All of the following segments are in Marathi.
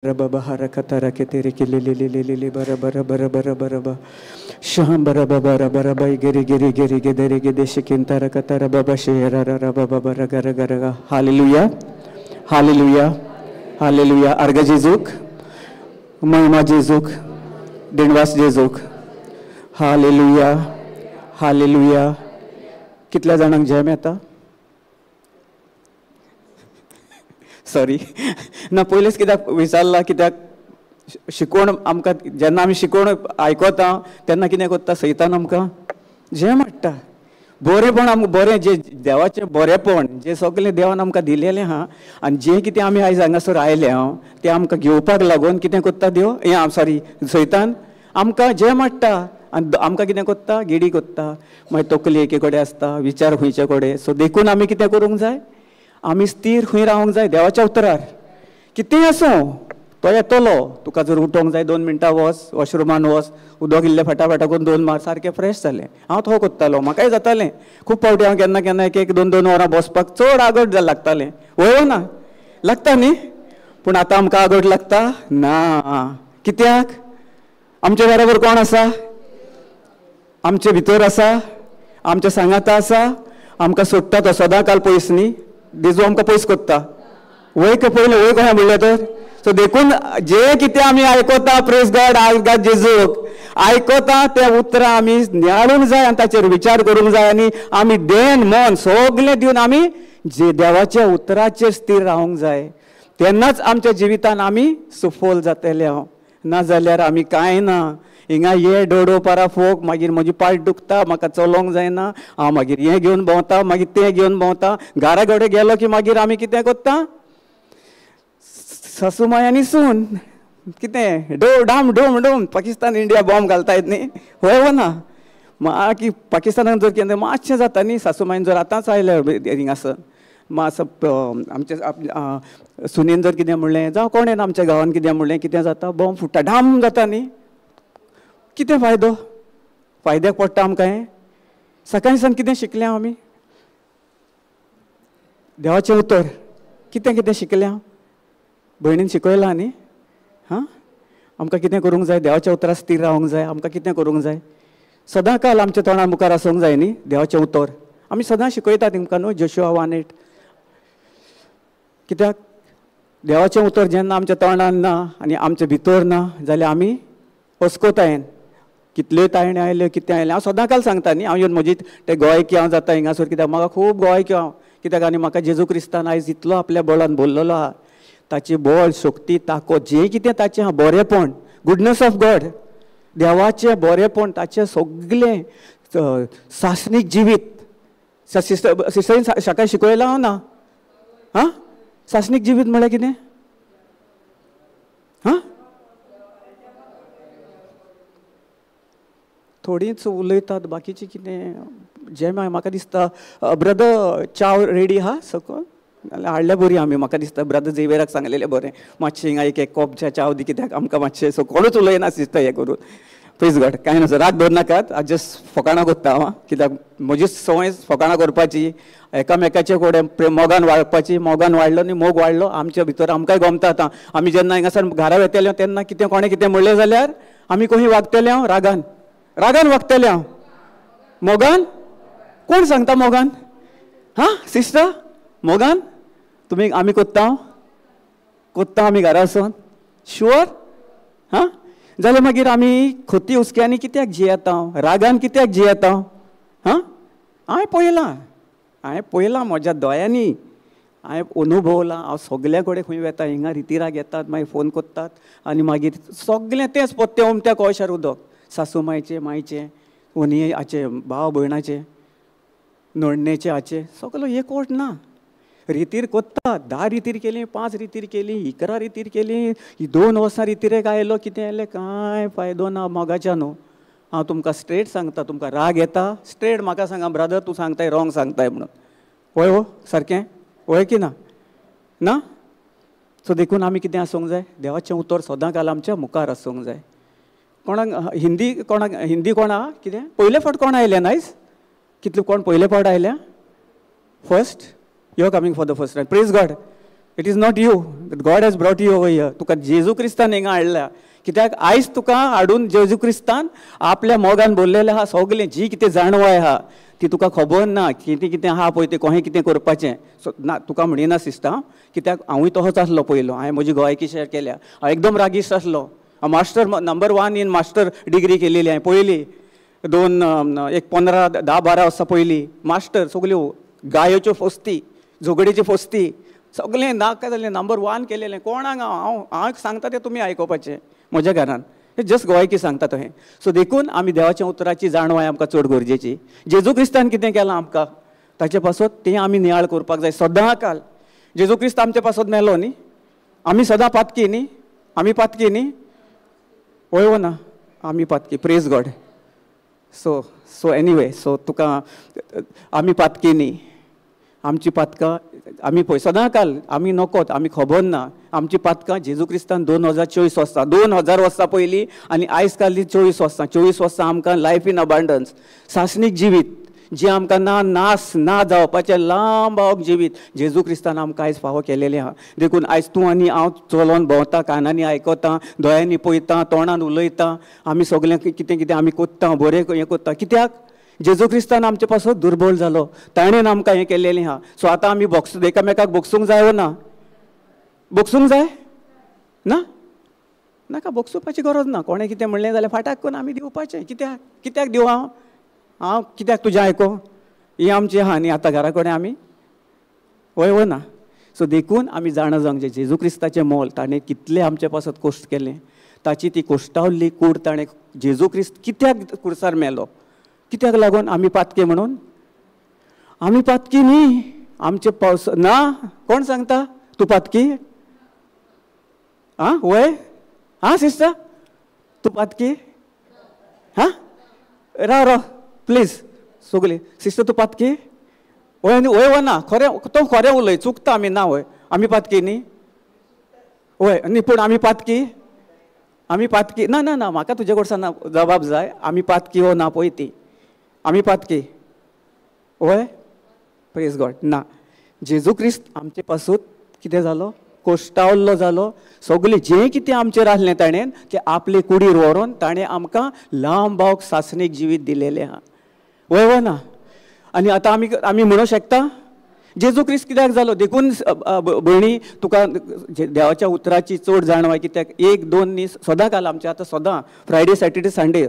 Baba harakatara ketere kilili bara bara bara bara bara ba sham bara bara bara ba geri geri geri gedere gede shikintara katara baba shera ra baba bara gara gara. Hallelujah, hallelujah, hallelujah. Arga Jezuk, Mahima Jezuk, Dinwas Jezuk. Hallelujah, hallelujah. कितल्या जाणांक जय मेळटा? सॉरी ना पयलेच कित्याक विचारला कित्याक शिकोवण आमकां जेन्ना आमी शिकोवण आयकता तेन्ना कितें करता सैतान आमकां जें माडटा बरेंपण आमकां बरें जे देवाचें बरेंपण जें सगळें देवान आमकां दिलेलें आहा आनी जें कितें आमी आयज हांगासर आयले तें आमकां घेवपाक लागून कितें करता देव सॉरी सैतान आमकां जें माडटा आनी आमकां कितें करता गिडी करता मागीर तकली एके कडेन आसता विचार खंयचे कडेन सो देखून आमी कितें करूंक जाय आमी स्थिर खंय रावंक जाय देवाच्या उतरार कितेंय आसूं तो येतलो तुका जर उठोंक जाय 2 मिनटां वच वॉशरुमान वच उदक इल्लें फटाफटा करून 2 मार सारकें फ्रेश जालें हांव तो करतालो म्हाकाय जातालें खूब फावटी हांव केन्ना केन्ना एक 2 वरां बसपाक चड आगट लागतालें वय ना लागता न्ही पूण आतां आमकां आगट लागता ना कित्याक आमचे बरोबर कोण आसा आमचे भितर आसा आमच्या सांगाता आसा आमकां सोडटा तो सदां काल पयस न्ही देजू आमकां पयस करता वय पयलें वय कशें म्हणलें तर सो देखून जे कितें आमी आयकता प्रेज गॉड आयकता जेजूक आयकता तें उतरां आमी नियाळूंक जाय आनी ताचेर विचार करूंक जाय आनी आमी देन मन सगळें दिवन आमी जे देवाच्या उतराचेर स्थिर रावंक जाय तेन्नाच आमच्या जिवितान आमी सफल जातले नाजाल्यार आमी कांय ना हिंगा ये डोडो पारा फोक मागीर म्हजी पाट दुखता म्हाका चलोंक जायना हांव मागीर हें घेवन भोंवता मागीर तें घेवन भोंवता घरा कडेन गेलो की मागीर आमी कितें करता सासू माय आनी सून कितें डाम डोम डोम पाकिस्तान इंडिया बॉम्ब घालतायत न्ही वय ना मागीर पाकिस्तानाक जर कितें मातशें जाता न्ही सासू मायन जर आतांच आयले हिंगासर मातसो आमच्या सुनीन जर कितें म्हणलें जावं कोणेन आमच्या गांवांत कितें म्हणलें कितें जाता बॉम्ब फुट्टा डाम जाता न्ही कितें फायदो फायद्याक पडटा आमकां हें सकाळी सान कितें शिकल्या आमी देवाचें उतर कितें कितें शिकल्या भयणीन शिकयलां न्ही हां आमकां कितें करूंक जाय देवाच्या उतरार स्थिर रावंक जाय आमकां कितें करूंक जाय सदां काल आमच्या तोंडार मुखार आसूंक जाय न्ही देवाचें उतर आमी सदां शिकयता तेमकां न्हू जोशुआ 1:8 कित्याक देवाचें उतर जेन्ना आमच्या तोंडान ना आनी आमच्या भितर ना जाल्यार आमी अस्कोतायन कितल्यो तायण्यो आयल्यो कितें आयलें हांव सदां काल सांगता न्ही हांव येवन म्हजी ते गोंयकी हांव जाता हिंगासर कित्याक म्हाका खूब गोंयकी हांव कित्याक आनी म्हाका जेजू क्रिस्तान आयज इतलो आपल्या बळान भरलेलो आहा ताची बळ शक्ती ताकद जें कितें ताचें आहा बरेंपण गुडनस ऑफ गॉड देवाचें बरेंपण ताचें सगळें सासणीक जिवीत सिस्टरीन सकाळी शिकयलां हांव ना हां सासणीक जिवीत म्हळ्यार कितें हां थोडींच उलयतात बाकीची कितें जें म्हाका दिसता ब्रदर चाव रेडी आहा सकयल नाल्यार हाडल्या बरी आमी म्हाका दिसता ब्रदर झेवियराक सांगलेलें बरें मातशें हिंगा एक कॉप चाव दी कित्याक आमकां मातशें सो कोणूच उलयना सिस्टर हें करून प्लीज गॉड कांय ना राग धर नाकात हांव जस्ट फकाणां करता हांव कित्याक म्हजी संवय फकाणां करपाची एकामेकाचे कडेन मोगान वाळपाची मोगान वाडलो न्ही मोग वाडलो आमच्या भितर आमकांय गमता आतां आमी जेन्ना हिंगासर घरा वेतले तेन्ना कितें कोणें कितें म्हणलें जाल्यार आमी खंय वागतले हांव रागान वागतले हांव मोगान कोण सांगता मोगान हां सिस्टर मोगान तुमी आमी कोत्ता आमी घरा वचून शुअर हां जाल्यार मागीर आमी खोती हुस्क्यांनी कित्याक जियेता रागान कित्याक जियेता हां हांवें पळयलां म्हज्या दोळ्यांनी हांवें अनुभवलां हांव सगल्या कडेन खंय वेता हिंगा रितीराक येतात मागीर फोन करतात आनी मागीर सगळें तेंच पत्ते उमत्या कळशार उदक सासू मायचें ओनये हाचे भाव भयणाचे नडणेचे हाचे सगळो एकवट ना रितीर कोत्ता 10 रितीर केली 5 रितीर केली 11 रितीर केली 2 वर्सां रितीरेक आयलो कितें आयलें कांय फायदो ना मोगाच्या न्हू हांव तुमकां स्ट्रेट सांगता तुमकां राग येता स्ट्रेट म्हाका सांगा ब्रदर तूं सांगताय रॉंग सांगताय म्हणून वय सारकें वय की ना सो देखून आमी कितें आसूंक जाय देवाचें उतर सदां काल आमच्या मुखार आसूंक जाय कोणाक हिंदी कोणा कितें पयले फावट कोण आयले आयज कितले कोण पयले फावट आयल्या first you are coming for the first time praise God it is not you, God has brought you over here. तुका जेजू क्रिस्तान हिंगा हाडल्या. कित्याक आयज तुका हाडून जेजू क्रिस्तान आपल्या मोगान बोललेलें आहा. सगळें जी कितें जाणवाय आहा ती तुका खबर ना. कितें कितें आहा पळय तें कशें कितें करपाचें. सो ना तुका म्हणिना सिस्टर, कित्याक हांवूय तसोच आसलो पयलो. हांवें म्हजी गोंयकी शेअर केल्या. हांव एकदम रागिश्ट आसलो. Master number 1 in master degree केलेली हांवें पयली. 15-12 वर्सां पयलीं मास्टर. सगल्यो गायोच्यो फोस्ती, झगडीची फोस्ती सगळें नाका जालें. नंबर 1 केलेलें. कोणाक हांव सांगता तें तुमी आयकोपाचें म्हज्या घरान. जस्ट गोंयकी सांगता तहें. सो देखून आमी देवाच्या उतराची जाणवाय आमकां चड गरजेची. जेजू क्रिस्तान कितें केलां आमकां ताचे पासून तें आमी नियाळ करपाक जाय सदां काल. जेजू क्रिस्त आमचे पासून मेलो न्ही. आमी सदां पातकी न्ही. आमी पातकी न्ही. वय ना आमी पातकी. Praise God. So anyway so तुका आमी पातकी न्ही. आमची पातकां आमी पळय सदां काल आमी नकोत. आमी खबर ना. आमची पातकां जेजू क्रिस्तान 2024 वर्सां 2000 वर्सां पयलीं आनी आयज काल 24 वर्सां. 24 वर्सां आमकां लायफ इन अबांडन्स सासणीक जिवीत जी आमकां ना नास ना जावपाचें लांब जिवीत जेजू क्रिस्तान आमकां आयज फावो केलेलें आहा. देखून आयज तूं आनी हांव चलोन भोंवता, कानांनी आयकता, दोळ्यांनी पळयता, तोंडान उलयता. आमी सगळें कितें कितें आमी कोत्ता, बरें हें कोत्ता. कित्याक जेजू क्रिस्तान आमचे पासून दुर्बल जालो. ताणें आमकां हें केलेलें आहा. सो आतां आमी एकामेकाक बोगसूंक जाय वो ना. बोगसूंक जाय ना. नाका बोगसूपाची गरज ना. कोणें कितें म्हणलें जाल्यार फाटाक करून आमी दिवपाचें. कित्याक दिवं हांव कित्याक तुजें आयको. ही आमची आहा न्ही आतां घरा कडेन आमी वय ना. सो देखून आमी जाणा जावंक जाय जेजू क्रिस्ताचें मोल ताणें कितलें आमचे पासून कोश्ट केलें. ताची ती कोश्टावल्ली कूड ताणें जेजू क्रिस्त कित्याक कुर्सार मेलो. कित्याक लागून आमी पातके म्हणून. आमी पातकी न्ही. आमचे पावस ना. कोण सांगता तूं पातकी. आं वय आं सिस्टर तूं पातकी. हां राव प्लीज सगळीं सिस्टर तूं पातकी. वय वय ना. खरें तो खरें उलय. चुकता आमी ना. वय आमी पातकी न्ही. वय न्ही पूण आमी पातकी. आमी पातकी ना ना ना म्हाका तुजे कडच्यान जबाब जाय. आमी पातकी वो ना पळय ती. आमी पातकी. वय प्रेज गॉड. ना जेजू क्रिस्त आमचे पासून कितें जालो कोश्टावल्लो जालो. सगळें जें कितें आमचेर आसलें ताणें तें आपले कुडीर व्हरून ताणें आमकां लांबावक सासणीक जिवीत दिलेलें आहा. वय ना. आनी आतां आमी म्हणूंक शकता जेजू क्रिस्त कित्याक जालो. देखून भयणी तुका देवाच्या उतराची चड जाणवाय. कित्याक 1-2 दीस सदां काल आमचे आतां सदां फ्रायडे सॅटर्डे संडे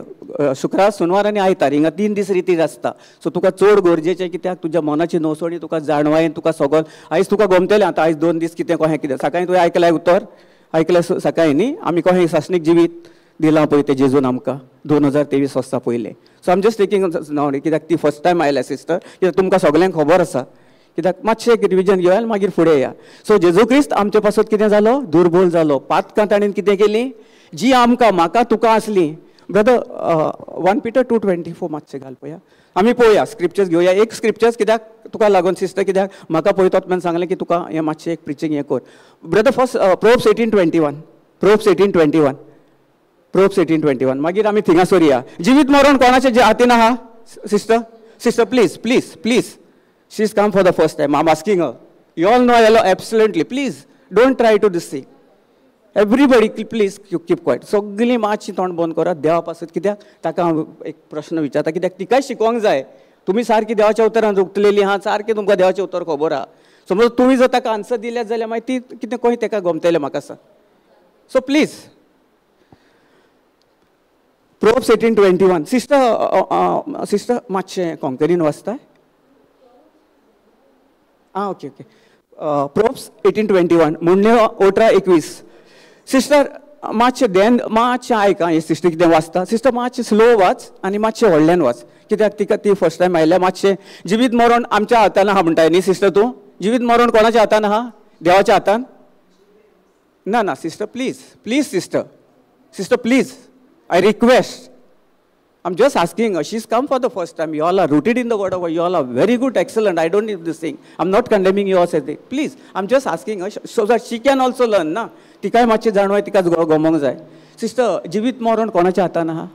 शुक्रार शेनवार आनी आयतार हिंगा 3 दीस रितीज आसता. सो तुका चड गरजेचें कित्याक तुज्या मनाची नवसणी तुका जाणवायेन तुका सगळं आयज तुका गमतलें. आतां आयज 2 दीस कितें कशें कितें सकाळीं तुवें आयकलें उतर आयकलें सकाळीं न्ही आमी कशें सासणीक जिवीत दिलां पळय तें जेजून आमकां 2023 वर्सां पयलें. सो आम जस्ट टेकिंग नाव कित्याक ती फर्स्ट टायम आयल्या सिस्टर. कित्याक तुमकां सगळ्यांक खबर आसा. कित्याक मातशें एक रिविजन घेवया आनी मागीर फुडें या. सो जेजू क्रिस्त आमचे पासून कितें जालो दुर्बल जालो. पातकां ताणें कितें केली जी आमकां म्हाका तुका आसली. ब्रदर 1 Peter 2:24 मातशें घाल पळया. आमी पळोवया स्क्रिप्चर्स घेवया. एक स्क्रिप्चर्स कित्याक तुका लागून सिस्टर कित्याक म्हाका पळय तोच सांगलें की तुका हें मातशें एक प्रिचींग हें कर. Brother first proverbs 18:21 proverbs 18:21 proverbs 18:21 मागीर आमी थिंगासोर या. जिवीत मरण कोणाच्या हातीन आहा sister please she is come for the first time. I am asking her. You all know absolutely please don't try to this thing. Everybody please keep quiet. सगळीं मातशी तोंड बंद करात देवा पासून. कित्याक ताका हांव एक प्रश्न विचारता. कित्याक तिकाय शिकोवंक जाय. तुमी सारकी देवाच्या उतरान रुगतलेली आहा. सारकें तुमकां देवाचें उतर खबर आहा. समज तुमी जर ताका आन्सर दिल्यात जाल्यार मागीर ती कितें कशें ताका गमतलें म्हाका सांग. सो प्लीज प्रोव्हर्ब्स 18:21 सिस्टर मातशें कोंकणीन वाचताय. ओके प्रोव्हर्ब्स 18:21 म्हणणे 18:21 सिस्टर मातशें आयक आं. सिस्टर कितें वाचता सिस्टर मातशें स्लो वाच आनी मातशें व्हडल्यान वाच. कित्याक तिका ती फर्स्ट टायम आयल्या. मातशें जिवीत मरण आमच्या हातान आहा म्हणटाय न्ही सिस्टर तूं. जिवीत मरण कोणाच्या हातान आहा देवाच्या हातान ना sister please sister please I request. I'm just asking her. She's come for the first time. You all are rooted in the word of God. You all are very good, excellent. I don't need this thing. I'm not condemning you or something. Please, I'm just asking her so that she can also learn. ना ती काय मातशें जाणवाय तिका गमोंक जाय. सिस्टर जिवीत मरण कोणाच्या हातान आहा.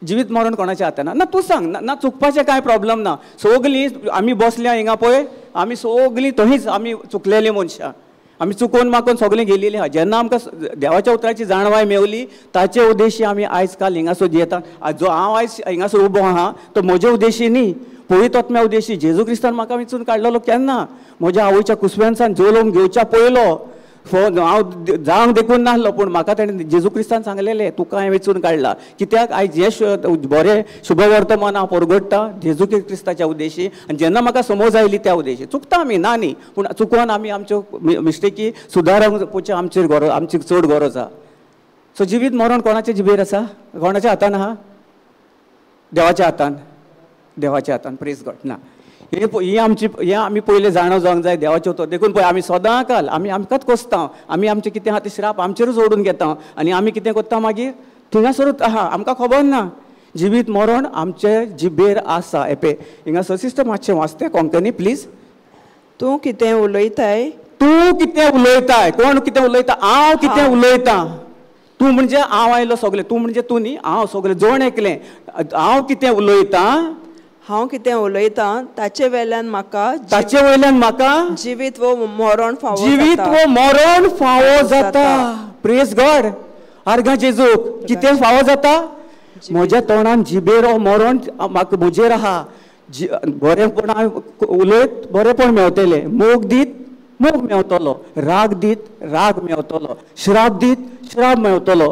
जिवीत मरण कोणाच्या हातान ना तूं सांग. ना चुकपाचें कांय प्रॉब्लेम ना. सगळीं आमी बसल्या हिंगा पळय आमी सगळीं थंयच आमी चुकलेलीं मनशां. आमी चुकोवन माकोन सगळीं गेलेलीं आहा. जेन्ना आमकां देवाच्या उतराची जाणवाय मेवली ताचे उद्देशी आमी आयज काल हिंगासर येता. जो हांव आयज हिंगासर उबो आहा तो म्हजे उद्देशी न्ही, पवित्र आत्म्या उद्देशी. जेजू क्रिस्तान म्हाका वेंचून काडलेलो केन्ना? म्हज्या आवयच्या कुसव्यांसान जोलोवन घेवच्या पयलो. हांव जावंक देखून नासलो, पूण म्हाका ताणें जेजू क्रिस्तान सांगलेलें तुका हांवें वेंचून काडला. कित्याक आयज हें बरें शुभ वर्तमान हांव परगडटा जेजू क्रिस्ताच्या उद्देशी. आनी जेन्ना म्हाका समज आयली त्या उद्देशी चुकता आमी ना न्ही, पूण चुकोवन आमी आमच्यो मिस्टेकी सुदारूंक पोवचें आमची चड गरज आहा. सो जिवीत मरण कोणाच्या जिबेर आसा? कोणाच्या हातान आहा? देवाच्या हातान. देवाच्या हातान. Praise God. ना ही आमी पयलें जाणो जावंक जाय देवाचे उतर. देखून पळय आमी सदां काल आमकांच कोसता. आमी आमचें कितें आहा तें श्राप आमचेरूच ओडून घेता आनी आमी कितें करता मागीर थिंगासरूच आहा. आमकां खबर ना जिवीत मरण आमचे जिबेर आसा. एपय हिंगासर सिस्टर मातशें वाचतें कोंकणी प्लीज. तूं कितें उलयताय? तूं कितें उलयताय? कोण कितें उलयता? हांव कितें उलयतां? तूं म्हणजे हांव आयलो सगळें. तूं म्हणजे तूं न्ही, हांव सगळें जोण एकलें. हांव कितें उलयतां? हांव कितें उलयतां ताचे वयल्यान म्हाका जिवीत वो मरण फावो जाता. Praise God. आर्गां जेजूक कितें फावो जाता? म्हज्या तोंडान जिबेर मरण म्हाका म्हजेर आहा. बरेंपण उलयत बरेंपण मेवतलें. मोग दीत मोग मेवतलो. राग दीत राग मेवतलो. श्राप दीत श्राप मेवतलो.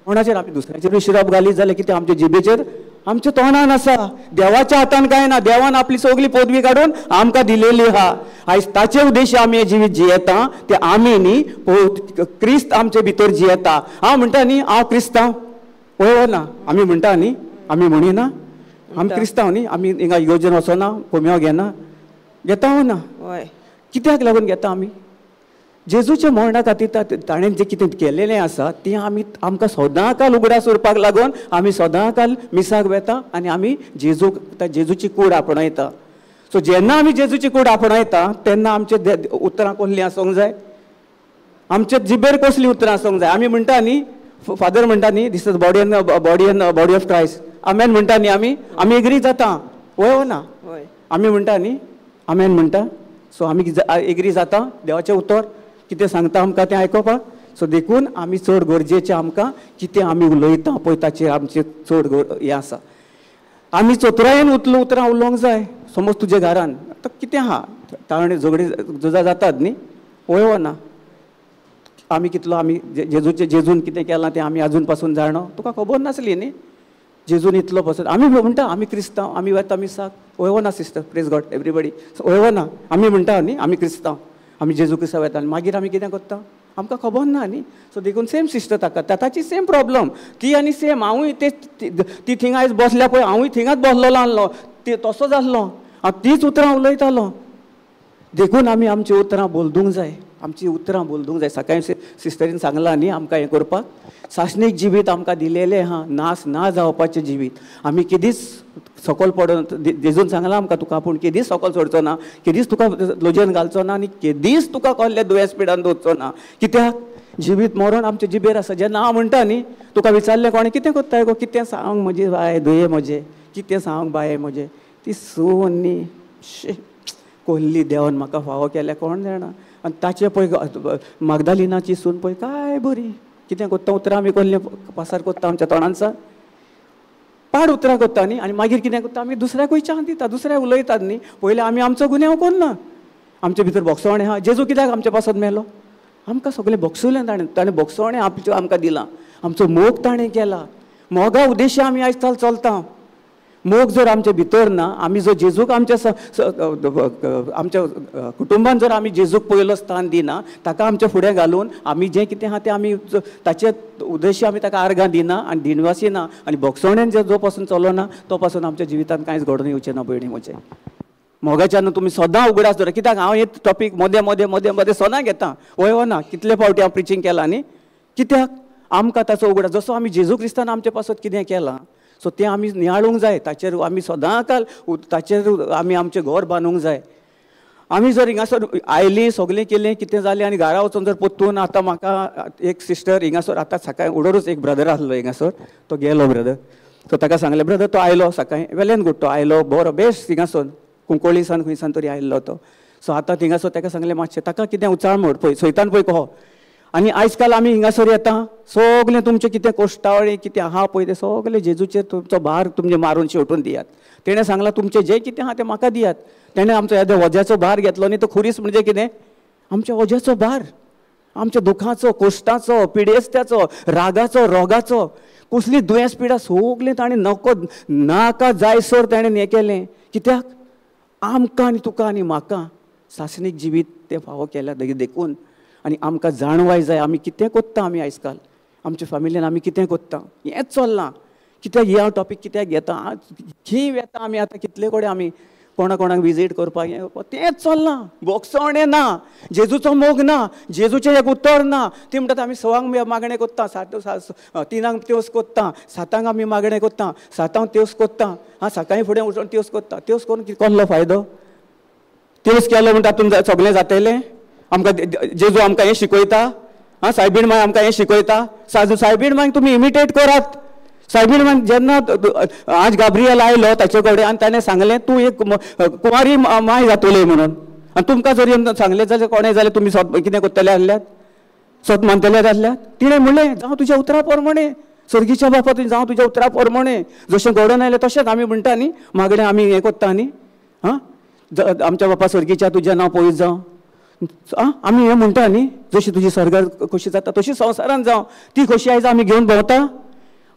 कोणाचेर आमी दुसऱ्याचेर श्राप घालीत जाल्यार कितें आमच्या जिबेचेर आमच्या तोंडान आसा. देवाच्या हातान काय ना. देवान आपली सगळी पदवी काडून आमकां दिलेली आहा. आयज ताचे उद्देशी आमी हें जिवीत जियेता ते आमी न्ही, क्रिस्त आमचे भितर जियेता. हांव म्हणटा न्ही हांव क्रिस्तांव. वय ना आमी म्हणटा न्ही, आमी म्हणिना आमी क्रिस्तांव न्ही. आमी हिंगा इगर्जेन वचना, कोम्यो घेना, घेता ना. कित्याक लागून घेता आमी? जेजूच्या मरणा खातीर ताणें जें कितें केलेलें आसा तें आमकां सदां काल उगडास उरपाक लागून आमी सदां काल मिसाक वेता आनी आमी जेजूची कूड आपणायता. सो जेन्ना आमी जेजूची कूड आपणायता तेन्ना आमचे उतरां कसलीं आसूंक जाय? आमच्या जिबेर कसलीं उतरां आसूंक जाय? आमी म्हणटा न्ही, फादर म्हणटा न्ही दिस इज बॉडी ऑफ क्रायस्ट. आमेन म्हणटा न्ही आमी एग्री जाता. वय ना आमी म्हणटा न्ही आमेन म्हणटा. सो आमी एग्री जाता देवाचें उतर कितें सांगता आमकां तें आयकोपाक. सो देखून आमी चड गरजेचें आमकां कितें आमी उलयता पळय ताचेर आमचें चड हें आसा. आमी चतुरायेन उतरां उलोवंक जाय. समज तुज्या घरान आतां कितें आहा ताणें झगडी झुजा जातात न्ही, वय ना. आमी कितलो आमी जेजून कितें केलां तें आमी आजून पासून जाणो. तुका खबर नासली न्ही जेजून इतलो पासून. आमी म्हणटा आमी क्रिस्तांव, आमी वेता मिसाक. वय ना सिस्टर, प्रेज गॉड एवरीबडी. वय ना आमी म्हणटा न्ही आमी क्रिस्तांव, आमी जेजू क्रिस्तांव वेता. मागीर आमी कितें करता आमकां खबर ना न्ही. सो देखून सेम सिस्टर ताची सेम प्रॉब्लम ती आनी सेम. हांवूय ती थिंगा आयज बसल्या पळय हांवूय थिंगाच बसलेलो आसलो. ते तसोच आसलो. हांव तीच उतरां उलयतालो. देखून आमी आमची उतरां बोलदूंक जाय. आमची उतरां बोलदूंक जाय. सकाळीं सिस्टरीन सांगलां न्ही आमकां हें करपाक. सासणीक जिवीत आमकां दिलेलें आहा, नाश ना जावपाचें जिवीत. आमी केदीच सकयल पडोन जेजून सांगलां आमकां तुका आपूण केदीच सकयल सोडचो ना, केदीच तुका लोजयेन घालचो ना आनी केदीच तुका कसल्या दुयेंस पिडान दवरचो ना. कित्याक जिवीत मरण आमचे जिबेर आसा. जेन्ना हांव म्हणटा न्ही तुका विचारलें कोणें कितें कोत्ताय गो, कितें सांग म्हजी बाय दुये म्हजें, कितें सांग बाये म्हजें. ती सून न्ही कोल्ली देवान म्हाका फावो केल्या कोण जाणा. आनी ताचे पळय मागदालिनाची सून पळय काय बरी. कितें कोत्ता उतरां आमी कसलें पासार कोत्ता आमच्या तोंडांचा पाड उतरां कोत्ता न्ही. आनी मागीर कितें कोत्ता आमी दुसऱ्याकूय चान्स दिता, दुसऱ्याक उलयतात न्ही. पयलीं आमी आमचो गुन्यांव कोन्ना. आमचे भितर बोगसवणें आहा. जेजू कित्याक आमच्या पासत मेलो? आमकां सगळें बोगसुलें ताणें बोगसवणें आमकां दिलां. आमचो मोग ताणें केला. मोगा उद्देशी आमी आयज काल चलता. मोग जर आमच्या भितर ना, आमी जर जेजूक आमच्या कुटुंबान जर आमी जेजूक पयलो स्थान दिना, ताका आमच्या फुडें घालून आमी जें कितें आहा तें आमी ताचे उद्देशी आमी ताका आर्गां दिना आनी दिनवासी ना आनी बोगसवणेन जो पासून चलना तो पासून आमच्या जिवितांत कांयच घडोवन येवचें ना. भयणी म्हजें मोगाच्यान तुमी सदां उगडास दवरा. कित्याक हांव हे टॉपीक मदें मदें मदें मदें सदां घेता. वय ना कितले फावटी हांव प्रिचींग केलां न्ही. कित्याक आमकां ताचो उगडास जसो आमी जेजू क्रिस्तान आमच्या पासत कितें केलां सो तें आमी नियाळूंक जाय. ताचेर आमी सदां काल ताचेर आमी आमचें घर बांदूंक जाय. आमी जर हिंगासर आयलीं सगलें केलें कितें जालें आनी घरा वचून जर पोत्तून आतां म्हाका एक सिस्टर हिंगासर आतां सकाळीं उडोरूच एक ब्रदर आसलो हिंगासर, तो गेलो ब्रदर. सो ताका सांगलें ब्रदर तो आयलो सकाळीं वेल एंड गूड. तो आयलो बरो बेस्ट हिंगासून कुंकोळी सान खंयसान तरी आयल्लो तो. सो आतां थिंगासर ताका सांगलें मातशें ताका कितें उचाळ मोड पळय सैतान पळय कहो. आनी आयज काल आमी हिंगासर येता सगलें तुमचें कितें कोश्टावळी कितें आहा पळय तें सगलें जेजूचेर तुमचो भार तुमचें मारून शेवटून दियात. तेणें सांगलां तुमचें जें कितें आहा तें म्हाका दियात. तेणें आमचो ह्या वज्याचो भार घेतलो न्ही तो खुरीस म्हणजे कितें आमच्या वज्याचो भार, आमच्या दुखाचो, कोश्टाचो, पिडेस्त्याचो, रागाचो, रोगाचो, कसली दुयेंस पिडा सगलें ताणें नको नाका जायसर ताणें हें केलें. कित्याक आमकां आनी तुका आनी म्हाका सासणीक जिवीत तें फावो केल्या देखून. आनी आमकां जाणवाय जाय आमी कितें कोत्ता. आमी आयज काल आमच्या फॅमिलीन आमी कितें कोत्ता हेंच चल्लां. कित्याक ह्या टॉपीक कित्याक घेता खंय येता आमी आतां कितले कडेन आमी कोणाक विजीट करपाक हें करपाक तेंच चल्लां. बोगसवणें ना, जेजूचो मोग ना, जेजूचें एक उतर ना. ती म्हणटात आमी सवांक मागणें कोत्ता, 3 त्योस कोत्ता, 7 आमी मागणें कोत्ता, 7 त्योस कोत्ता, सकाळीं फुडें उठून त्योस कोत्ता. त्योस करून कसलो फायदो? त्योस केलो म्हणटा तातूंत सगलें जातलें? आमकां जेजू आमकां हें शिकयता, सायबीण माय आमकां हें शिकयता. सायबीण मांक तुमी इमिटेट करात. सायबीण मांक जेन्ना आज गाब्रियल आयलो ताचे कडेन आनी ताणें सांगलें तूं एक कुंवारी माय जातली म्हणून, आनी तुमकां जर सांगलें जाल्यार कोणें जाल्यार तुमी कितें करतले आसल्यात? सत मानतले आसल्यात? तिणें म्हणलें जावं तुज्या उतरा प्रमाणे, सर्गीच्या बापा जावं तुज्या उतरा प्रमाणे जशें घडोवन आयलें तशेंच आमी म्हणटा न्ही मागणें आमी हें कोत्ता न्ही. आमच्या बापा सर्गीच्या तुजें नांव पळयत जावं आमी हें म्हणटा न्ही जशी तुजी सर्गार खोशी जाता तशी संवसारान जावं ती खोशी आयज आमी घेवन भोंवता.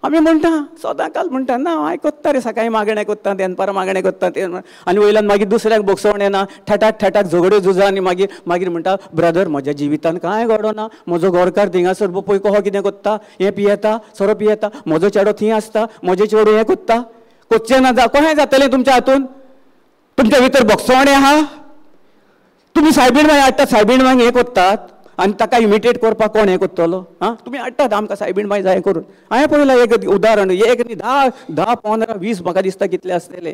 आमी म्हणटा सदां काल म्हणटा ना हांव कोत्ता रे सकाळीं मागणें कोत्ता दनपारां मागणें कोत्ता तें आनी वयल्यान मागीर दुसऱ्याक बोगसवणें ना ठटाक झगड्यो झुजा आनी मागीर म्हणटा ब्रदर म्हज्या जिवितान कांय घडोना, म्हजो घरकार थिंगासर पळय कहो कितें कोत्ता, हें पियेता सोरो पियेता, म्हजो चेडो थंय आसता, म्हजें चेडूं हें कोत्ता. कोच्चें ना कशें जातलें तुमच्या हातून? तुमच्या भितर बोगसवणें आहा? तुमी सायबीण मागीर हाडटात, सायबीण मागीर हें कोत्तात आनी ताका इमिटेट करपाक कोण हें कोत्तलो? तुमी हाडटात आमकां सायबीण मागीर जाय करून. हांवें पळयलां एक उदाहरण, एक न्ही 10, 15, 20 म्हाका दिसता कितले आसतले.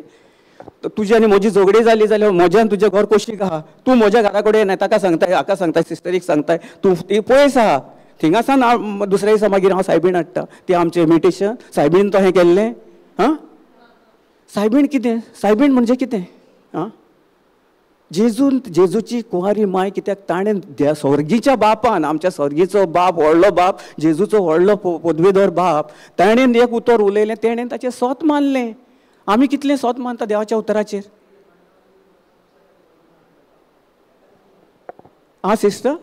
तुजी आनी म्हजी झगडी जाली जाल्यार म्हज्यान तुजें घर कोशीक आहा, तूं म्हज्या घरा कडेन येना ताका सांगताय, हाका सांगताय, सिस्टरीक सांगताय, तूं ती पयस आहा. थिंगासान दुसऱ्या दिसा मागीर हांव सायबीण हाडटा. ती आमचें इमिटेशन. सायबीण तो हें केल्लें? सायबीण कितें? सायबीण म्हणजे कितें? जेजूची कुंवारी माय कित्याक ताणें स्वर्गीच्या बापान, आमच्या स्वर्गीचो बाप, व्हडलो बाप, जेजूचो व्हडलो पदवीधर बाप, ताणें एक उतर उलयलें, तेणें ताचें सोत मानलें. आमी कितलें सोत मानता देवाच्या उतराचेर? सिस्टर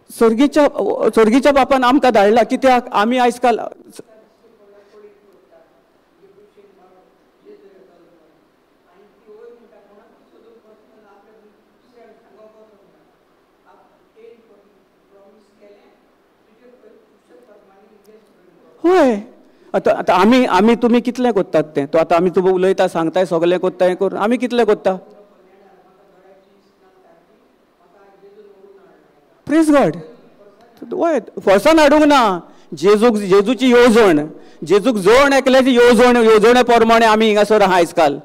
स्वर्गीच्या बापान आमकां धाडला. कित्याक आमी आयज काल होय आतां आमी तुमी कितलें कोत्तात तें? तो आतां आमी तुका उलयता सांगताय सगलें कोत्ता हें करून आमी कितलें कोत्ता? Praise God. होय फॉर्सान हाडूंक ना. जेजूची येवजण, जेजूक जोड एकल्याची येवजणे प्रमाणे आमी हिंगासर आहा आयज काल.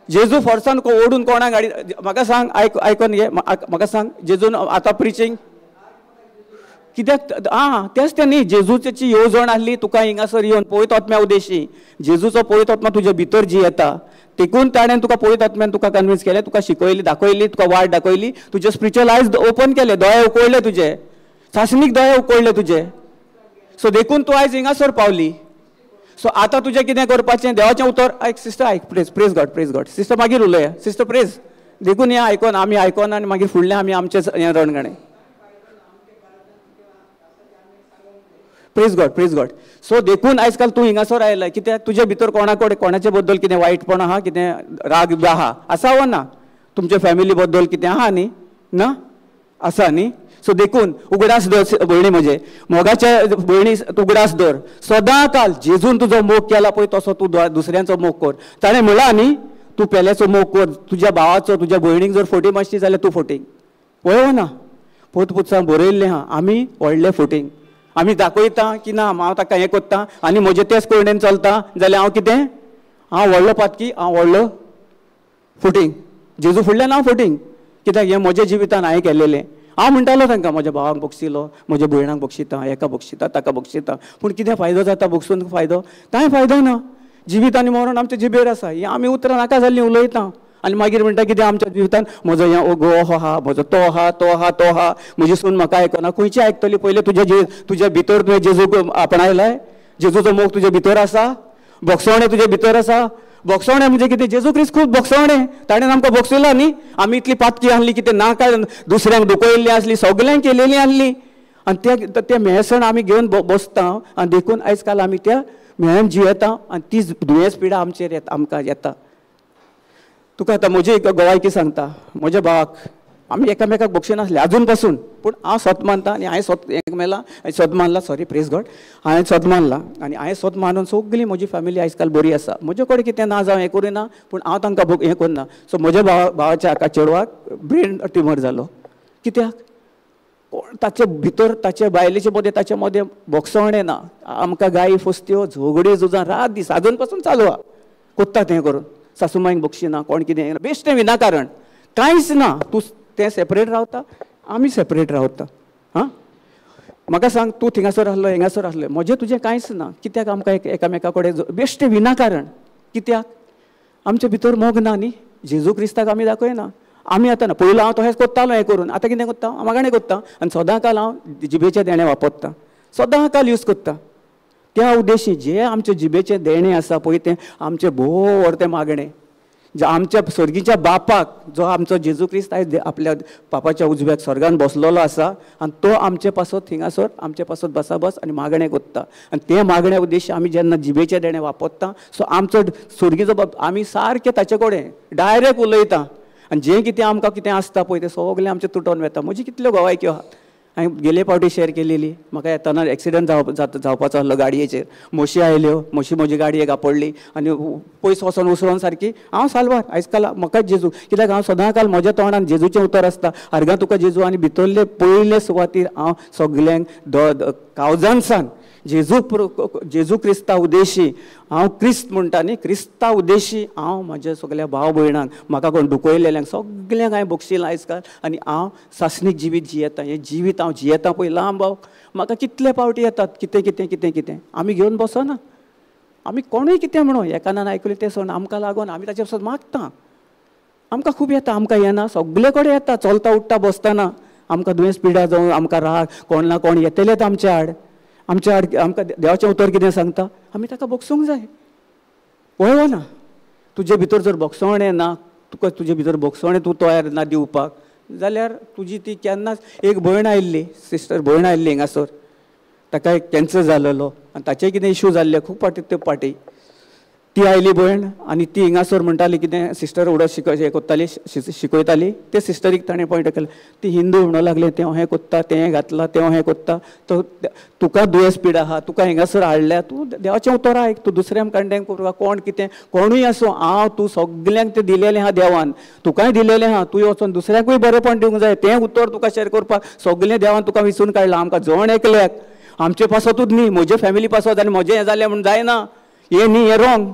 जेजू फॉर्सान ओडून कोणाक हाडी? म्हाका सांग, आयकून घे, म्हाका सांग जेजून आतां प्रिचींग कित्याक तेंच तें न्ही. जेजूची येवजण आसली तुका हिंगासर येवन पवित्र आत्म्या उद्देशी. जेजूचो पवित्र आत्मा तुज्या भितर जी येता देखून ताणें तुका पवित्र आत्म्यान तुका कन्विन्स केलें, तुका शिकयली, दाखयली, तुका वाट दाखयली, तुजे स्पिरिच्युअल आयज ओपन केले, दोळे उकळले तुजे, सासणीक दोळे उकळले तुजे. सो देखून तूं आयज हिंगासर पावली. सो आतां तुजें कितें करपाचें? देवाचें उतर आयक सिस्टर, आयक. Praise God. सिस्टर मागीर उलया. सिस्टर प्रेज देखून हें आयकोन आमी आयकोन आनी मागीर फुडलें आमी आमचें हें रणगणें. Praise God. सो देखून आयज काल तूं हिंगासर आयला कित्याक तुजे भितर कोणाचे बद्दल कितें वायटपण आहा, कितें राग आसा वा ना? तुमच्या फॅमिली बद्दल कितें आहा न्ही? ना आसा न्ही? सो देखून उगडास दर भयणी म्हजे, मोगाच्या भयणी उगडास दर. सदां काल जेजून तुजो मोग केला पळय तसो तूं दुसऱ्यांचो मोग कर. ताणें म्हणलां न्ही तूं पेल्याचो मोग कर. तुज्या भावाचो, तुज्या भयणीक जर फटींग मारची जाल्यार तूं फटींग पळय ना. पुस्तकां बरयल्लें आहा आमी व्हडले फटींग. आमी दाखयता की ना हांव ताका हें कोत्ता आनी म्हजे तेच कडेन चलता जाल्यार हांव कितें? हांव व्हडलो पातकी, हांव व्हडलो फुटींग. जेजू फुडल्यान हांव फुटींग. कित्याक हें म्हज्या जिवितान हांवें केल्लेलें. हांव म्हणटालो तांकां म्हज्या भावाक बक्षिलो, म्हज्या भयणाक बक्षिता, एका बक्षिता ताका बक्षिता, पूण कितें फायदो जाता बक्षून फायदो? कांय फायदो ना. जिवीत आनी मरण आमच्या जिबेर आसा. ही आमी उतरां नाका जाल्लीं उलयता आनी मागीर म्हणटा कितें आमच्या जिवितान म्हजो हें घो आहा, म्हजो तो आहा, तो आहा, तो आहा, म्हजी सून म्हाका आयकना. खंयची आयकतली? पयलें तुज्या भितर तुवें जेजूक आपणायलाय? जेजूचो मोग तुज्या भितर आसा? बोगसवणें तुज्या भितर आसा? बोगसवणें म्हणजे कितें? जेजू क्रिस्त खूब बोगसवणें, ताणें आमकां बोगसयला न्ही. आमी इतली पातकी आहली कितें ना काय दुसऱ्यांक दुखयल्लीं आसली, सगल्यांक केलेलीं आहली. आनी ते मेळसण आमी घेवन बसता आनी देखून आयज काल आमी त्या मेळून जियेता आनी ती दुयेंस पिडा आमचेर आमकां येता. तुका आतां म्हजी एक गोवायकी सांगता. म्हज्या भावाक आमी एकामेकाक बक्षिनासले अजून पासून, पूण हांव स्वत मानता आनी हांवें स्वत एक मेला स्वत मानला, सॉरी प्रेज गॉड, हांवें स्वत मानला आनी हांवें स्वत मानून सगळी म्हजी फॅमिली आयज काल बरी आसा. म्हजे कडेन कितें ना जावं हें करिना, पूण हांव तांकां हें करना. सो म्हज्या भावाच्या हाका चेडवाक ब्रेन ट्युमर जालो. कित्याक? ताचे भितर ताचे बायलेचे मदें ताचे मदें बोगसवणें ना. आमकां गायी फुसत्यो झगड्यो झुजां रात दीस अजून पासून चालू आहा. कोत्ता तें करून सासूमांयक बक्षिना, कोण कितें बेश्टें विनाकारण कांयच ना. तूं तें सेपरेट रावता, आमी सेपरेट रावता. हां, म्हाका सांग, तूं थिंगासर आहलो हिंगासर आहलो, म्हजें तुजें कांयच ना. कित्याक आमकां एकामेका कडेन बेश्टें विनाकारण? कित्याक? आमचे भितर मोग ना न्ही. जेजू क्रिस्ताक आमी दाखयना. आमी आतां ना, पयलो हांव तशेंच कोत्तालो हें करून, आतां कितें कोत्ता? मागाणें कोत्ता आनी सदां काल हांव जिबेचे देणे वापरता, सदां काल यूज कोत्ता. त्या उद्देशी जे आमचे जिबेचे देणे आसा पळय तें आमचे भोव व्हरतें मागणें. जे आमच्या सर्गीच्या बापाक, जो आमचो जेजू क्रिस्त आयज आपल्या बापाच्या उजव्याक स्वर्गान बसलेलो आसा आनी तो आमचे पासत थिंगासर आमचे पासत बसाबस आनी मागणें कोत्ता. आनी ते मागण्या उद्देशी आमी जेन्ना जिबेचे देणे वापरता, सो आमचो सर्गीचो बाप आमी सारके ताचे कडेन डायरेक्ट उलयता आनी जें कितें आमकां कितें आसता पळय तें सगळें आमचें तुटोन वता. म्हजी कितल्यो गोवायक्यो आहा. हांवें गेले फावटी शेअर केलेली. म्हाका येताना एक्सिडंट जावपाचो आसलो गाडयेचेर. म्हशी आयल्यो, म्हजी गाडयेक एक आपडली आनी पयस वचोन उसळोन सारकी हांव साल्वार. आयज काल म्हाकाच जेजू, कित्याक हांव सदां काल म्हज्या तोंडान जेजूचें उतर आसता, आर्गां तुका जेजू. आनी भितरले पयले सुवातेर हांव सगल्यांक काळजान सांग, जेजू क्रिस्ता उद्देशी हांव क्रिस्त म्हणटा न्ही, क्रिस्ता उद्देशी हांव म्हाज्या सगळ्या भाव भयणांक, म्हाका कोण दुखयलेल्यांक सगल्यांक हांवें बक्षिलां आयज काल. आनी हांव सासणीक जिवीत जियेता. हें जिवीत हांव जियेता पळय लांब भाव, म्हाका कितले फावटी येतात कितें कितें कितें कितें आमी घेवन बसना. आमी कोणूय कितें म्हणो एकानान आयकलें तें सोड आमकां लागून आमी ताचे पासून मागता. आमकां खूब येता, आमकां येना, सगळे कडेन येता. चलता उठता बसतना आमकां दुयेंस पिड्या जावं, आमकां राग, कोण ना कोण येतलेच आमच्या आड आमकां देवाचें उतर कितें सांगता? आमी ताका बोगसूंक जाय. पळय ना, तुजे भितर जर बोगसवणें ना, तुका तुजे भितर बोगसवणें तूं तयार ना दिवपाक, जाल्यार तुजी ती केन्नाच. एक भयण आयिल्ली, सिस्टर भयण आयिल्ली हिंगासर, ताका एक कॅन्सर जाल्लो आनी ताचे कितें इश्यू जाल्ले खूब पाटी. ती आयली भयण आनी ती हिंगासर म्हणटाली कितें सिस्टर उडत हें कोत्ताली, शिकयताली. ते सिस्टरीक ताणें पॉयंट केलें, ती हिंदू म्हणूंक लागले तें हें कोत्ता, तें घातलां, तें हें कोत्ता. तो तुका दुयेंस पीड आहा, तुका हिंगासर हाडल्या, तूं देवाचें उतर आयक. तूं दुसऱ्यांक कंडेम करूं, कोण कितें कोणूय आसूं, हांव तूं सगल्यांक तें दिलेलें आहा देवान, तुकाय दिलेलें आहा. तुवें वचोन दुसऱ्यांकूय बरेंपण दिवंक जाय. तें उतर तुका शेअर करपाक सगलें देवान तुका विसरून काडलां. आमकां जण एकल्याक आमचे पासतूच न्ही, म्हजे फॅमिली पासत आनी म्हजें हें जालें म्हूण जायना. हें न्ही, हें रॉंग.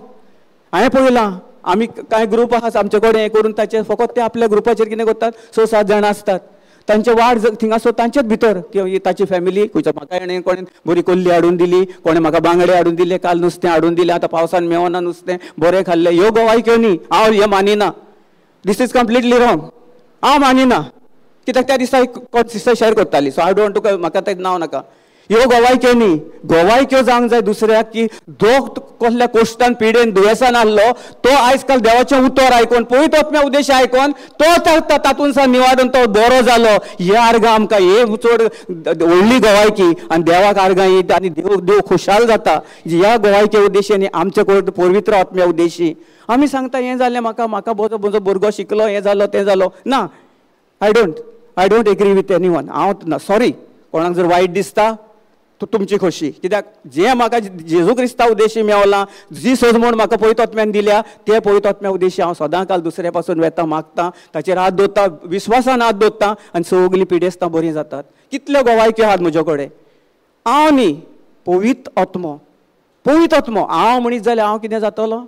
हांवें पळयलां, आमी कांय ग्रूप आहात आमचे कडेन हें करून ताचे फकत ते आपल्या ग्रुपाचेर कितें करतात, 6-7 जाणां आसतात. तांचे वाड थिंगासर तांचेच भितर ताची फॅमिली खंयचो म्हाका हेणें कोणें बरी कोल्ली हाडून दिली, कोणें म्हाका बांगडे हाडून दिले, काल नुस्तें हाडून दिलें, आतां पावसान मेवना नुस्तें, बरें खाल्लें. ह्यो गोवायक्यो न्ही. हांव हें मानिना. This is completely wrong. हांव मानिना. कित्याक त्या दिसा कोण सिस्टर शेअर करताली, सो आय डोंट, तुका म्हाका तें नांव नाका. ह्यो गोवायक्यो न्ही. गोवायक्यो जावंक जाय दुसऱ्याक की जो कसल्या कोश्टान पिडेन दुयेंसान आहलो तो आयज काल देवाचें उतर आयकोन, पवित्र आत्म्या उद्देश आयकोन तो तातूंत सावन निवाडून तो बरो जालो. हे आर्गां आमकां हे चड व्हडली गोवायकी आनी देवाक आर्गां ही आनी देव खुशाल जाता. ह्या गोवायके उद्देशीन आमचे कडेन पवित्र आत्म्या उद्देशी आमी सांगता हें जालें, म्हाका म्हजो भुरगो शिकलो, हें जालो, तें जालो. ना, I don't agree with any one. हांव सॉरी, कोणाक जर वायट दिसता तुमची खोशी. कित्याक जें म्हाका जेजू क्रिस्ता उद्देशी मेवलां, जी सजमोण म्हाका पवित्र आत्म्यान दिल्या, ते पवित्र आत्म्या उद्देशी हांव सदां काल दुसऱ्या पासून वेता, मागता, ताचेर हात दवरता, विश्वासान हात दवरता आनी सगलीं पिडेस्तां बरीं जातात. कितल्यो गोवायक्यो आहात म्हजे कडेन. हांव न्ही, पवित्र आत्मो. हांव म्हणीत जाल्यार हांव कितें जातलो,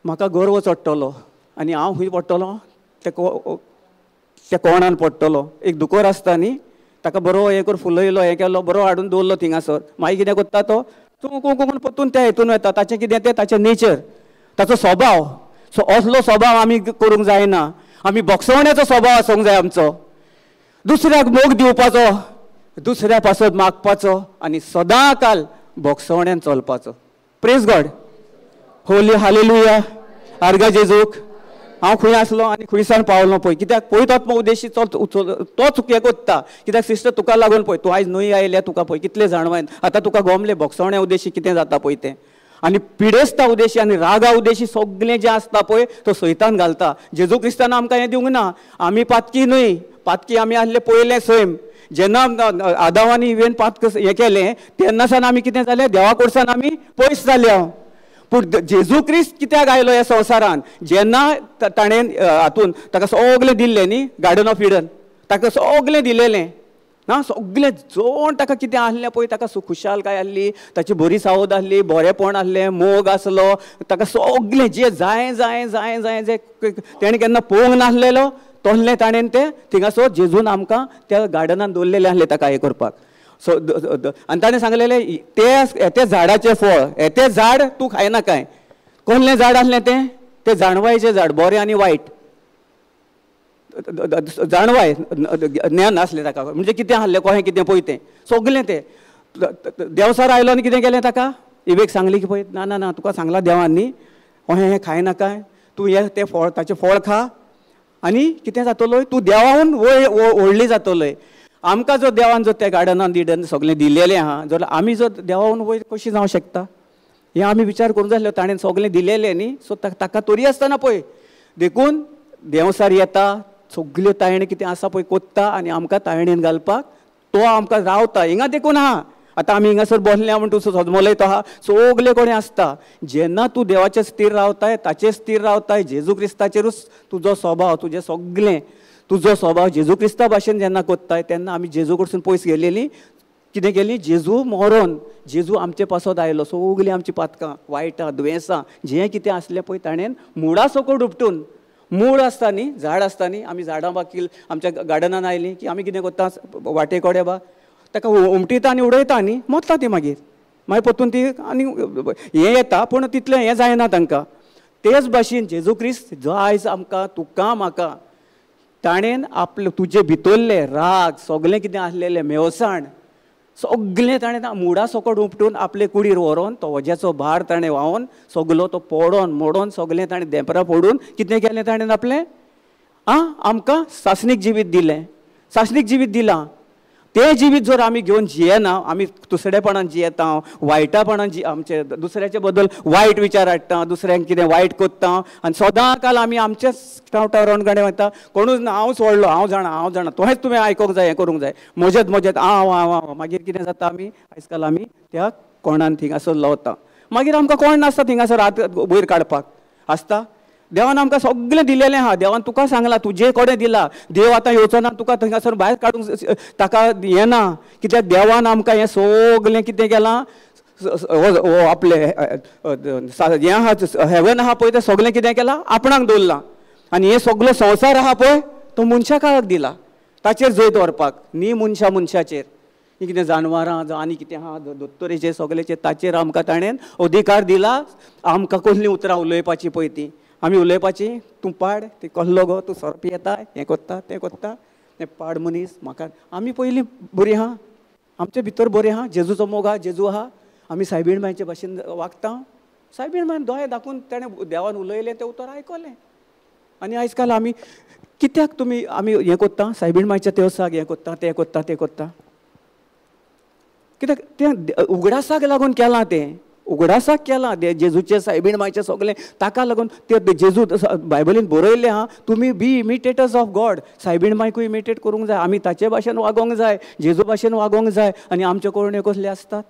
म्हाका गर्व चडटलो आनी हांव खंय पडटलो, ते त्या कोणान पडटलो. एक दुकोर आसता न्ही, ताका बरो हे करून फुलयलो, हे केलो, बरो हाडून दवरलो थिंगासर. मागीर कितें करता तो कोंकून पत्तून त्या हितून वता. ताचें कितें तें ताचें नेचर, ताचो स्वभाव. सो असलो स्वभाव आमी करूंक जायना. आमी भोगसवण्याचो स्वभाव आसूंक जाय आमचो. दुसऱ्याक मोग दिवपाचो, दुसऱ्या पासत मागपाचो आनी सदां काल भोगसवण्यान चलपाचो. Praise God. Holy hallelujah. आर्गा जेजूक. हांव खंय आसलो आनी खंयसान पावलो पळय. कित्याक पळय तोच उद्देशी तोच हे कोत्ता. कित्याक सिस्टर तुका लागून पळय, तूं आयज न्हय आयल्या तुका पळय कितले जाणवायन. आतां तुका गोमले भोगसवण्या उद्देशी कितें जाता पळय तें. आनी पिडेस्ता उद्देशी आनी रागा उद्देशी सगळें जें आसता पळय तो सैतान घालता. जेजू क्रिस्तान आमकां हें दिवंक ना. आमी पातकी न्हय, पातकी आमी आसले पयले सैम. जेन्ना आदावानी इवेन पातक हें केलें तेन्नासान आमी कितें जालें, देवा कडच्यान आमी पयस जाल्या. पूण जेजू क्रिस्त कित्याक आयलो ह्या संवसारान, जेन्ना ताणें हातून ताका सगळें दिल्लें न्ही, गार्डन ऑफ इडन ताका सगळें दिलेलें ना. सगळें जोण ताका कितें आहलें पळय, ताका खुशालकाय आहली, ताची बरी सावद आहली, बरेपण आहलें, मोग आसलो, ताका सगळें जें जाय जाय जाय जाय जें तेणें केन्ना पळोवंक नासलेलो तसलें ताणें तें थिंगासर जेजून आमकां त्या गार्डनान दवरलेलें आहलें ताका हें करपाक. सो आनी ताणें सांगलेलें ते झाडाचें फळ, हें झाड तूं खायना काय. कसलें झाड आसलें तें जाणवायेचें झाड, बरें आनी वायट. जाणवाय ज्ञान आसलें ताका, म्हणजे कितें आसलें कशें कितें पळय तें सगळें तें. देवसार आयलो आनी कितें केलें ताका, इवेक सांगली की पळय ना ना ना तुका सांगलां देवान न्ही, हें खायना काय, तूं हें तें फळ ताचें फळ खा आनी कितें जातलोय, तूं देवाहून व्हडली जातलोय. आमकां जर देवान जर त्या गार्डनान दिडन सगळें दिलेलें आहा, जाल्यार आमी जर देवाहून वयर कशी जावं शकता. हें आमी विचार करूंक जाय आसलो. ताणें सगळें दिलेलें न्ही, सो ताका तरी आसतना पळय देखून देवसार येता, सगल्यो तायणी कितें आसा पळय कोत्ता आनी आमकां तायणेन घालपाक तो आमकां रावता. हिंगा देखून आहा. आतां आमी हिंगासर बसल्या म्हण तूं सजमलयता आहा, सगळे कोणी आसता. जेन्ना तूं देवाचेर स्थिर रावताय, ताचेर स्थिर रावताय, जेजू क्रिस्ताचेरूच तुजो स्वभाव, तुजें सगळें तुजो स्वभाव जेजू क्रिस्ता भाशेन जेन्ना कोत्ताय तेन्ना आमी जेजू कडसून पयस गेलेलीं. कितें केली, जेजू मरोन जेजू आमचे पासत आयलो. सगळीं आमची पातकां, वायटां, दुयेंसां जें कितें आसलें पळय ताणें मुळा सकट उपटून, मूळ आसता न्ही, झाड आसता न्ही, आमी झाडां बाकील आमच्या गार्डनान आयलीं की आमी कितें करता, वाटे कोडे बा ताका उमटिता आनी उडयता न्ही, मरता ती मागीर परतून ती आनी हें येता, पूण तितलें हें जायना तांकां. तेच भाशेन जेजू क्रिस्त जो आयज आमकां तुका म्हाका ताणेन आपले तुजे भितरले राग सगळें कितें आसलेलें मेवसाण सगळें ताणें मुडा सकट उपटून आपले कुडीर व्हरोन तो वज्याचो भार ताणें व्हांवन सगलो तो पोडोन मोडोन सगळें ताणें देंपरां फोडून कितें केलें ताणें आपलें आमकां सासणीक जिवीत दिलें. सासणीक जिवीत दिलां. तें जिवीत जर आमी घेवन जियेना, आमी तुसडेपणान जियेता, वायटापणान आमचे दुसऱ्याचे बद्दल वायट विचार हाडटा, दुसऱ्यांक कितें वायट कोत्ता आनी सदां काल आमी आमचेच टावटाव रणगाडे वयता. कोणूच ना, हांव सोडलो, हांव जाणा तोहेंच तुवें आयकोंक जाय, हें करूंक जाय, मजेत हांव मागीर कितें जाता, आमी आयज काल आमी त्या कोणान थिंगासर लावता. मागीर आमकां कोण नासता थिंगासर हात वयर काडपाक आसता. देवान आमकां सगळें दिलेलें आहा. देवान तुका सांगलां, तुजे कडेन दिलां. देव आतां येवचो ना तुका थंयसर भायर काडूंक ताका हें ना. कित्याक देवान आमकां हें सगळें कितें केलां, आपलें हें आहा हेवन आहा पळय तें सगळें कितें केलां, आपणाक दवरलां. आनी हे सगळो संवसार आहा पळय तो मनशा काळाक दिला, ताचेर जैत व्हरपाक न्ही मनशाचेर. ही कितें जानवरां जावं आनी कितें आहा दोत्तोरेचेर सगळेचेर ताचेर आमकां ताणें अधिकार दिला. आमकां कसलीं उतरां उलोवपाची पळय ती आमी उलोवपाची, तूं पाड, ते कहलो गो, तूं सोरपी येता, हें कोत्ता तें कोत्ता, तें पाड मनीस म्हाका. आमी पयलीं बरीं आहा, आमचे भितर बरें आहा, जेजूचो मोग आहा, जेजू आहा. आमी सायबीण मांयचे भाशेन वागता. सायबीण मांयन दोळे दाखोवन ताणें देवान उलयलें तें उतर आयकलें. आनी आयज काल आमी कित्याक आमी हें कोत्ता, सायबीण मांयच्या देवसाक हें कोत्ता, तें कोत्ता, तें कोत्ता. कित्याक तें उगडासाक लागून केलां, तें उगडासाक केलां जेजूचे सायबीण मांयचें सगळें ताका लागून. तें जेजू बायबलीन बरयल्लें आहा, तुमी बी इमिटेटर्स ऑफ गॉड. सायबीण मांयकूय इमिटेट करूंक जाय, आमी ताचे भाशेन वागोंक जाय, जेजू भाशेन वागोंक जाय. आनी आमच्यो करुण्यो कसल्यो आसतात,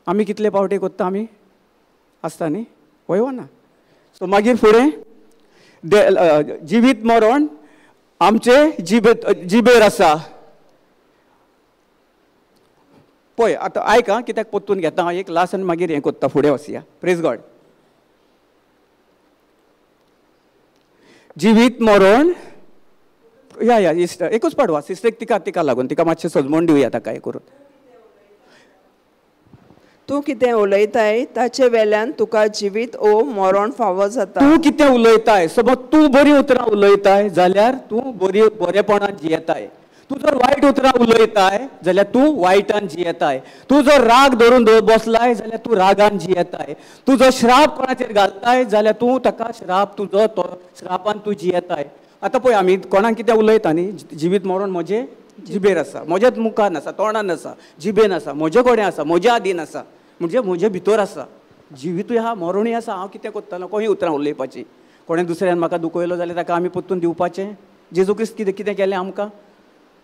आमी कितले पावटे कोत्ता, आमी आसता न्ही, वय ना. सो मागीर फुडें जिवीत मरण आमचे जिबेर आसा पळय. आतां आयक आं, कित्याक परतून घेता हांव एक लास्ट आनी मागीर हें कोत्ता, फुडें वचया. Praise God. जिवीत मरण या इश्ट एकूच पाडवा सिस्टरेक तिका लागून तिका मातशें सजमोन दिवया ताका हें करून. तूं कितें उलयताय ताचे वेल्यान तुका जिवीत ओ मरण फावो जाता. तूं कितें उलयताय समज तूं बरी उतरां उलयताय जाल्यार तूं बरेपणान जियेताय. तूं जर वायट उतरां उलयताय जाल्यार तूं वायटान जियेताय. तूं जर राग धरून बसलाय जाल्यार तूं रागान जियेताय. तूं जर श्राप कोणाचेर घालताय जाल्यार तूं ताका श्राप तुजो तो श्रापान तूं जियेताय. आतां पळय आमी कोणाक कितें उलयता न्ही जिवीत मरण म्हजें जिबेर आसा, म्हज्याच मुखान आसा, तोंडान आसा, जिबेन आसा, म्हजे कडेन आसा, म्हज्या आदीन आसा, म्हणजे म्हजे भितर आसा. जिवीतूय आहा मरणूय आसा. हांव कितें करतलो कोही उतरां उलयपाची. कोणें दुसऱ्यान म्हाका दुखयलो जाल्यार ताका आमी परतून दिवपाचें. जेजू क्रिस्त कितें कितें केलें आमकां.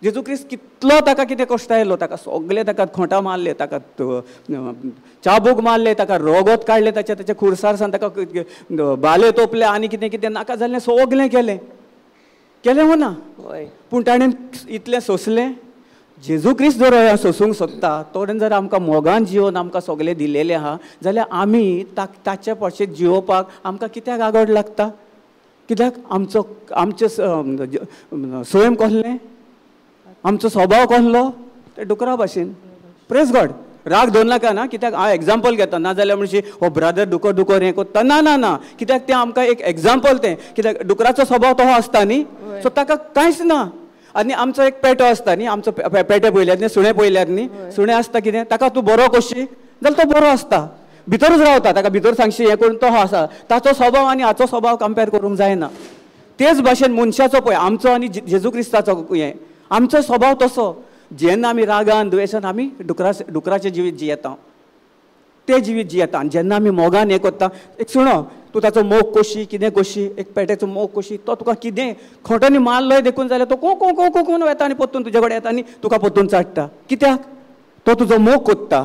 जेजू क्रिस्त कितलो ताका कितें कश्ट आयलो. ताका सगळे ताका खोंटां मारले, ताका चाबूक मारले, ताका रोगोत काडले, ताच्या खुर्सार सावन ताका बाले तोपले आनी कितें कितें नाका जाल्लें सगळें केलें हो ना. पूण ताणें इतलें सोंसलें. जेजू क्रिस्त जर सोसूंक सोदता तोडेन जर आमकां मोगान जिवन आमकां सगळें दिलेलें आहा जाल्यार आमी ताचे पडशें जिवोवपाक आमकां कित्याक आगोड लागता. कित्याक आमचें स्वयं कसलें, आमचो स्वभाव कसलो ते डुकरा भाशेन. Praise God. राग धरून नाका ना. कित्याक हांव एग्जाम्पल घेता नाजाल्यार म्हणशी हो ब्रदर दुकर हें करता ना. कित्याक तें आमकां एक एग्जाम्पल तें. कित्याक डुकराचो स्वभाव तसो आसता न्ही सो ताका कांयच ना. आनी आमचो एक पेटो आसता न्ही, आमचो पेटे पयल्यात न्ही, सुणे पयल्यात न्ही, सुणे आसता कितें ताका तूं बरो करशी जाल्यार तो बरो आसता, भितरूच रावता. ताका भितर सांगशी हें करून तो आसा. ताचो स्वभाव आनी हाचो स्वभाव कंपेर करूंक जायना. तेच भाशेन मनशाचो पळय आमचो आनी जेजू क्रिस्ताचो हें आमचो स्वभाव तसो. जेन्ना आमी रागान द्वेशान आमी डुकराचें जिवीत जियेता तें जिवीत जियेता. आनी जेन्ना आमी मोगान हें करता एक सुणो तूं ताचो मोग कोशी कितें कोशी एक पेट्याचो मोग कोशी तो तुका कितें खोटांनी मारलोय देखून जाल्यार तो कोण येता आनी परतून तुजे कडेन येता आनी तुका परतून चाडटा. कित्याक तो तुजो मोग कोत्ता.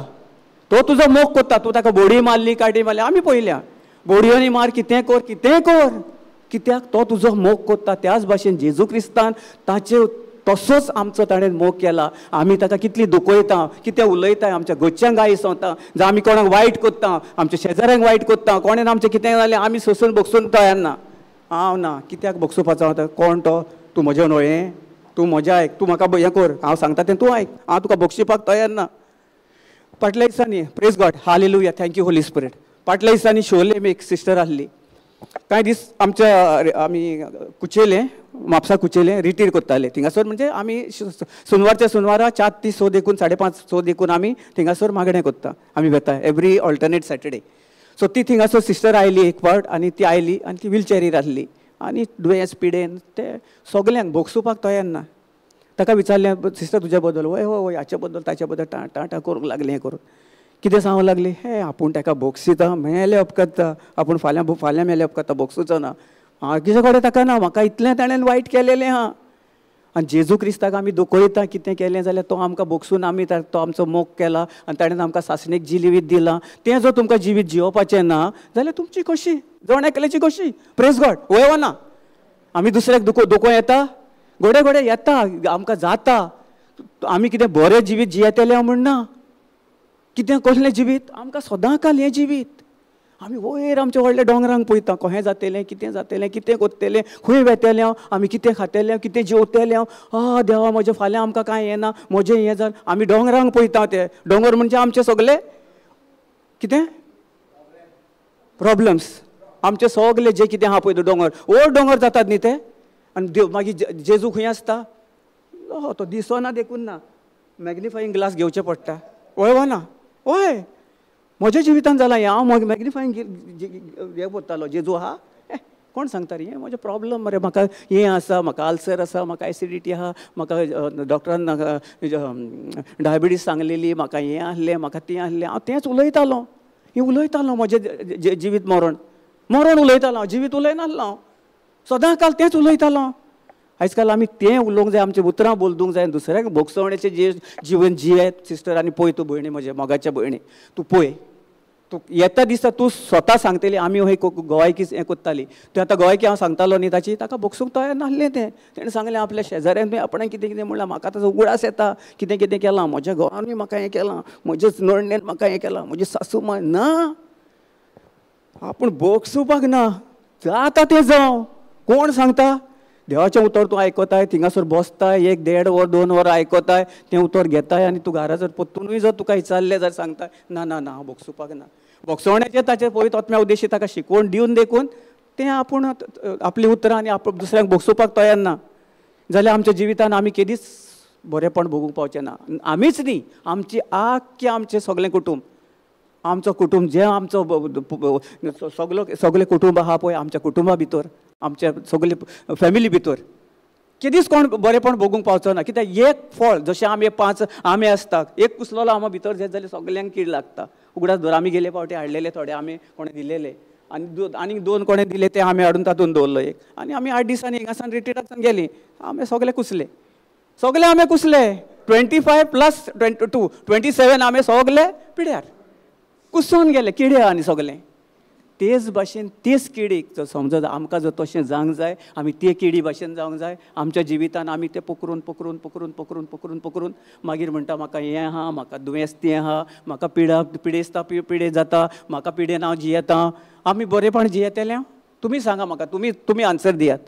तूं ताका बोडी मारली काडी मारली आमी पयल्या. बोडयोनी मार कितें कर कित्याक तो तुजो मोग कोत्ता. त्याच भाशेन जेजू क्रिस्तान ताचे तसोच आमचो ताणें मोग केला. आमी ताका कितली दुखयता, कितें उलयता, आमच्या घरच्यांक गायसवता, जावं आमी कोणाक वायट कोत्ता, आमच्या शेजाऱ्यांक वायट कोत्ता, कोणें आमचें कितें जालें आमी सोंसून बोगसून तयार ना. हांव ना. कित्याक बोगसूपाचो हांव कोण तो. तूं म्हजें न्हय, तूं म्हजें आयक, तूं म्हाका हें कर, हांव सांगता तें तूं आयक, हांव तुका बोगशिपाक तयार ना. फाटल्या दिसांनी praise God hallelujah thank you Holy spirit. फाटल्या दिसांनी शोले एक सिस्टर आसली. कांय दीस आमी कुचेले म्हापसा कुचेले रिट्रीट करताले. थिंगासर म्हणजे आमी सुनवारच्या सुनवारा 4 ते 6 देखून 5:30 6 देखून आमी थिंगासर मागणें करता. आमी वेता एवरी ऑल्टरनेट सॅटर्डे. सो ती थिंगासर सिस्टर आयली एक फावट आनी ती आयली आनी ती व्हिलचॅरीर आसली आनी दुयेंस पिडेन ते सगल्यांक भोगसूपाक तयार ना. ताका विचारलें सिस्टर तुज्या बद्दल वय हाचे बद्दल ताचे बद्दल टाटा करूंक लागलें हें करून. कितें सांगूंक लागली हे आपूण ताका बोगसिता मेले उपकारता आपूण फाल्यां मेले उपकारता बोगसूचो ना. कितें कडेन ताका ना. म्हाका इतलें ताणें वायट केलेलें आहा. आनी जेजू क्रिस्ताक आमी दुखयता कितें केलें जाल्यार तो आमकां बोगसून आमी तो आमचो मोग केला आनी ताणें आमकां सासणेक जिवीत दिलां. तें जर तुमकां जिवीत जिवोवपाचें ना जाल्यार तुमची कशी जण एकल्याची कशी. Praise God. वय वा ना. आमी दुसऱ्याक दुखो येता घोडे येता आमकां जाता. आमी कितें बरें जिवीत जियेतलें म्हणना. कितें कसलें जिवीत आमकां सदां काल हें जिवीत. आमी वयर आमच्या व्हडल्या दोंगरांक पळयता कहें जातलें कितें करतलें खंय वेतलें हांव आमी कितें खातलें कितें जेवतलें हांव देवा म्हजें फाल्यां आमकां कांय येना म्हजें हें जालें. आमी दोंगरांक पळयता ते दोंगर म्हणजे आमचे सगळे कितें प्रॉब्लम्स. आमचे सगळे जे कितें आहा पळय दोंगर व्हड दोंगर जातात न्ही ते. आनी मागीर जेजू खंय आसता तो दिसना देखून ना. मॅग्निफाईंग ग्लास घेवचे पडटा. वय वा ना. वय म्हज्या जिवितान जालां हें. हांव मॅग्निफाईंग हें करतालो जेजू आहा कोण सांगता रे हें म्हजें प्रॉब्लम मरे. म्हाका हें आसा, म्हाका आल्सर आसा, म्हाका एसिडिटी आहा, म्हाका डॉक्टरान डायबिटीस सांगलेली, म्हाका हें आहलें म्हाका तें आहलें. हांव तेंच उलयतालो. हें उलयतालो म्हजें जिवीत मरण उलयतालो हांव. जिवीत उलयनासलो हांव. सदां काल तेंच उलयतालो. आयज काल आमी तें उलोवंक जाय आमचें उतरां बोलूंक जाय. दुसऱ्याक भोगसवण्याचें जे जिवन जियेत सिस्टर. आनी पळय तूं भयणी म्हजे मोगाच्या भयणी तूं पळय तूं येता दिसता तूं स्वता सांगतली आमी हय गोवायकी हें करताली. तूं आतां गोवायकी हांव सांगतालो न्ही ताची ताका भोगसूंक तयार नासलें तें. तेणें सांगलें आपल्या शेजाऱ्यान आपणें कितें म्हणलां म्हाका ताचो उगडास येता कितें केलां म्हज्या घोवानूय म्हाका हें केलां म्हजेच नोडणेन म्हाका हें केलां म्हजी सासू माय ना. आपूण भोगसूपाक ना जाता तें जावं कोण सांगता. देवाचें उतर तूं आयकताय, थिंगासर बसताय, 1-1.5 वर 2 वर आयकताय, तें उतर घेताय आनी तूं घरा जर परतूनय जर तुका विचारलें जाल्यार सांगताय ना ना ना हांव बोगसूपाक ना. बोगसवण्याचें ताचें पवित्र आत्म्या उद्देशी ताका शिकवण दिवन देखून तें आपूण आपली उतरां आनी दुसऱ्यांक बोगसूपाक तयार ना जाल्यार आमच्या जिवितान आमी केदीच बरेंपण भोगूंक पावचें ना. आमीच न्ही, आमची आमचें सगळें कुटूंब, आमचो कुटूंब जें आमचो सगळें कुटूंब आहा पळय, आमच्या कुटुंबा भितर, आमच्या सगळे फॅमिली भितर केदीच कोण बरेंपण भोगूंक पावचो ना. कित्याक एक फळ, जशें आमी 5 आंबे आसता, एक कुसलोलो आंबो भितर जायत जाल्यार सगल्यांक कीड लागता. उगडास धर आमी गेले फावटी हाडलेले थोडे आंबे कोणें दिलेले आनी 2 कोणें दिले ते आंबे हाडून तातूंत दवरलो एक, आनी आमी 8 दिसांनी हिंगासान रिट्रीटाक गेली, आंबे सगळे कुसले, सगळे आंबे कुसले. 25 + 22 27 आंबे सगळे पिड्यार कुसोन गेले, किडे आनी सगळे. तेच भाशेन तेच किडीक जर समजत आमकां जर तशें जावंक जाय, आमी ते किडी भाशेन जावंक जाय. आमच्या जिवितान आमी ते पकरून पकरून पकरून पकरून पकरून पकरून मागीर म्हणटा म्हाका हें आहा, म्हाका दुयेंस तें आहा, म्हाका पिडेस्ता पिडे जाता, म्हाका पिडेन हांव जियेतां. आमी बरेपण जियेतले? तुमी सांगा म्हाका, तुमी आन्सर दियात.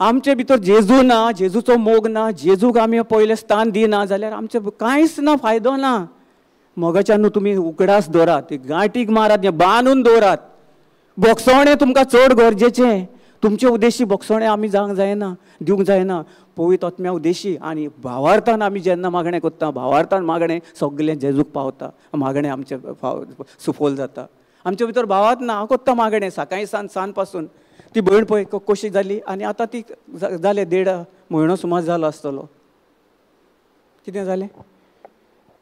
आमचे भितर जेजू ना, जेजूचो मोग ना, जेजूक आमी पयलें स्थान दिना जाल्यार आमचें कांयच ना, फायदो ना. मोगाच्यान तुमी उगडास दवरात, गांठीक मारात, बांदून दवरात. बोगसवणें तुमकां चड गरजेचें. तुमचे उद्देशी बोगसवणें आमी जावंक जायना, दिवंक जायना. पवित्र आत्म्या उद्देशी आनी भावार्थान आमी जेन्ना मागणें करता, भावार्थान मागणें सगळें जेजूक पावता, मागणें आमचें सुफोल जाता. आमचे भितर भावार्थ ना, हांव कोत्ता मागणें सकाळीं सांज पासून. ती भयण पळय कशी जाली आनी आतां ती जाले 1.5 म्हयनो सुमार जालो आसतलो. कितें जालें?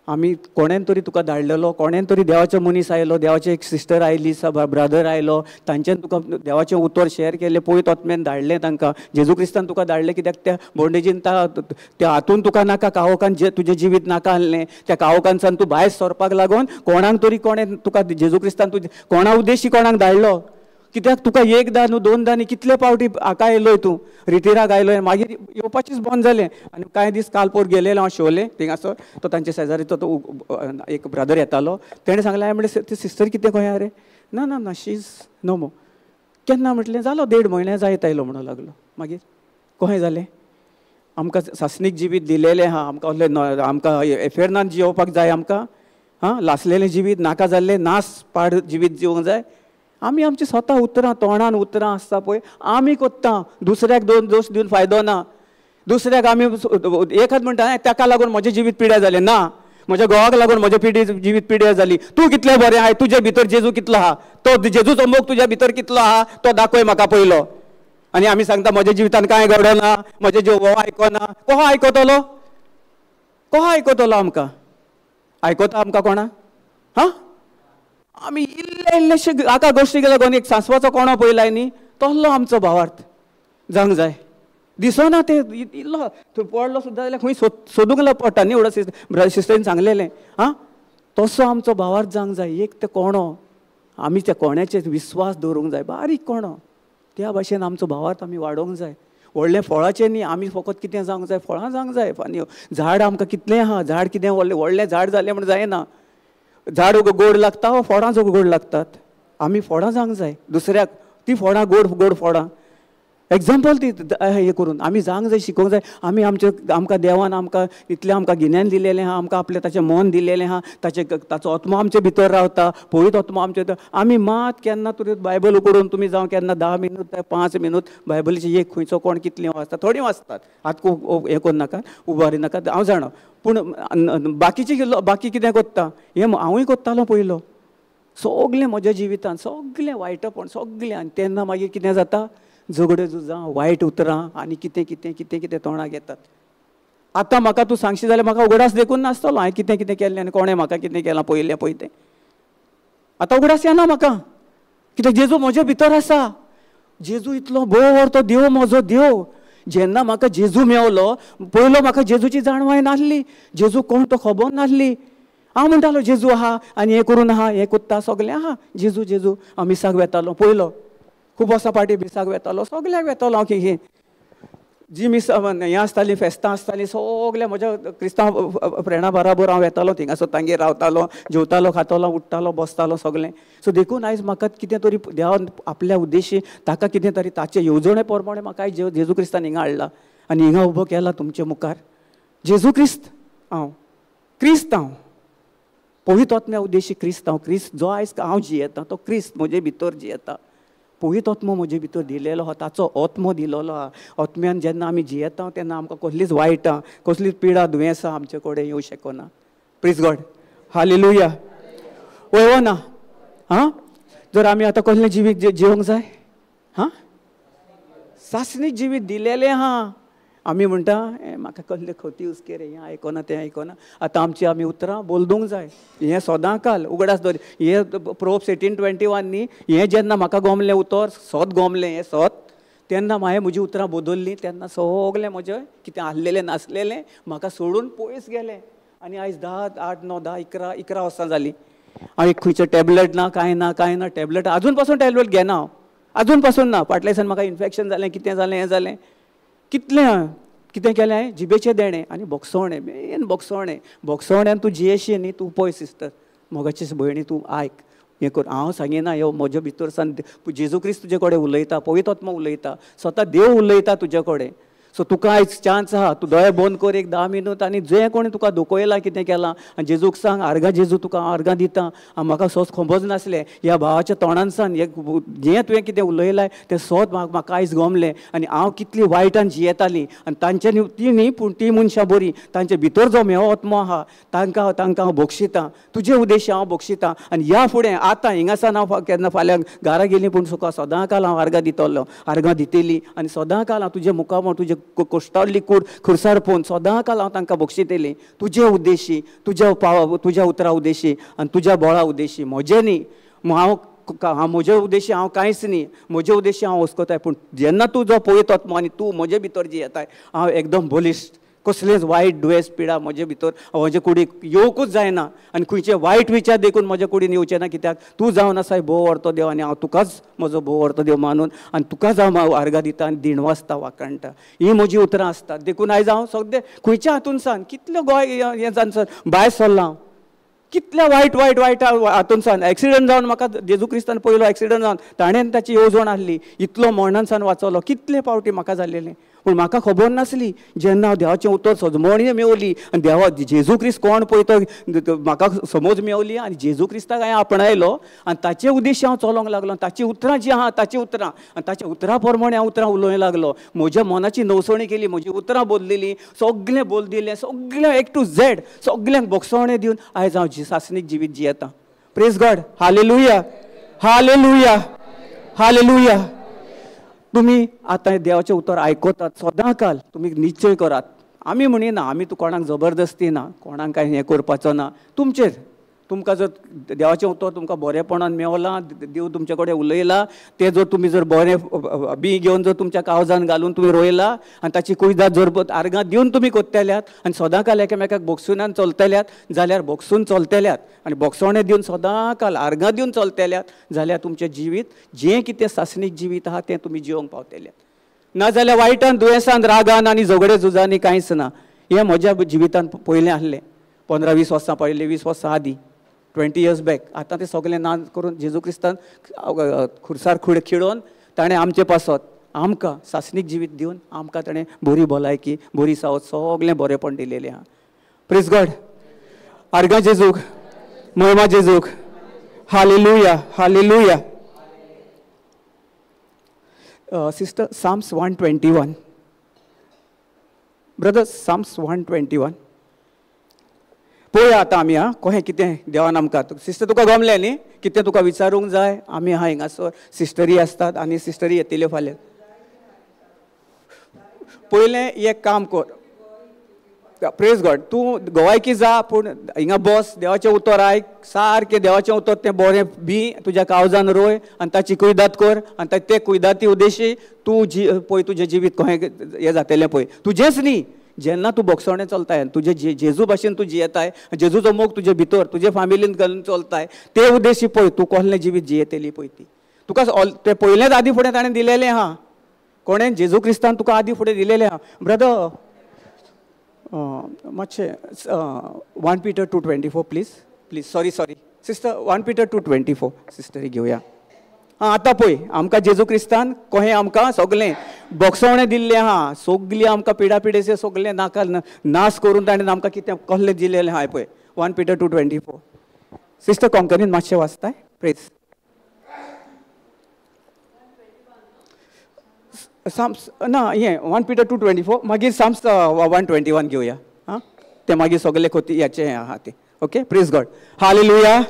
आमी कोणेन तरी तुका धाडलेलो, कोणेन तरी देवाचो मनीस आयलो, देवाची एक सिस्टर आयली, ब्रदर आयलो, तांच्यान तुका देवाचें उतर शेअर केलें, पवित्र आत्म्यान धाडलें तांकां, जेजू क्रिस्तान तुका धाडलें. कित्याक त्या बोंडेजीन त्या हातून तुका नाका, काळोखान जे तुजें जिवीत नाका आहलें, त्या काळोखानसान तूं भायर सरपाक लागून कोणाक तरी कोणें तुका जेजू क्रिस्तान तुजें कोणा उद्देशी कोणाक धाडलो. कित्याक तुका 1दा न्हू 2दा न्ही, कितले फावटी हाका आयलोय तूं, रिटिराक आयलोय, मागीर येवपाचीच बंद जालें. आनी कांय दीस कालपोर गेलेलो हांव शोले थिंगासर, तो तांचे शेजारीचो तो एक ब्रदर येतालो, तेणें सांगलें हांवें म्हणलें ती सिस्टर कितें खंय रे? ना ना ना शी इज नो मोर. केन्ना म्हटलें? जालो 1.5 म्हयने जायत आयलो म्हणूं लागलो. मागीर कशें जालें? आमकां सासणीक जिवीत दिलेलें आहा, आमकां एफेरनान जियोवपाक जाय, आमकां लासलेलें जिवीत नाका जाल्लें नास पाड जिवीत जिवंक जाय. आमी आमची स्वता उतरां, तोंडान उतरां आसता पळय आमी कोत्ता, दुसऱ्याक दोश दिवन फायदो ना. दुसऱ्याक आमी एकाच म्हणटा ताका लागून म्हजें जिवीत पिड्यार जालें. ना, म्हज्या घोवाक लागून म्हजें जिवीत पिड्यार जाली. तूं कितलें बरें आहाय, तुजे भितर जेजू कितलो आहा, तो जेजूचो मोग तुज्या भितर कितलो आहा तो दाखय म्हाका पयलो. आनी आमी सांगता म्हज्या जिवितान कांय घडना, म्हजे घोव आयकना. कसो आयकतलो? कसो आयकतलो? आयकता आमकां कोणा? आमी इल्लेशे हाका गोश्टीक लागून एक सांसवाचो कोणो पयलाय न्ही, तसलो आमचो भावार्थ जावंक जाय. दिसना ते इल्लो थंय पडलो सुद्दां जाल्यार खंय सोदूंक पडटा न्ही. एवढो सिस्टरीन सांगलेलें तसो आमचो भावार्थ जावंक जाय. एक ते कोणो, आमी त्या कोण्याचेर विस्वास दवरूंक जाय, बारीक कोणो, त्या भाशेन आमचो भावार्थ आमी वाडोवंक जाय. व्हडले फळाचें न्ही, आमी फकत कितें जावंक जाय, फळां जावंक जाय. आनी झाड आमकां कितलें आहा, झाड कितें व्हडलें झाड जालें म्हण जायना. झाड गोड लागता, फळां गोड लागतात. आमी फळां जावंक जाय दुसऱ्याक, ती फळां गोड फळां. एग्जाम्पल ती हे करून आमी जावंक जाय, शिकोवंक जाय. आमकां देवान आमकां इतलें आमकां गिन्यान दिलेलें आहा, आमकां आपलें ताचें मन दिलेलें आहा, ताचो आत्मा आमचे भितर रावता, पवित्र आत्मा आमचे भितर. आमी मात केन्ना तरी बायबल उगडून तुमी जावं केन्ना 10 मिनट 5 मिनट बायबलीचे एक खंयचो कोण कितलें वाचता, थोडीं वाचतात, आतां हें करूं नाका, उबारी नाका, हांव जाणा. पूण बाकी कितें कोत्ता, हें हांवूय कोत्तालो पयलो. सगलें म्हज्या जिवितान सगलें वायटपण सगलें. आनी तेन्ना मागीर कितें जाता, झगड्यो झुजां, वायट उतरां आनी कितें कितें कितें कितें तोंडाक येतात. आतां म्हाका तूं सांगशी जाल्यार म्हाका उगडास देखून नासतलो हांवें कितें कितें केल्लें आनी कोणें म्हाका कितें केलां पयलें पळय तें. आतां उगडास येना म्हाका, कित्याक जेजू म्हज्या भितर आसा. जेजू इतलो बरो तो देव, म्हजो देव. जेन्ना म्हाका जेजू मेवलो, पयलो म्हाका जेजूची जाणवाय नासली, जेजू कोण तो खबर नासली. हांव म्हणटालो जेजू आहा आनी हें करून आहा, हें कोत्ता, सगलें आहा. जेजू जेजू हांव मिसाक वेतालो पयलो, खूब वर्सां फाटीं मिसाक वेतालो, सगल्याक वेतालो हांव. जी मिस हें आसतालीं फेस्तां आसतालीं सगल्या म्हज्या क्रिस्तांव फ्रेंडा बराबर हांव येतालो थिंगासर तांगेर रावतालो जेवतालो खातालो उठतालो बसतालो सगलें. सो देखून आयज म्हाका कितें तरी देवान आपल्या उद्देशी ताका कितें तरी ताचे येवजणे प्रमाणे म्हाका आयज जेजू क्रिस्तान हिंगा हाडला आनी हिंगा उबो केला तुमचे मुखार. जेजू क्रिस्त हांव क्रिस्त हांव पवित्र आत्म्या उद्देशी क्रिस्त हांव क्रिस्त जो आयज हांव जियेता तो क्रिस्त म्हजे भितर जियेता. पवित्र आत्मो म्हजे भितर दिलेलो आहा ताचो आत्मो दिलेलो आहा. आत्म्यान जेन्ना आमी जियेता तेन्ना आमकां कसलीच वायटां कसलीच पिडा दुयेंसां आमचे कडेन येवं शकना. Praise God hallelujah. वय ना हां जर आमी आतां कसलें जिवीत जिवंक जाय हां सासणीक जिवीत दिलेलें आहा. आमी म्हणटा म्हाका कसले खोती हुस्के रे हें आयकना तें आयकना. आतां आमी उतरां बोलदूंक जाय हें सदांकाल उगडास दवर हें प्रोब्स 18:21 न्ही हें जेन्ना म्हाका गमलें उतर सोत गमलें हें सोत तेन्ना हांवें म्हजीं उतरां बदललीं तेन्ना सगलें म्हजें कितें आसलेलें नासलेलें म्हाका सोडून पयस गेलें. आनी आयज 10, 8, 9, 10, 11 वर्सां जालीं. हांव एक खंयचें टॅबलेट ना कांय ना टॅबलेट आजून पासून टॅबलेट घेना हांव आजून पासून ना. फाटल्या दिसांनी म्हाका इन्फेक्शन जालें कितें जालें हें जालें कितें केलें हांवें जिबेचें देणें आनी बोगसवणें मेन बोगसवण्यान तूं जियेशी न्ही तूं पळय सिस्टर मोगाची भयणी तूं आयक हें कर. हांव सांगिना ह्यो म्हज्या भितर सावन जेजू क्रिस्त तुजे कडेन उलयता पवित्र आत्मा उलयता स्वता देव उलयता तुजे कडेन. सो तुका आयज चान्स आहा तूं दोळे बंद कर एक 10 मिनट आनी जें कोणी तुका दुखयलां कितें केलां आनी जेजूक सांग आर्गां जेजू तुका हांव आर्गां दितां. म्हाका सोच खबर नासलें ह्या भावाच्या तोंडान सान जें तुवें कितें उलयलां तें सोत म्हाका आयज गमलें आनी हांव कितली वायटान जियेतालीं आनी तांच्यांनी ती न्ही पूण ती मनशां बरी तांचे भितर जो मेव आत्मो आहा तांकां हांव बक्षितां तुजे उद्देशी हांव बक्षितां. आनी ह्या फुडें आतां हिंगासान हांव केन्ना फाल्यां घरा गेलीं पूण तुका सदांकाल हांव आर्गां दितलो आर्गां दितली आनी सदांकाल हांव तुजे मुखार तुजे कोश्टावल्ली कूड खुर्सार पळोवन सदांकाल हांव तांकां बक्षितली तुजे उद्देशी तुज्या उतरा उद्देशी आनी तुज्या बोळा उद्देशी. म्हजें न्ही म्हजे उद्देशी हांव कांयच न्ही म्हजे उद्देशी हांव वचकोताय पूण जेन्ना तूं जो पळयत आत्मो आनी तूं म्हजे भितर जियेताय हांव एकदम बलिश्ट कसलेच वायट दुयेंस पिडा म्हजे भितर म्हजे कुडीक येवकूच जायना आनी खंयचे वायट विचार देखून म्हज्या कुडीन येवचे ना. कित्याक तूं जावन आसाय भोव व्हरतो देव आनी हांव तुकाच म्हजो भोव व्हरतो देव मानून आनी तुकाच हांव आर्गां दिता आनी दिणवासता वाकाणटा. ही म्हजी उतरां आसतात. देखून आयज हांव सगळे खंयच्या हातून सान कितले गोंय हें जावन भायर सरलां हांव कितल्या वायट हातून सान एक्सिडंट जावन म्हाका जेजू क्रिस्तान पयलो एक्सिडंट जावन ताणें ताची येवजण आसली इतलो मरणान सान वाचलो कितले फावटी म्हाका जाल्लेलें. पूण म्हाका खबर नासली जेन्ना हांव देवाचें उतर सजमणी मेवली आनी देवा जेजू क्रिस्त कोण पळय तो म्हाका समज मेवली आनी जेजू क्रिस्ताक हांवें आपणायलो आनी ताचे उद्देशी हांव चलोंक लागलो. ताची उतरां जीं आहा ताची उतरां आनी ताच्या उतरां प्रमाणे हांव उतरां उलोवंक लागलो. म्हज्या मनाची नवसणी केली म्हजी उतरां बदलिली सगळें बोल दिलें सगळें A to Z सगळ्यांक बोगसवणें दिवन आयज हांव सासणीक जिवीत जियेता. Praise God hallelujah hallelujah hallelujah. तुमी आतां देवाचें उतर आयकतात सदांकाल तुमी निश्चय करात. आमी म्हणिना आमी तूं कोणाक जबरदस्ती ना कोणाक कांय हें करपाचो ना तुमचेर. तुमकां जर देवाचें उतर तुमकां बरेपणान मेवलां देव तुमचे कडेन उलयला तें जर तुमी जर बरें बी घेवन जर तुमच्या काळजान घालून तुमी रोयला आनी ताची कुयदाद जर आर्गां दिवन तुमी कोत्तेल्यात आनी सदांकाल एकामेकाक बोगसुनान चलतल्यात जाल्यार बोगसून चलतल्यात आनी बोगसवणें दिवन सदांकाल आर्गां दिवन चलतल्यात जाल्यार तुमचें जिवीत जें कितें सासणीक जिवीत आहा तें तुमी जिवंक पावतल्यात. नाजाल्यार वायटान दुयेंसान रागान आनी झगडे झुजांनी कांयच ना. हें म्हज्या जिवितान पयलें आहलें 15-20 वर्सां पयलीं 20 वर्सां आदीं 20 years बॅक. आतां तें सगळें ना करून जेजू क्रिस्तान खुर्सार खिडोवन ताणें आमचे पासत आमकां सासणीक जिवीत दिवन आमकां ताणें बरी भलायकी बरी सावत सगळें बरेंपण दिलेलें आहा. प्रेज गॉड आर्गां जेजूक महिमा जेजूक hallelujah hallelujah. Sister Psalms 121 brother Psalms 121 पळोवया आतां आमी कशें कितें देवान आमकां. सिस्टर तुका गमलें न्ही कितें तुका विचारूंक जाय आमी आहा हिंगासर सिस्टरी आसतात आनी सिस्टरी येतल्यो फाल्यां. पयलें एक काम कर प्रेज गॉड तूं गोवायकी जा पूण हिंगा बस देवाचें उतर आयक सारकें देवाचें उतर तें बरें बी तुज्या काळजान रोय आनी ताची कुयदाद कर आनी ते कुयदादी उद्देशी तूं पळय तुजें जिवीत कशें हें जातलें पळय तुजेंच न्ही. जेन्ना तूं बोगसवणें चलताय तुजे जेजू भाशेन तूं जियेताय जेजूचो मोग तुजे भितर तुजे फॅमिलीन घालून चलताय ते उद्देशी पळय तूं कसलें जिवीत जियेतली पळय ती तुका तें पयलेंच आदी फुडें ताणें दिलेलें आहा. कोणें जेजू क्रिस्तान तुका आदी फुडें दिलेलें आहा ब्रदर. मातशें 1 Peter 2:24 please sorry sister 1 Peter 2:24 sister घेवया. आतां पळय आमकां जेजू क्रिस्तान कोहें आमकां सगळें बोगसवणें दिल्लें आहा, सगळीं आमकां पिडापिडेचे सगळें नाश करून ताणें आमकां कितें कसलें दिलेलें आहा पळय. 1 Peter 2:24 सिस्टर कोंकणीन मातशें वाचताय प्लीज. साम्स ना हें 1 Peter 2:24 मागीर साम्स 1:21 घेवया. हां ते मागीर सगळे खोती याचे आहा ते. Okay praise God. Hallelujah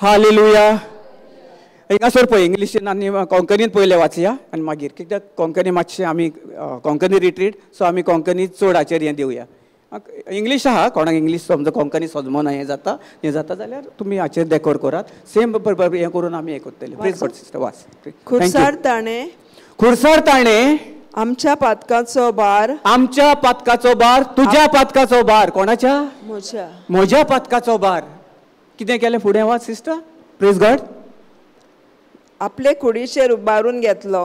hallelujah. हिंगासर पळय इंग्लिशीन आनी कोंकणीन पयलें वाचया आनी मागीर कित्याक कोंकणी मातशें आमी कोंकणी रिट्रीट सो आमी कोंकणी चड हाचेर हें दिवया. इंग्लीश आहा कोणाक इंग्लीश समजा कोंकणी समजना हें जाता जाल्यार तुमी हाचेर डेकोर करात. सेम हें करून आमी हें करतले. प्रेज गॉड सिस्टर वाच. खुर्सार ताणें आमच्या पातकाचो भार तुज्या पातकाचो भार कोणाच्या म्हज्या पातकाचो भार कितें केलें फुडें वाच सिस्टर. Praise God. आपले कुडीचेर उबारून घेतलो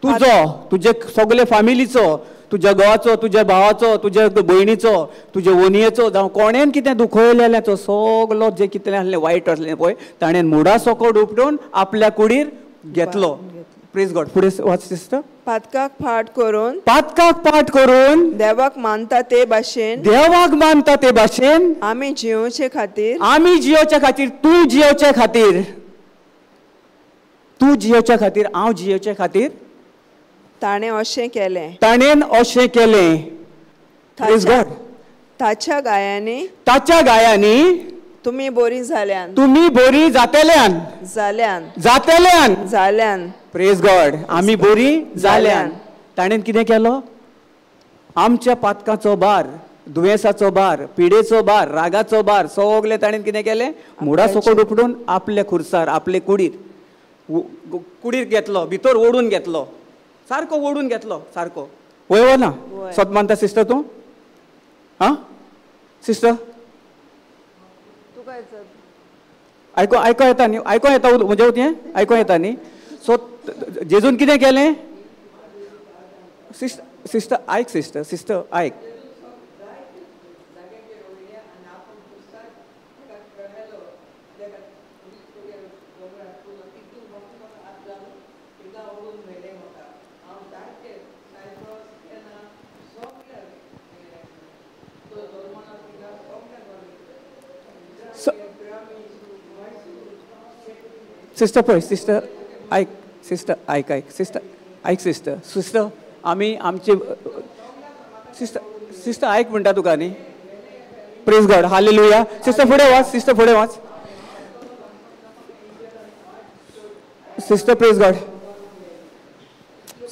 तुजे सगळे फॅमिलीचो, तुज्या घोवाचो, तुज्या भावाचो, तुज्या भयणीचो, तुज्या वनयेचो जावं कोणेन कितें दुखयलेलें सगळो जे कितें आसलें वायट आसलें पळय ताणें मुडा सकट उपटून आपल्या कुडीर घेतलो. Praise God. फुडें वाच सिस्टर. पातकाक पाठ करून देवाक मानता ते भाशेन आमी जियोचे खातीर तूं जियोचे खातीर ताणें अशें केलें. Praise God. ताच्या गायांनी तुमी बरी जाल्यान. Praise God. आमी बरी जाल्यान. ताणें कितें केलो. आमच्या पातकाचो भार, दुयेंसाचो भार, पिडेचो भार, रागाचो भार सगळें ताणें कितें केलें मुडा सकट उपटून आपल्या खुर्सार आपले कुडीर घेतलो, भितर ओडून घेतलो, सारको ओडून घेतलो सारको. वय ना स्वत मानता सिस्टर तूं. हां सिस्टर आयको येता न्ही. आयको येता म्हणजे तें आयको येता न्ही. सो जेजून कितें केलें. सिस्टर आयक सिस्टर आयक. सिस्टर पळय सिस्टर आयक सिस्टर आयक सिस्टर आमी आमचे सिस्टर आयक म्हणटा तुका न्ही. Praise God. हालेलुया. सिस्टर फुडें वाच. Sister praise God.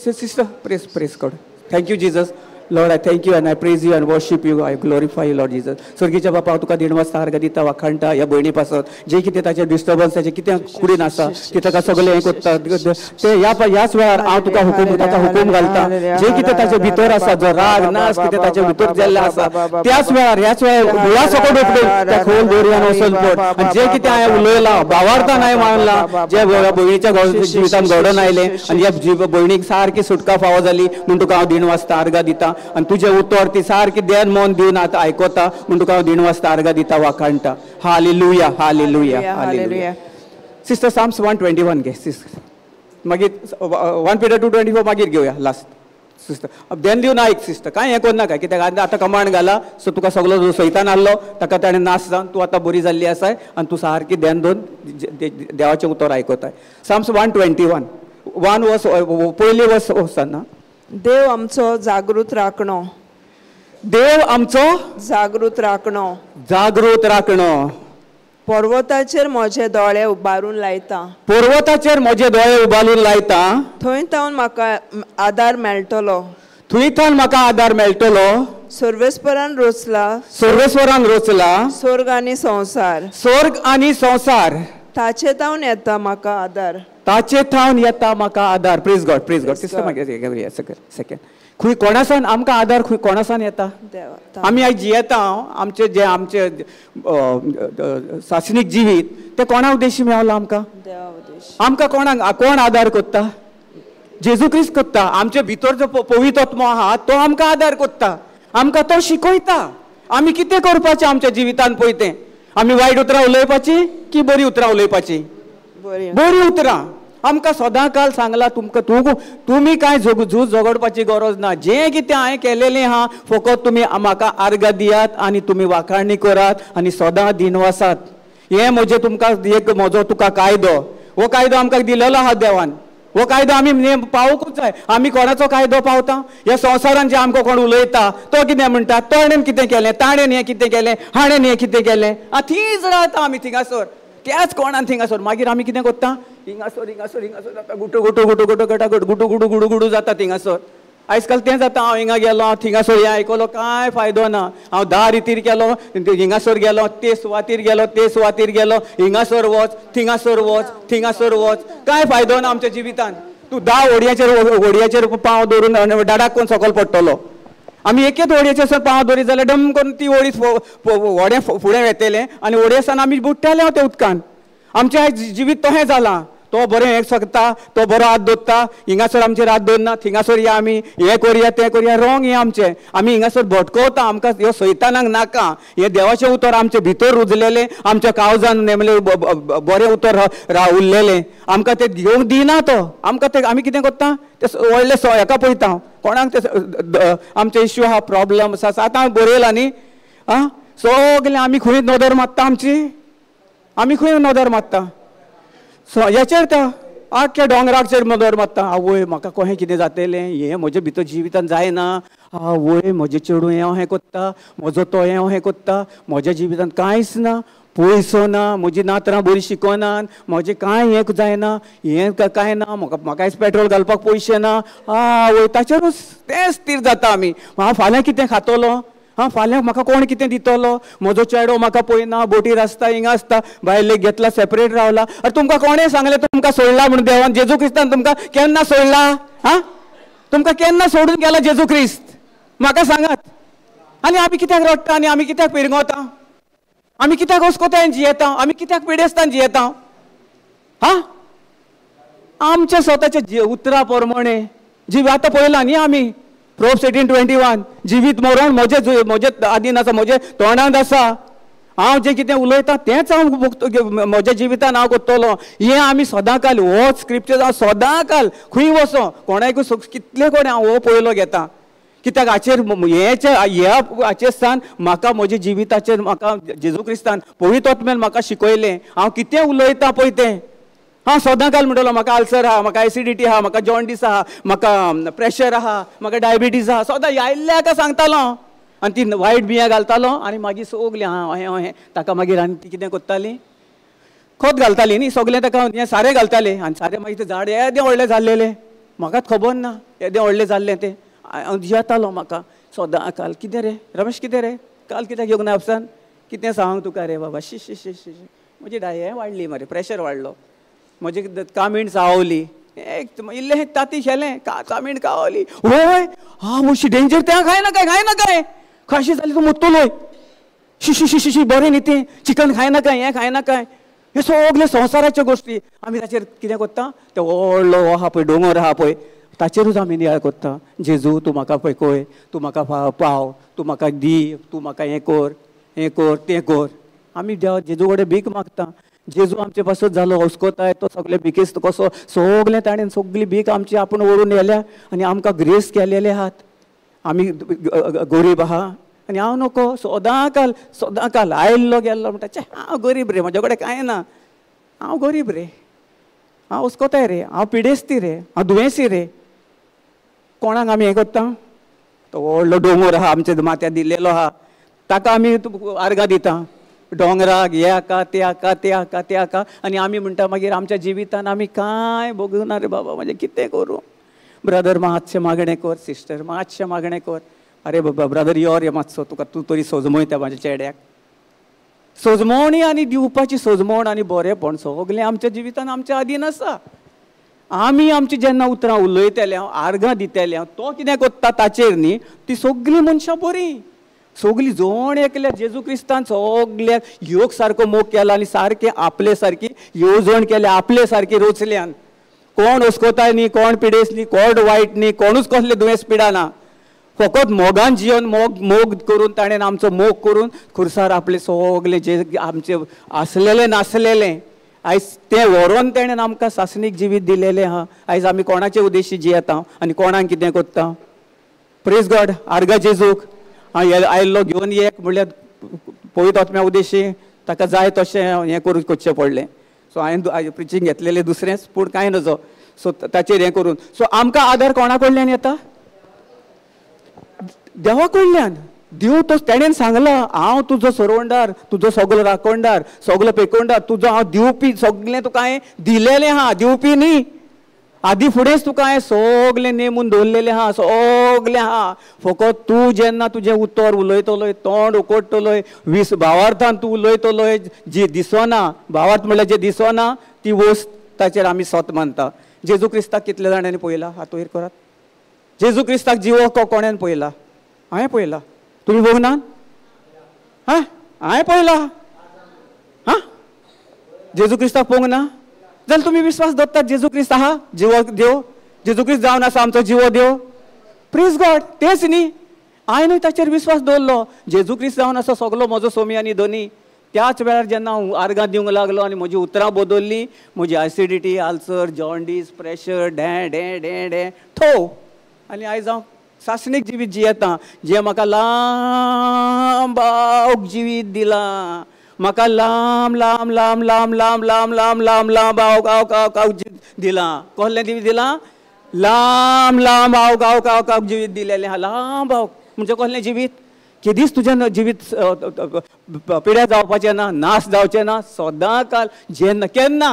Sister praise God. Thank you Jesus. Lord, I thank you and I praise you and worship you. I glorify you, Lord Jesus. सर्गीच्या बापा हांव तुका दिनवास सारका दिता वाखाणटा ह्या भयणी पासून जे कितें ताचे डिस्टर्बन्साचे कितें कुडीन आसा की ताका सगळें हें करता ते ह्याच वेळार हांव तुका ताका हुकूम घालता. जे कितें ताचे भितर आसा जो राग नाश कितें ताचे भितर जाल्लें आसा ह्याच वेळार मुळा सकट उपटून त्या खोल दर्यान वचून पड. आनी जे कितें हांवें उलयलां भावार्थान हांवें मानलां जे भयणीच्या जिवितान घडोवन आयलें आनी ह्या भयणीक सारकी सुटका फावो जाली म्हूण तुका हांव दिनवास तारगा दिता. आनी तुजे उतर ती सारकी देन मन दिवन आतां आयकोता म्हूण तुका हांव दिनवास तारगा दिता वाखाणटा. Hallelujah hallelujah hallelujah. Sister Psalms 1:21 घे सिस्टर. मागीर 1 Peter 2:24 मागीर घेवया लास्ट सिस्टर. देन दिवन आयक सिस्टर. कांय हें करनाका कित्याक आतां कमांड घाला. सो तुका सगळो जो सैतान आसलो ताका ताणें नाश जावन तूं आतां बरी जाल्ली आसाय आनी तूं सारकी देन दोन देवाचें उतर आयकोताय. साम्स 1:21 1 वर्स पयली वर्स वचना. देव आमचो जागृत राखणो पर्वताचेर म्हजे दोळे उबारून लायता. थंय तावन म्हाका आदार मेळटलो. सर्वेस्परान रचला स्वर्ग आनी संसार ताचे तावन येता म्हाका आदार. प्रेज गॉड सिस्टर मागीर सेकंड खंय कोणासान आमकां आदार खंय कोणासान येता? देवा. आमी आयज जियेता आमचे जे आमचे सासणीक जिवीत ते कोणा उद्देशी मेळला आमकां? देवा उद्देश. आमकां कोण आदार करता? जेजू क्रिस्त करता. आमचे भितर जो पवित्र आत्मा आहा तो आमकां आदार करता, आमकां तो शिकयता आमी कितें करपाचें आमच्या जिवितान. पळय तें आमी वायट उतरां उलोवपाची की बरी उतरां उलोवपाची? बरी उतरां. आमकां सदां काल सांगला तुमकां तुमी कांय झूज झगडपाची गरज ना. जें कितें हांवें केलेलें आहा फकत तुमी म्हाका आर्गां दियात आनी तुमी वाखाणणी करात आनी सदां दिनवासात. हें म्हजें तुमकां एक म्हजो तुका कायदो. हो कायदो आमकां दिलेलो आहा देवान. हो कायदो आमी पावोवंकूच जाय. आमी कोणाचो कायदो पावता? ह्या संवसारान जे आमकां कोण उलयता तो कितें म्हणटा, तोणेन कितें केलें, ताणेन हें कितें केलें, हाणेन हें कितें केलें, थींच रावता आमी थिंगासर. त्याच कोणान थिंगासर मागीर आमी कितें करता? हिंगासर जाता गुटू गुटू गुटू गुटू गटा गुटू गुटू गुडू गुडू जाता थिंगासर. आयज काल तें जाता. हांव हिंगा गेलो थिंगासर हें आयकलो कांय फायदो ना. हांव 10 रितीर गेलो हिंगासर गेलो, ते सुवातीर गेलो, ते सुवातीर गेलो, हिंगासर वच थिंगासर वच थिंगासर वच, कांय फायदो ना आमच्या जिवितान. तूं 10 व्हडयाचेर पांव दवरून डाडाक कोण सकयल पडटलो. आमी एकेच व्हडयेचेर पांव दवरीत जाल्यार डम करून ती व्हडी व्हडें फुडें येतलें आनी व्हडयेसान आमी बुडटाले त्या उदकान. आमचें आयज जिवीत तोहें जालां. तो बरें हें सकता, तो बरो हात दवरता, हिंगासर आमचेर हात दवरना, थिंगासर या आमी हें करुया तें करुया. रॉंग हें आमचें. आमी हिंगासर भटकवता. आमकां ह्यो सैतानाक नाका. हें देवाचें उतर आमचे भितर रुजलेलें, आमच्या काळजान नेमलें बरें उतर उरलेलें. आमकां तें घेवंक दिना तो. आमकां तें आमी कितें करता? ते व्हडले हेका पळयता कोणाक ते आमचे इश्यू आहा, प्रॉब्लम आसा. आतां बरयलां न्ही सगलें आमी खंय नदर मारता आमची? आमी खंय नदर मारता? हेचेर आख्या दोंगराचेर नदर मारता. आवय म्हाका कशें कितें जातलें, हें म्हज्या भितर जिवितान जायना. आवय म्हजें चेडूं हें अशें करता, म्हजो तो हें अशें करता, म्हज्या जिवितान कांयच ना, पयसो ना, म्हजी नात्रां बरीं शिकोनात, म्हजें कांय हें जायना, हें कांय ना, म्हाका आयज पेट्रोल घालपाक पयशे ना. आवय ताचेरूच तें स्थिर जाता आमी. हांव फाल्यां कितें खातलो, फाल्यां म्हाका कोण कितें दितलो, म्हजो चेडो म्हाका पळयना, बोटीर आसता, हिंगा आसता, भायले घेतला, सेपरेट रावला. अरे तुमकां कोणें सांगलें तुमकां सोडला म्हूण देवान? जेजू क्रिस्तान तुमकां केन्ना सोडला? तुमकां केन्ना सोडून गेला जेजू क्रिस्त? म्हाका सांगात. आनी आमी कित्याक रडटा आनी आमी कित्याक पिरगोता? आमी कित्याक हुस्कोतायेन जियेता? आमी कित्याक पिडेस्तान जियेता? आमच्या स्वताच्या उतरा प्रमाणे आतां पळयलां न्ही आमी प्रोब्स 18:21 जिवीत मरण म्हजे आदीन आसा, म्हजे तोंडांत आसा. हांव जें कितें उलयतां तेंच हांव म्हज्या जिवितान हांव करतलो. हें आमी सदां काल हो स्क्रिप्चर हांव सदां काल खंय वचो कोणाकूय कितले कोण हांव हो पयलो घेता. कित्याक हाचेर स्थान म्हाका म्हज्या जिविताचेर म्हाका जेजू क्रिस्तान पवित्र आत्म्यान म्हाका शिकयलें. हांव कितें उलयतां पळय तें हांव सदां काल म्हणटलो. म्हाका आल्सर आहा, म्हाका एसिडिटी आहा, म्हाका जॉन्डीस आहा, म्हाका प्रेशर आहा, म्हाका डायबिटीज आहा, सदां आयिल्ल्या हाका सांगतालो. आनी ती वायट बियां घालतालो आनी मागीर सगलीं अहें ताका मागीर आनी ती कितें करताली? खत घालताली न्ही, सगलें ताका हें सारें घालतालें आनी सारें मागीर तें झाड येदें व्हडलें जाल्लेलें. म्हाकाच खबर ना येदें व्हडलें जाल्लें तें. हांव जियेतालो म्हाका सदां काल. कितें रे रमेश, कितें रे काल कित्याक येवंक ना आपसान? कितें सांग तुका रे बाबा? शी शी शी शी म्हजी हें वाडली मरे, प्रेशर वाडलो, म्हजी कामीण चावली, इल्लें ताती शेलें कामीण कावली. होय मुशी डेंजर तें खायना काय कशें जालें तूं मुत्तलोय? शी शी शी शी बरें न्ही तें, चिकन खायना काय, हें खायना काय, हे सगळे संवसाराच्यो गोश्टी. आमी ताचेर कितें करता? ते व्हडलो आहा पळय दोंगर आहा पळय ताचेरूच आमी नियाळ करता. जेजू तूं म्हाका पळय कय, तूं म्हाका पाव, तूं म्हाका दी, तूं म्हाका हें कर तें कर. आमी जेजू कडेन भीक मागता. जेजू आमचे पासून जालो हुस्कोताय तो सगळे भिकेस्त कसो सगलें ताणें सगळी भीक आमची आपूण व्हरून येल्या आनी आमकां ग्रेस केलेले आहात. आमी गरीब आहा आनी हांव नको सदां काल आयल्लो गेल्लो म्हणटा हांव गरीब रे, म्हजे कडेन कांय ना, हांव गरीब रे, हांव हुस्कोताय रे, हांव पिडेस्ती रे, हांव दुयेंसी रे. कोणाक आमी हें करता? तो व्हडलो दोंगर आहा आमचे माथ्यार दिल्लेलो आहा ताका आमी आर्गां दिता. दोंगराक हे हाका ते हाका आनी आमी म्हणटा मागीर आमच्या जिवितान आमी कांय भोगूना रे बाबा, म्हणजे कितें करूं? ब्रदर मातशें मागणें कर, सिस्टर मातशें मागणें कर. अरे बाबा ब्रदर यो रे मातसो, तुका तूं तरी सजमयता म्हाज्या चेड्याक. सजमवणी आनी दिवपाची सजमवण आनी बरेंपण सगलें आमच्या जिवितान आमच्या आदीन आसा. आमी आमची जेन्ना उतरां उलयतले आर्गां दितले तो कितें कोत्ता ताचेर न्ही ती सगळीं मनशां बरीं सगळीं जण एकल्या जेजू क्रिस्तान सगळ्याक योग सारको मोग केला आनी सारके आपले सारकी येवजण केल्या आपले सारकी रोचल्यान कोण ओस्कोताय न्ही कोण पिडेस न्ही कोण वायट न्ही कोणूच कसले दुयेंस पिडाना फकत मोगान जिवन मोग करून ताणें आमचो मोग करून खुर्सार आपले सगळे जे आमचे आसलेले नासलेले आयज तें व्हरोन ताणें आमकां सासणीक जिवीत दिलेलें आहा आयज आमी कोणाचे उद्देशी जियेता आनी कोणाक कितें कोत्ता प्रेज गॉड आर्गा जेजूक आयल्लो घेवन एक म्हणल्यार पळयत वचम्या उद्देशी ताका जाय तशें हें करून करचें पडलें सो हांवें प्रिचींग घेतलेलें दुसरेंच पूण कांय नजो सो ताचेर हें करून सो आमकां आदार कोणा कडल्यान येता देवा कडल्यान देव तो ताणें सांगला हांव तुजो सरवंडार तुजो सगलो राखणदार सगलो पेकोवंडार तुजो हांव दिवपी सगळें तुका हांवें दिलेलें आहा दिवपी न्ही आदी फुडेंच तुका हांवें सगळें नेमून दवरलेलें आहा सगळें आहा फकत तूं जेन्ना तुजें उतर उलयतलोय तोंड उकडटलोय भावार्थान तूं उलयतलोय जी दिसना भावार्थ म्हणल्यार जें दिसना ती वस्त ताचेर आमी सत मानता जेजू क्रिस्ताक कितले जाणांनी पळयला हात वयर करात जेजू क्रिस्ताक जिवो कोणेन पळयला हांवें पळयला तुमी बघना हा हांवें पळयला हा जेजू क्रिस्ताक पळोवंक ना जाल्यार तुमी विश्वास दवरतात जेजू क्रिस्त आहा जिवो देव जेजू क्रिस्त जावन आसा आमचो जिवो देव प्रेज गॉड तेच न्ही हांवेंय ताचेर विश्वास दवरलो जेजू क्रिस्त जावन आसा सगलो म्हजो सोमी आनी दोनी त्याच वेळार जेन्ना हांव आर्गां दिवंक लागलो आनी म्हजी उतरां बदलली म्हजी acidity ulcer jaundice pressure day day day day ठो आनी आयज हांव सासणीक जिवीत जियेता जें म्हाका लांब जिवीत दिलां म्हाका लांब लांब लांब लांब लांब लांब लांब लांब लांब हांव दिलां कसलें जिवीत दिलां लांब लांब हांव जिवीत दिलेलें आहा लांब म्हणजे कसलें जिवीत केदीच तुजें जिवीत पिड्यार जावपाचें ना नाश जावचें ना सदां काल जेन्ना केन्ना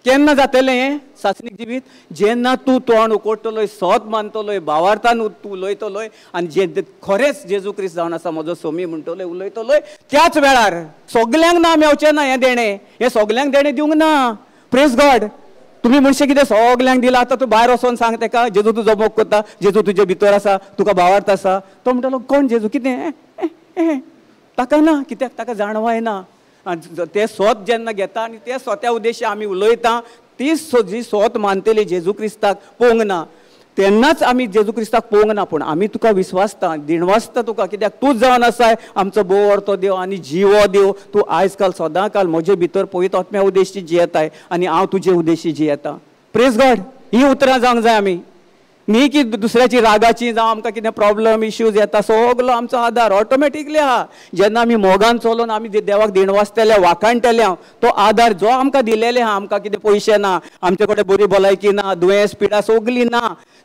केन्ना जातलें हें सासणीक जिवीत जेन्ना तूं तोंड उकडटलोय सत मानतलोय भावार्थान तूं उलयतलोय आनी जे खरेंच जेजू क्रिस्त जावन आसा म्हजो सोमी म्हणटलोय उलयतलोय त्याच वेळार सगल्यांक ना मेवचें ना हें देणें हें सगल्यांक देणें दिवंक ना प्रेज गॉड तुमी म्हणशे कितें सगल्यांक दिलां आतां तूं भायर वचोन सांग ताका जेजू तुजो मोग करता जेजू तुजे भितर आसा तुका भावार्थ आसा तो म्हणटलो कोण जेजू कितें ताका ना कित्याक ताका जाणवाय ना ते स्वत जेन्ना घेता आनी ते स्वत्या उद्देशी आमी उलयता तीच जी स्वत मानतली जेजू क्रिस्ताक पळोवंक ना तेन्नाच आमी जेजू क्रिस्ताक पळोवंक ना पूण आमी तुका विश्वासता दिणवासता तुका कित्याक तूंच जावन आसाय आमचो बोव व्हरतो देव आनी जिवो देव तूं आयज काल सदां काल म्हजे भितर पळयत वचम्या उद्देशी जियेताय आनी हांव तुजे उद्देशी जियेता प्रेज गॉड ही उतरां जावंक जाय आमी न्ही की दुसऱ्याची रागाची जावं आमकां कितें प्रॉब्लम इश्यूज येता सगलो आमचो आदार ऑटोमॅटिकली आहा जेन्ना आमी मोगान चलोवन आमी देवाक दिणवासतले वाखाणटले तो आदार जो आमकां दिलेले आहा आमकां कितें पयशे ना आमचे कडेन बरी भलायकी ना दुयेंस पिडा सगळी ना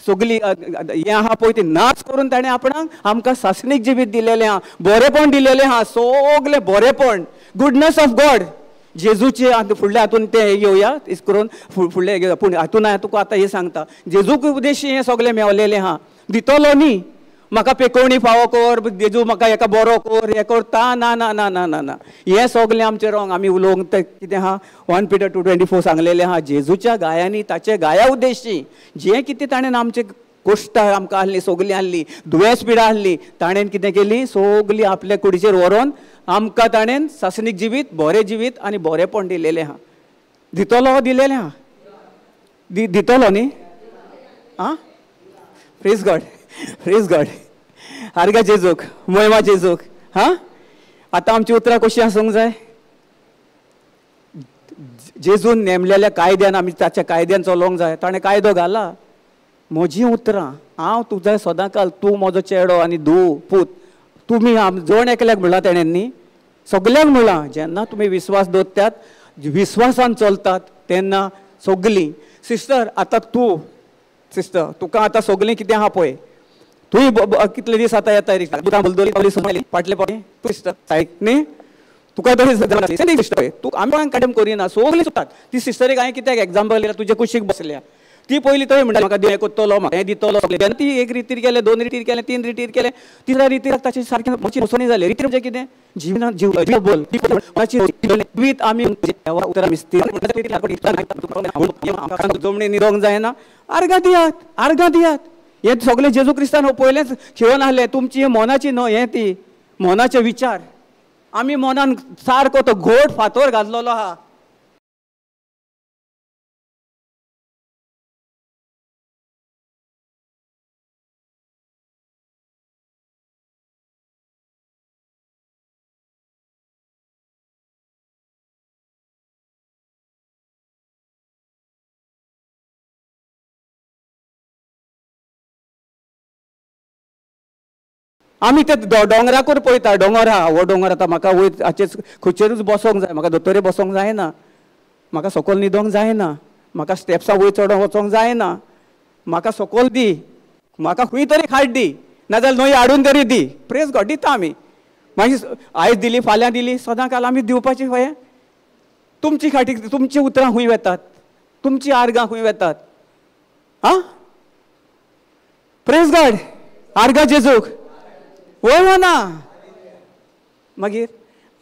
सगळी हें आहा पळय ती नाच करून ताणें आपणाक आमकां सासणीक जिवीत दिलेलें आहा बरेपण दिलेलें आहा सगलें बरेपण गुडनस ऑफ गॉड जेजूचे फुडल्या हातून ते घेवया इस करून फुडले घेवया पूण हातून हांवें तुका आतां हें सांगता जेजूक उद्देशी हें सगळें मेवलेलें आहा दितलो न्ही म्हाका पेकोवणी फावो कर जेजू म्हाका हेका बरो कर हें करता ना ना ना ना ना ना हें सगळें आमचें रॉंग आमी उलोवंक तें कितें आहा 1 Peter 2:24 सांगलेलें आहा जेजूच्या गायांनी ताचे गाया उद्देशी जें कितें ताणें आमचे कोश्टां आमकां आहली सगळीं आहली दुयेंस पिडा आहली ताणें कितें केली सगळीं आपल्या कुडीचेर व्हरोन आमकां ताणें सासणीक जिवीत बरें जिवीत आनी बरेंपण दिलेलें आहा दितलो दिलेलें आहा दितलो न्ही आं प्रेज गॉड आर्गा जेजूक महिमा जेजूक हां आतां आमची उतरां कशीं आसूंक जाय जेजून नेमलेल्या कायद्यान आमी ताच्या कायद्यान चलोवंक जाय ताणें कायदो घाला म्हजीं उतरां हांव तुजें सदां काल तूं म्हजो चेडो आनी धूव पूत तुमी जण एकल्याक म्हणलां ताणें न्ही सगल्यांक म्हणलां जेन्ना तुमी विश्वास दवरतात विश्वासान चलतात तेन्ना सगलीं सिस्टर आतां तूं सिस्टर तुका आतां सगलीं कितें आहा पळय तुय कितले दीस आतां येता फाटले पळय तूं सिस्टर सायक न्ही तुका सिस्टर तूं आमी काडम करिना सगलीं सुतात ती सिस्टरीक हांवें कित्याक एग्जाम्पल दिला तुजे कुशीक बसल्या ती पयली थंय म्हणटा म्हाका हें कोत्तलो म्हाका हें दितलो तेन्ना ती एक रितीर केले 2 रितीर केले 3 रितीर केले 3ऱ्या रितीर ताची सारकी म्हजी वचोनी जाली रितीर म्हणजे कितें जिवनांत जीव बोल जिवीत आमी उतरां मिस्ती जमणी न्हिदोंक जायना आर्गां दियात हे सगळे जेजू क्रिस्तान पयलेंच खेळून आहले तुमची मोनाची न्हय हें ती मोनाचे विचार आमी मोनान सारको तो घोट फातोर घातलेलो आहा आमी ते दोंगराकूर पळयता दोंगर आहा हो दोंगर आतां म्हाका वयर हाचेर खंयचेरूच बसोंक जाय म्हाका दोतोरे बसोंक जायना म्हाका सकयल न्हिदोंक जायना म्हाका स्टेप्सां वयर चडोंक वचोंक जायना म्हाका सकयल दी म्हाका खंय तरी खाट दी नाजाल्यार न्हंय हाडून तरी दी प्रेज गॉड दिता आमी मागीर आयज दिली फाल्यां दिली सदां काल आमी दिवपाची खंय तुमची खाटीक तुमची उतरां खंय वतात तुमची आर्गां खंय वतात आं प्रेज गॉड आर्गां जेजूक वय ना मागीर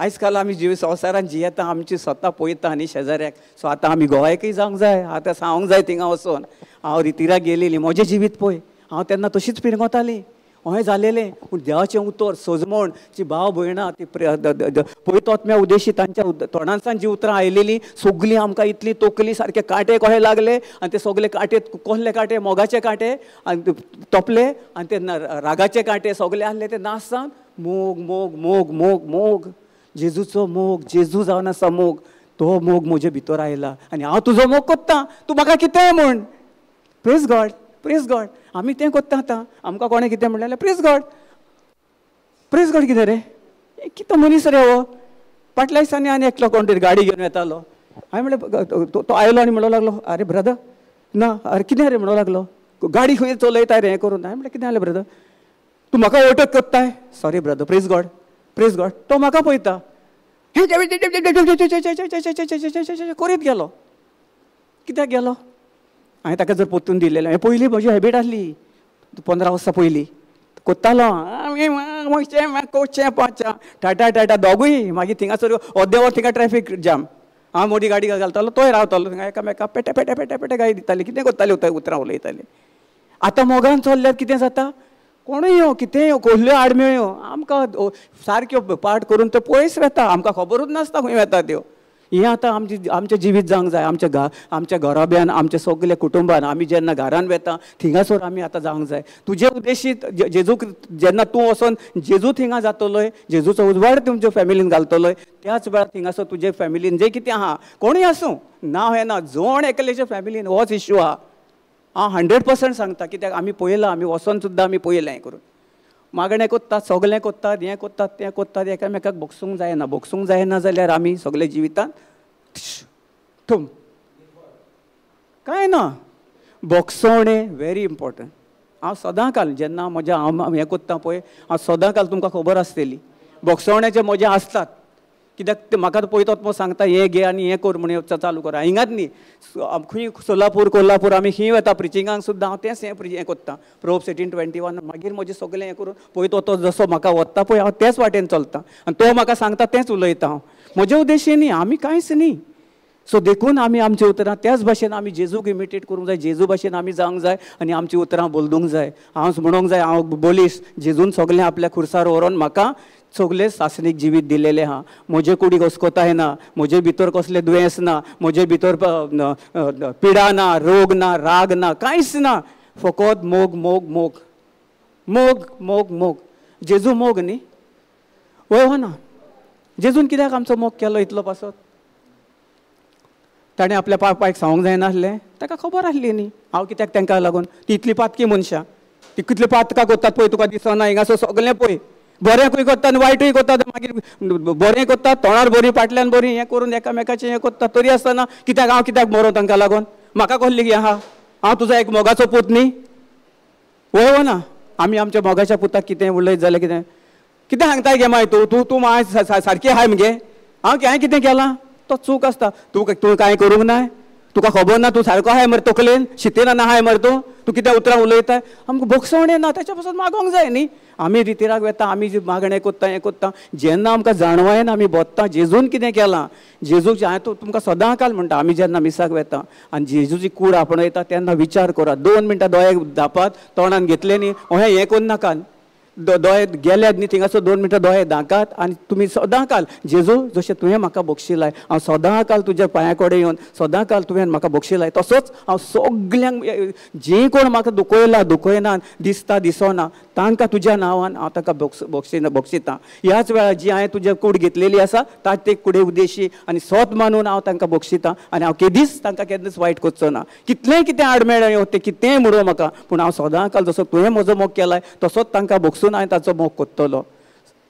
आयज काल आमी जीव संवसारान जियेता आमची स्वता पळयता आनी शेजाऱ्याक सो आतां आमी गोंयाकय जावंक जाय आतां सांगूंक जाय थिंगा वचून हांव रितीराक गेलेली म्हजें जिवीत पळय हांव तेन्ना तशीच पिरगोताली अहें जालेलें पूण देवाचें उतर सोजमोण जी भाव भयणां ती पळयतोत्म्या उद्देशी तांच्या तोंडांसान जी उतरां आयलेलीं सगलीं आमकां इतली तोकली सारके कांटे कशे लागले आनी ते सगळे कांटे कसले कांटे मोगाचे कांटे आनी तोपले आनी ते रागाचे कांटे सगळे आहले ते नास जावन मोग मोग मोग मोग मोग जेजूचो मोग जेजू जावन आसा मोग तो मोग म्हजे भितर आयला आनी हांव तुजो मोग कोत्ता तूं म्हाका कितेंय म्हण प्रेज गॉड आमी तें कोत्ता आतां आमकां कोणें कितें म्हणलें प्रेज गॉड कितें रे कितें मनीस रे हो फाटल्या दिसांनी आनी एकलो कोण तरी गाडी घेवन येतालो हांवें म्हणलें तो आयलो आनी म्हणूंक लागलो आरे ब्रदर ना अरे कितें रे म्हणूंक लागलो गाडी खंय चलयता रे हें करून हांवें म्हणलें कितें जालें ब्रदर तूं म्हाका ओटक कोत्ताय सॉरी ब्रदर प्रेज गॉड तो म्हाका पळयता करीत गेलो कित्याक गेलो हांवें ताका जर पोत्तून दिलेलें हांवें पयलीं म्हजी हॅबीट आसली 15 वर्सां पयलीं कोत्तालो कोचें पांचां टाटा दोगूय मागीर थिंगासर अर्दे वर थिंगा ट्रॅफीक जाम हांव मोदी गाडी घालतालो तोय रावतालो थिंगा एकामेकाक पेटे पेटे पेटे पेटे गाडी दिताली कितें कोत्ताली उतरां उलयताली आतां मोगान चल्ल्यार कितें जाता कोणूय यो कितेंय यो कोल्ह्यो आडम्यो यो आमकां सारक्यो पाठ करून त्यो पयस वेता आमकां खबरूच नासता खंय वेता त्यो हें आतां आमचें जिवीत जावंक जाय आमच्या घराब्यान आमच्या सगल्या कुटुंबान आमी जेन्ना घरान वेता थिंगासर आमी आतां जावंक जाय तुजे उद्देशीत जेजूक जेन्ना तूं वचोन जेजू थिंगा जातलोय जेजूचो उजवाड तुमच्या फॅमिलीन घालतलोय त्याच वेळार थिंगासर तुजे फॅमिलीन जें कितें आहा कोणूय आसूं नांव हें ना जोण एकल्याच्या फॅमिलीन होच इश्यू आहा हांव 100% सांगता कित्याक आमी पळयलां आमी वचोन सुद्दां आमी पळयलें हें करून मागणें कोत्तात सगलें कोत्तात हें कोत्तात तें कोत्तात एकामेकाक भोगसूंक जायना जाल्यार आमी सगळे जिवितांत थूम कांय ना भोगसवणें व्हेरी इम्पॉर्टंट हांव सदां काल जेन्ना म्हज्या हांव हें कोत्ता पळय हांव सदां काल तुमकां खबर आसतली भोगसवण्याचें म्हजें आसतात कित्याक ते म्हाका पळयतो सांगता हें घे आनी हें कर म्हणून चालू कर हिंगाच न्ही खंय सोलापूर कोल्हापूर आमी खंय वता प्रिचिंगाक सुद्दां हांव तेंच हें कोत्ता प्रोप 18:21 मागीर म्हजें सगळें हें करून पळयतो तो जसो म्हाका वता पळय हांव तेच वाटेन चलता आनी तो म्हाका सांगता तेंच उलयता हांव म्हजे उद्देशी न्ही आमी कांयच न्ही सो देखून आमी आमची उतरां त्याच भाशेन आमी जेजूक इमिटेट करूंक जाय जेजू भाशेन आमी जावंक जाय आनी आमची उतरां बोलदूंक जाय हांव म्हणूंक जाय हांव बोलीस जेजून सगळें आपल्या खुर्सार व्हरोन म्हाका सगळे सासणीक जिवीत दिलेलें आहा म्हजे कुडीक हुस्कोताय ना म्हजे भितर कसलें दुयेंस ना म्हजे भितर पिडा ना रोग ना राग ना कांयच ना फकत मोग मोग मोग मोग मोग मोग जेजू मोग न्ही वय ना जेजून कित्याक आमचो मोग केलो इतलो पासत ताणें आपल्या पापायक सांगूंक जायनासलें ताका खबर आसली न्ही हांव कित्याक तांकां लागून ती इतली पातकी मनशां ती कितली पातकां कोत्तात पळय तुका दिसना हिंगासर सगळें पळय बरेंकूय कोत्ता आनी वायटूय कोत्ता मागीर बरें कोत्ता तोंडार बरी फाटल्यान बरी हें करून एकामेकाचें हें कोत्ता तरी आसतना कित्याक हांव कित्याक मरो तांकां लागून म्हाका कसली गी आहा हांव तुजो एक मोगाचो पूत न्ही वय ना आमी आमच्या मोगाच्या पुताक कितें उलयत जाल्यार कितें सांगताय गे माय तूं सारकी हाय मगे हांव कितें केलां तो चूक आसता तूं कांय करूंक ना तुका खबर ना तूं सारको आहाय मरे तकलेन शितेन ना आहाय मरे तूं कित्याक उतरां उलयता आमकां भोगसवण येना त्याच्या पासून मागोंक जाय न्ही आमी रितीराक वेता आमी जी मागणें कोत्ता हें कोत्ता जेन्ना आमकां जाणवायन आमी बोत्ता जेजून कितें केलां जेजूक हांवें तुमकां सदां काल म्हणटा आमी जेन्ना मिसाक वेता आनी जेजूची कूड आपणयता तेन्ना विचार करात 2 मिनटां दोळे धापात तोंडान घेतले न्ही हें कोन्न नाका दोळे गेल्यात न्ही थिंगासर 2 मिनटां दोळे धाकात आनी तुमी सदां काल जेजू जशें तुवें म्हाका बक्षिलाय हांव सदां काल तुज्या पांया कडेन येवन सदां काल तुवें म्हाका बक्षिलाय तसोच हांव सगल्यांक जी कोण म्हाका दुखयनात दिसता दिसना तांकां तुज्या नांवान हांव तांकां बक्षितां ह्याच वेळार जी हांवें तुज्या कूड घेतलेली आसा ताच ते कुडे उद्देशी आनी सोत मानून हांव तांकां बक्षितां आनी हांव केदीच तांकां केन्नाच वायट कोचचो ना कितलेंय कितें आडमेळ येवं तें कितेंय म्हणूं म्हाका पूण हांव सदां काल जसो तुवें म्हजो मोग केलाय तसोच तांकां बक्षून हांवें ताचो मोग कोत्तलो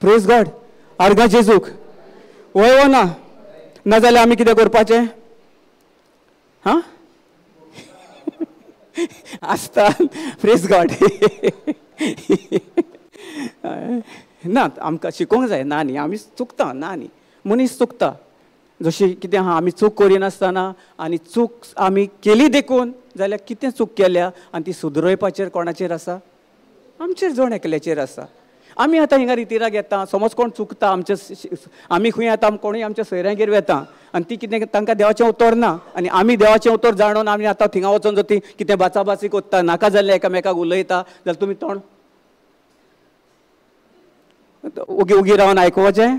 प्रेज गॉड आर्गा जेजूक वय ना नाजाल्यार आमी कितें करपाचें हां आसता प्रेज गॉड ना आमकां शिकोवंक जाय ना न्ही आमी चुकता ना न्ही मनीस चुकता जशी कितें आहा आमी चूक करिनासतना आनी चूक आमी केली देखून जाल्यार कितें चूक केल्या आनी ती सुदरयपाचेर कोणाचेर आसा आमचेर जण एकल्याचेर आसा आमी आतां हिंगा रितीराक येता समज कोण चुकता आमचे आमी खंय येता कोणूय आमच्या सोयऱ्यांगेर वेता आनी ती कितें तांकां देवाचें उतर ना आनी आमी देवाचें उतर जाणून आमी आतां थिंगा वचून जर ती कितें बाचाबाची कोत्ता नाका जाल्लें एकामेकाक उलयता जाल्यार तुमी तोंड उगी रावन आयकुपाचें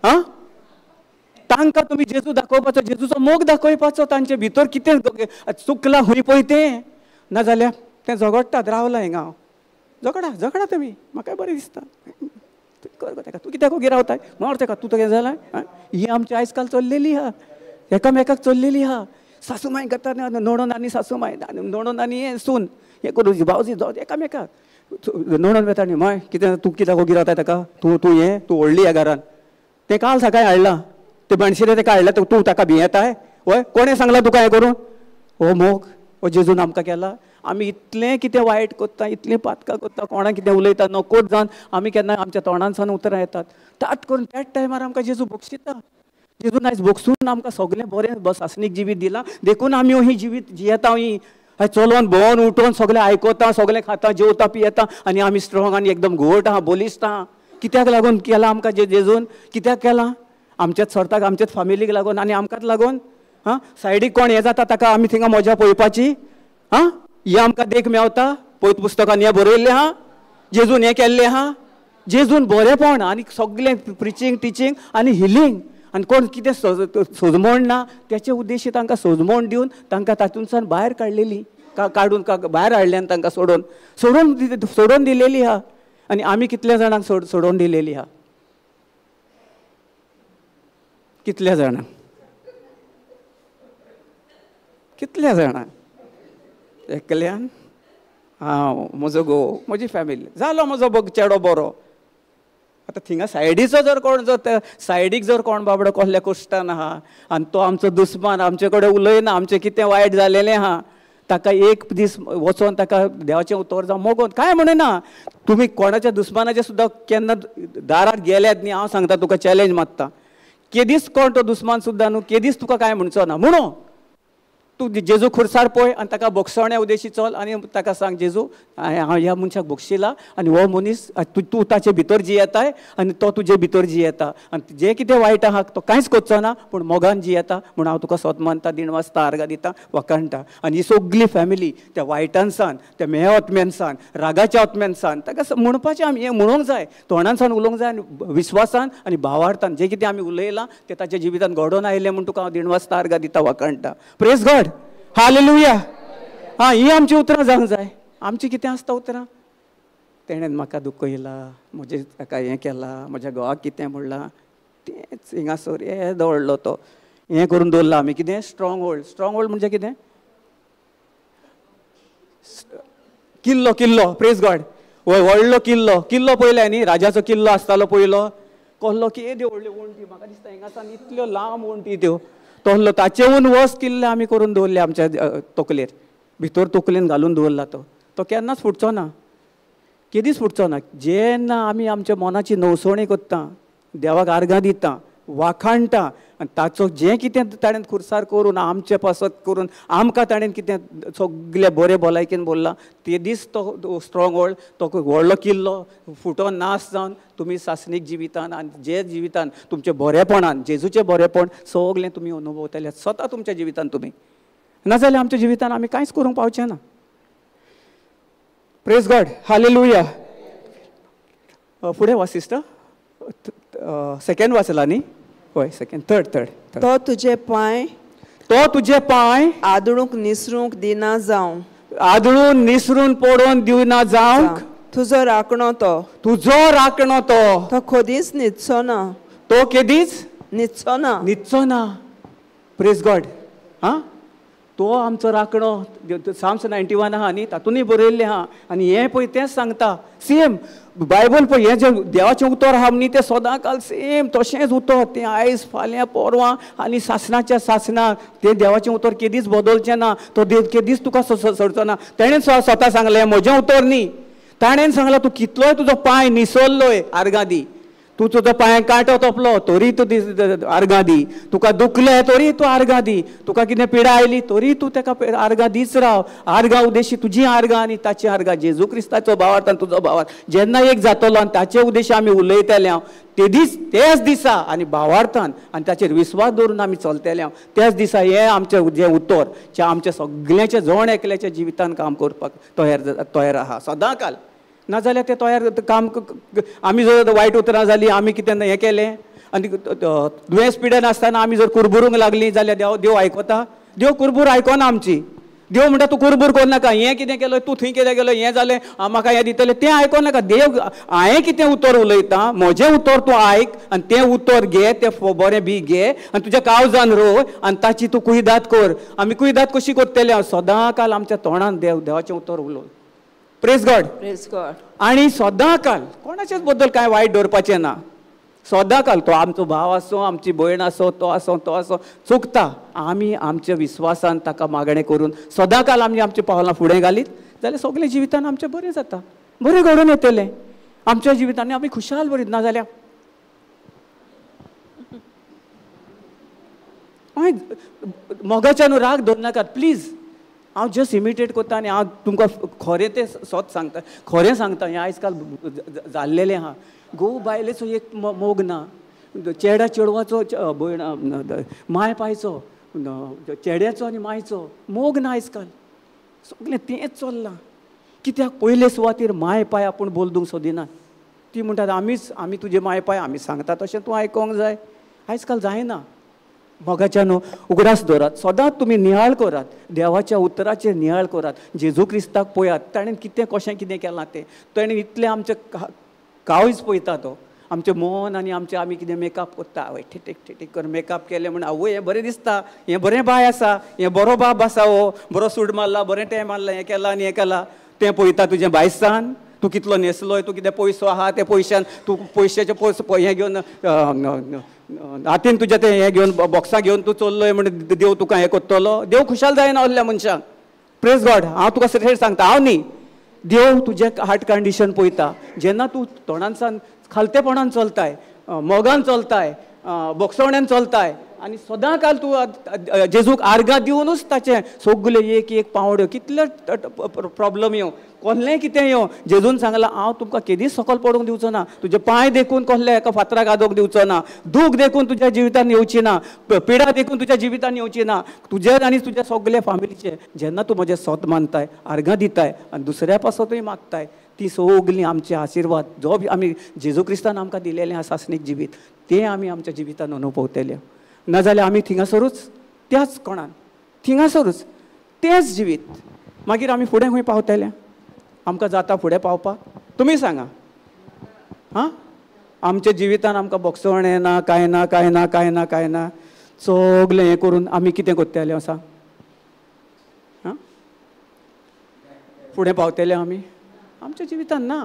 हां तांकां तुमी जेजू दाखोवपाचो जेजूचो मोग दाखोवपाचो तांचे भितर कितें चुकलां खंय पळय तें नाजाल्यार तें झगडटात रावला हिंगा झगडा तुमी म्हाका बरें दिसता कर ताका तूं कित्याक ओगी रावताय मार ताका तूं तें जालां ही आमची आयज काल चल्लेली आहा एकामेकाक चल्लेली आहा सासूमाय करता नोणोन आनी सासूमाय नोणोन आनी हें सून हें करून भावजी जावं एकामेकाक नोणोन वेता न्ही माय कितें तूं कित्याक ओगी रावताय ताका तूं व्हडली ह्या घरान तें काल सकाळीं हाडलां ते बनशिरे ताका हाडला तूं ताका भियेताय वय कोणें सांगलां तुका हें करून हो मोग हो जेजून आमकां केला आमी इतलें कितें वायट कोत्ता इतलें पातकां कोत्ता कोणाक कितें उलयता नकोच जावन आमी केन्ना आमच्या तोंडानसान उतरां येतात ताट करून त्याच टायमार आमकां जेजू बक्षिता जेजून आयज बक्षून आमकां सगळें बरें सासणीक जिवीत दिलां देखून आमी ही जिवीत जियेता ही चलोवन भोंवन उठोवन सगळें आयकोता सगळें खाता जेवता पियेता आनी आमी स्ट्रॉंग आनी एकदम घोट आहा बलिश्ट आहा कित्याक लागून केलां आमकां जेजून कित्याक केलां आमच्याच सर्ताक आमच्याच फॅमिलीक लागून आनी आमकांच लागून हां सायडीक कोण हें जाता ताका आमी थिंगा मजा पळोवपाची हां हें आमकां देख मेवता पयत पुस्तकान हें बरयल्लें आहा जेजून हें केल्लें आहा जेजून बरेंपण आनी सगळें प्रिचींग टिचींग आनी हिलींग आनी कोण कितें सोजमोण ना त्याचे उद्देशी तांकां सोजमोण दिवन तांकां तातूंतसान भायर काडलेली काडून भायर हाडल्यान तांकां सोडून दिलेली आहा आनी आमी कितल्या जाणांक सोडून दिलेली आहा कितल्या जाणांक एकल्यान हांव म्हजो घोव म्हजी फॅमिली जालो म्हजो चेडो बरो आतां थिंगा सायडीचो जर कोण जर सायडीक जर कोण बाबडो कसल्या कश्टान आहा आनी तो आमचो दुस्मान आमचे कडेन उलयना आमचें कितें वायट जालेलें आहा ताका एक दीस वचोन ताका देवाचें उतर जावं मोगोन कांय म्हणना तुमी कोणाच्या दुस्मानाचे सुद्दां केन्ना दारार गेल्यात न्ही हांव सांगता तुका चॅलेंज मारता केदीस कोण तो दुस्मान सुद्दां न्हू केदीस तुका कांय म्हणचो ना म्हणून तूं जेजू खुर्सार पळय आनी ताका बक्षवण्या उद्देशी चल आनी ताका सांग जेजू हांव ह्या मनशाक बक्षिला आनी हो मनीस तूं ताचे भितर जियेताय आनी तो तुजे भितर जियेता आनी जें कितें वायट आहा तो कांयच करचो ना पूण मोगान जियेता म्हूण हांव तुका सोत मानता दिणवासता आर्गां दिता वखणटा आनी ही सगळी फॅमिली त्या वायटानसान त्या म्हेया आत्म्यानसान रागाच्या आत्म्यानसान ताका म्हणपाचें आमी हें म्हणूंक जाय तोंडानसान उलोवंक जाय आनी विश्वासान आनी भावार्थान जें कितें आमी उलयलां तें ताच्या जिवितांत घडोवन आयलें म्हूण तुका हांव दिणवासता आर्गां दिता वखणटा प्रेज गॉड हालेलुया हां ही आमची उतरां जावंक जाय आमची कितें आसता उतरां तेणेन म्हाका दुखयला म्हजें ताका हें केलां म्हज्या घोवाक कितें म्हणलां तेंच हिंगासर हें दवरलो तो हें करून दवरला आमी कितें स्ट्रॉंग होल्ड म्हणजे कितें किल्लो प्रेज गॉड हय व्हडलो किल्लो पयल्या न्ही राजाचो किल्लो आसतालो पयलो कसलो कितें व्हडल्यो वणटी म्हाका दिसता हिंगासान इतल्यो लांब वणटी त्यो तोहलो ताचेहून वस किल्ले आमी करून दवरले आमच्या तकलेर भितर तकलेन घालून दवरला तो केन्नाच फुटचो ना केदीच फुटचो ना जेन्ना आमी आमच्या मनाची नवसवणी करता देवाक आर्गां दिता वाखाणटा आनी ताचो जें कितें ताणें खुरसार करून आमचे पासत करून आमकां ताणें कितें सगळें बरें भलायकेन बोल्लां ते दीस तो स्ट्रॉंग होल्ड तो व्हडलो किल्लो फुटोन नाश जावन तुमी सासणीक जिवितान आनी जे जिवितान तुमच्या बरेपणान जेजूचें बरेपण सगळें तुमी अनुभवतले स्वता तुमच्या जिवितान तुमी नाजाल्यार आमच्या जिवितान आमी कांयच करूंक पावचे ना. Praise God, hallelujah. फुडें वा सिस्टर, सेकंड वाचला न्ही? हय सेकंड, थर्ड. तो तुजे पांय आदळूंक निसरूंक दिना जावं, आदळून निसरून पडोवन दिवना जावंक तुजो राखणो तो कधीच न्हिदचो ना, तो केदीच न्हिदचो ना. Praise God. हा, तो आमचो राखणो. साम्स 91 आहा न्ही, तातूंतय बरयल्लें आहा आनी हें पळय तेंच सांगता. सेम बायबल पळय, हें जें देवाचें उतर आहा न्ही तें सदां काल सेम तशेंच उतर. तें आयज फाल्यां परवां आनी सासणाच्या सासणाक तें देवाचें उतर केदीच बदलचें ना. तो देव केदीच तुका सोडचो ना. ताणें स्वता सांगलें म्हजें उतर न्ही. ताणें सांगलां तूं कितलोय तुजो पांय निसरलोय आर्गां दी, तूं तुजो पांयाक कांटो तोपलो तोरी तूं आर्गां दी, तुका दुखलें तोरी तूं आर्गां दी, तुका कितें पिडा आयली तोरी तूं ताका आर्गां दीच राव. आर्गां उद्देशी तुजी आर्गां आनी ताची आर्गां, जेजू क्रिस्ताचो भावार्थ आनी तुजो भावार्थ जेन्ना एक जातलो आनी ताचे उद्देशी आमी उलयतले हांव तेच दिसा आनी भावार्थान आनी ताचेर विस्वास दवरून आमी चलतले हांव तेच दिसा हें आमचें जें उतर जें आमच्या सगळ्यांच्या जण एकल्याच्या जिवितान काम करपाक तयार आहा सदां काल. नाजाल्यार ते तयार काम आमी जर वायट उतरां जालीं आमी कितें हें केलें आनी दुयेंस पिडेन आसतना आमी जर कुरबुरूंक लागलीं जाल्यार देव आयकता? देव कुरबूर आयकना आमची. देव म्हणटा तूं कुरबूर करूं नाका, हें कितें केलो तूं थंय कितें केलो हें जालें म्हाका हें दितलें तें आयकों नाका. देव हांवें कितें उतर उलयतां म्हजें उतर तूं आयक आनी तें उतर घे, तें बरें बी घे आनी तुज्या काळजान रोय आनी ताची तूं कुयदाद कर. आमी कुयदाद कशी करतले? सदां काल आमच्या तोंडान देवाचें उतर उलोवन. Praise God. आनी सदां काल कोणाचेच बद्दल कांय वायट दवरपाचें ना. सदां काल तो आमचो भाव आसो, आमची भयण आसो, तो आसो चुकता आमी आमच्या विस्वासान ताका मागणें करून सदां काल आमी आमच्या पावलां फुडें घालीत जाल्यार सगळें जिवितान आमचें बरें जाता, बरें घडोवन येतलें आमच्या जिवितांनी. आमी खुशाल बरीत नाजाल्यार मोगाच्यान राग धरनाकात प्लीज. हांव जस्ट इमिटेट करता आनी हांव तुमकां खरें तें सोत सांगता, खरें सांगता. हें आयज काल जाल्लेलें आहा. घोव बायलेचो एक मोग ना, चेड्या चेडवाचो माय पायचो, चेड्याचो आनी मायचो मोग ना आयज काल. सगळें तेंच चल्लां. कित्याक पयले सुवातेर माय पाय आपूण बोलदूंक सोदिनात. ती म्हणटात आमी तुजे माय पाय आमी सांगता तशें तूं आयकोंक जाय. आयज काल जायना. मोगाच्यान उगडास दवरात. सदांच तुमी नियाळ करात, देवाच्या उतराचेर नियाळ करात. जेजू क्रिस्ताक पळयात, ताणें कितें कशें कितें केलां तें. ताणें इतलें आमचें काळीज पळयता तो. आमचें मन आनी आमचें आमी कितें मेकअप करता, आवय ठिटीक कर मेकअप केलें म्हण आवय हें बरें दिसता, हें बरें बाय आसा, हें बरो बाब आसा, हो बरो सूट मारला, बरें तें मारलां, हें केलां आनी हें केलां. तें पळयता तुजें बायसान. तूं कितलो न्हेसलोय, तूं कितें पयसो आहा त्या पयशान तूं पयशाचें हें घेवन हातीन तुज्या तें हें घेवन बॉक्सां घेवन तूं चल्लोय म्हणून देव तुका हें करतलो. देव खुशाल जायना असल्या मनशाक. Praise God. हांव तुका स्ट्रेट सांगता, हांव न्ही, देव तुजें हार्ट कंडिशन पळयता. जेन्ना तूं तोंडानसान खालतेपणान चलताय, मोगान चलताय, बोगसवण्यान चलताय आनी सदां काल तूं जेजूक आर्गां दिवनूच ताचें सगळें एक पावड्यो कितले प्रॉब्लम येवं, कसलेंय कितें येवं, जेजून सांगलां हांव तुमकां केदीच सकयल पडूंक दिवचो ना. तुजे पांय देखून कसले एका फातराक आदोवंक दिवचो ना. दूख देखून तुज्या जिवितान येवची ना. पिडा देखून तुज्या जिवितान येवची ना. तुजे आनी तुज्या सगळ्या फॅमिलीचे. जेन्ना तूं म्हजें सोत मानताय, आर्गां दिताय आनी दुसऱ्या पासतूय मागताय, ती सगळीं आमचे आशिर्वाद जो आमी जेजू क्रिस्तान आमकां दिलेलें आसा सासणीक जिवीत तें आमी आमच्या जिवितान अनुभवतले. नाजाल्यार आमी थिंगासरूच त्याच कोणान थिंगासरूच तेंच जिवीत मागीर आमी फुडें खंय पावतले? आमकां जाता फुडें पावपाक? तुमी सांगा. हां, आमच्या जिवितान आमकां बोगसवणें ना, कांय ना, कांय ना, कांय ना, कांय ना. सगळें हें करून आमी कितें करतले सांग? हां, फुडें पावतले आमी? आमच्या जिवितान ना.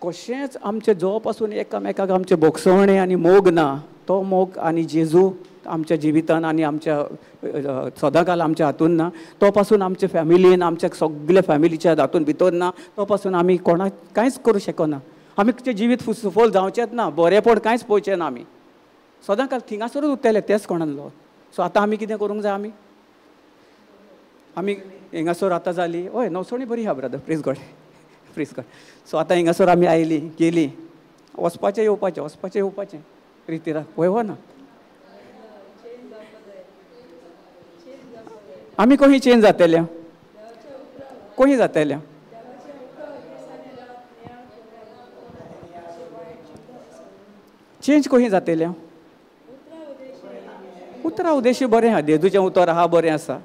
कशेंच आमचे जो पासून एकामेकाक आमचे बोगसवणें आनी मोग ना, तो मोग आनी जेजू आमच्या जिवितान आनी आमच्या सदां काल आमच्या हातून ना. तो पासून आमच्या फॅमिलीन आमच्या सगळ्या फॅमिलीच्या हातून भितर ना. तो पासून आमी कोणाक कांयच करूं शकना. आमी जिवीत सुफल जावचेंच ना, बरेपण कांयच पळोवचें ना आमी. सदांच थिंगासरूच उरतले तेच कोणालो. सो आतां आमी कितें करूंक जाय, आमी हिंगासर आतां जाली हय नवसणी बरी आहा brother, please God please God. So आतां हिंगासर आमी आयली गेली, वचपाचें येवपाचें रितीरा पळय ना. आमी कशी चेंज जातल्या, कशी जातल्या. चेंज कशी जातल्या. उतरा उद्देशी बरें आहा, जेजूचें उतर आहा बरें आसा.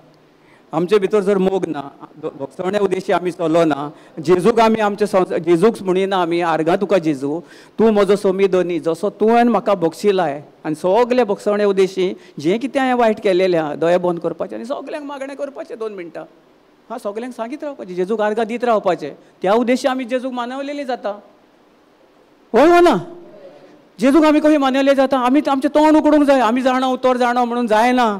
आमचे भितर जर मोग ना, भोगसवण्या उद्देशी आमी चलो ना, जेजूक आमी आमचे जेजूक म्हणिना आमी आर्गां तुका जेजू, तूं म्हजो सोमीदोनी, जसो तुवें म्हाका बक्षिलाय आनी सगळे भोगसवण्या उद्देशी जें कितें हांवें वायट केलेलें आहा दोळे बंद करपाचें आनी सगल्यांक मागणें करपाचें 2 मिनटां. हां सगल्यांक सांगीत रावपाचें, जेजूक आर्गां दीत रावपाचें. त्या उद्देशी आमी जेजूक मानवलेलीं जाता. हो ना. जेजूक आमी कशी मानवले जाता, आमी आमचें तोंड उकडूंक जाय, आमी जाणा उतर जाणा म्हणून जायना.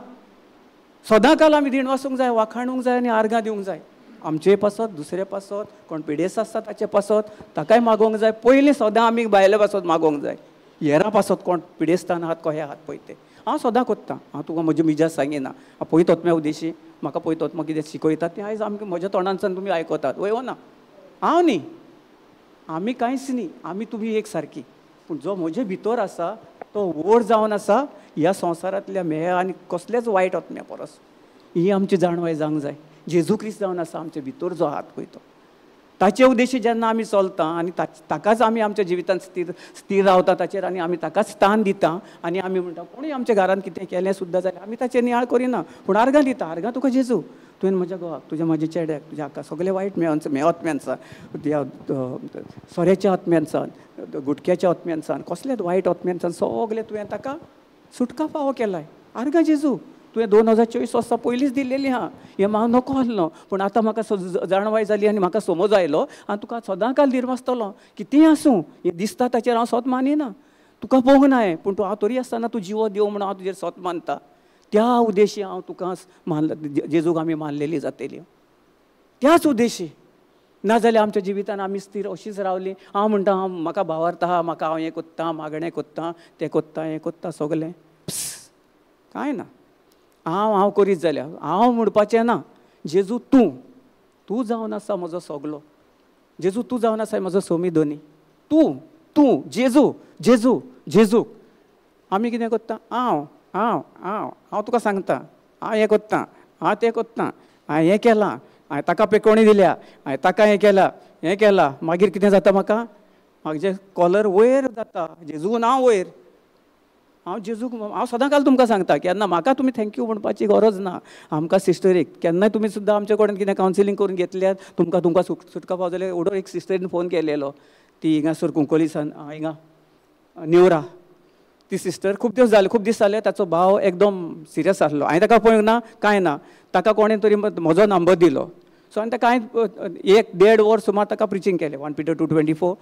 सदांकाल आमी दिण वाचूंक जाय, वाखाणूंक जाय आनी आर्गां दिवंक जाय. आमचे पासत, दुसरे पासत, कोण पिडेस्त आसता ताचे पासत ताकाय मागोवंक जाय. पयलीं सदां आमी बायले पासत मागोवंक जाय. हेरां पासत कोण पिडेस्तान आहात कहे आहात पळय ते हांव सदां कोत्ता. हांव तुका म्हजी मिजाज सांगिना, हांव पयत वतम्या उद्देशी म्हाका पयत वतम्या कितें शिकयतात तें आयज आमकां म्हज्या तोंडांतल्यान तुमी आयकतात वय ना. हांव न्ही, आमी कांयच न्ही, आमी तुमी एक सारकी. पूण जो म्हजे भितर आसा तो व्हड जावन आसा ह्या संवसारांतल्या मेळ्या आनी कसलेच वायट आत्म्या परस. ही आमची जाणवाय जावंक जाय. जेजू क्रिस्त जावन आसा आमचे भितर जो आहात पळय तो, ताचे उद्देशी जेन्ना आमी चलता आनी ताकाच आमी आमच्या जिवितांत स्थिर रावता ताचेर आनी आमी ताकाच स्थान दिता आनी आमी म्हणटा कोणूय आमच्या घरांत कितें केलें सुद्दां जाल्यार आमी ताचेर नियाळ करिना, पूण आर्गां दिता. आर्गां तुका जेजू, तुवें म्हज्या घोवाक, तुज्या म्हाज्या चेड्याक, तुज्या हाका सगळे वायट आत्म्यांसान, त्या सोऱ्याच्या आत्म्यांसान, गुटक्याच्या आत्म्यांसान, कसलेच वायट आत्म्यांसान सगळे तुवें ताका सुटका फावो केलाय. आर्गां जेजू, तुवें 2024 वर्सां पयलींच दिल्लेली आहा. हें हांव नको आहलो, पूण आतां म्हाका जाणवाय जाली आनी म्हाका समज आयलो आनी तुका सदांकाल दिरवासतलो. कितेंय आसूं हें दिसता ताचेर हांव सत मानिना, तुका पळोवंक नाय, पूण तूं हांव तरी आसतना तूं जिवो देव म्हणून हांव तुजेर सत मानता. त्या उद्देशी हांव तुका जेजूक आमी मानलेली जातली. त्याच उद्देशी नाजाल्यार आमच्या जिवितान आमी स्थिर अशीच रावली. हांव म्हणटा हांव म्हाका भावार्थ आहा, म्हाका हांव हें कोत्ता, मागणें कोत्ता, तें कोत्ता, हें कोत्ता, सगलें कांय ना. हांव करीत जाल्यार हांव म्हणपाचें ना. जेजू तूं जावन आसा म्हजो सगलो. जेजू तूं जावन आसा म्हजो सोमीदोनी. तूं जेजूक आमी कितें कोत्ता, हांव तुका सांगता, हांव हें कोत्ता, हांव तें कोत्ता, हांवें हें केलां, हांवें ताका पेकोवणी दिल्या, हांवें ताका हें केलां, मागीर कितें जाता म्हाजे कॉलर वयर जाता, जेजू नांव वयर. हांव सदांकाल तुमकां सांगता केन्ना म्हाका तुमी थँक्यू म्हणपाची गरज ना. आमकां सिस्टरीक केन्नाय तुमी सुद्दां आमचे कडेन कितें कावन्सिलींग करून घेतल्यार तुमकां सुटका पाव जाल्यार ओडोर एक सिस्टरीन फोन केलेलो, ती हिंगासर कुंकोलीसान हिंगा न्युरा, ती सिस्टर खूब दीस जाले ताचो भाव एकदम सिरियस आसलो. हांवें ताका पळोवंक ना कांय ना, ताका कोणें तरी म्हजो नंबर दिलो. सो हांवें ताका 1.5 वर सुमार ताका प्रिचींग केलें, 1 Peter 2:24,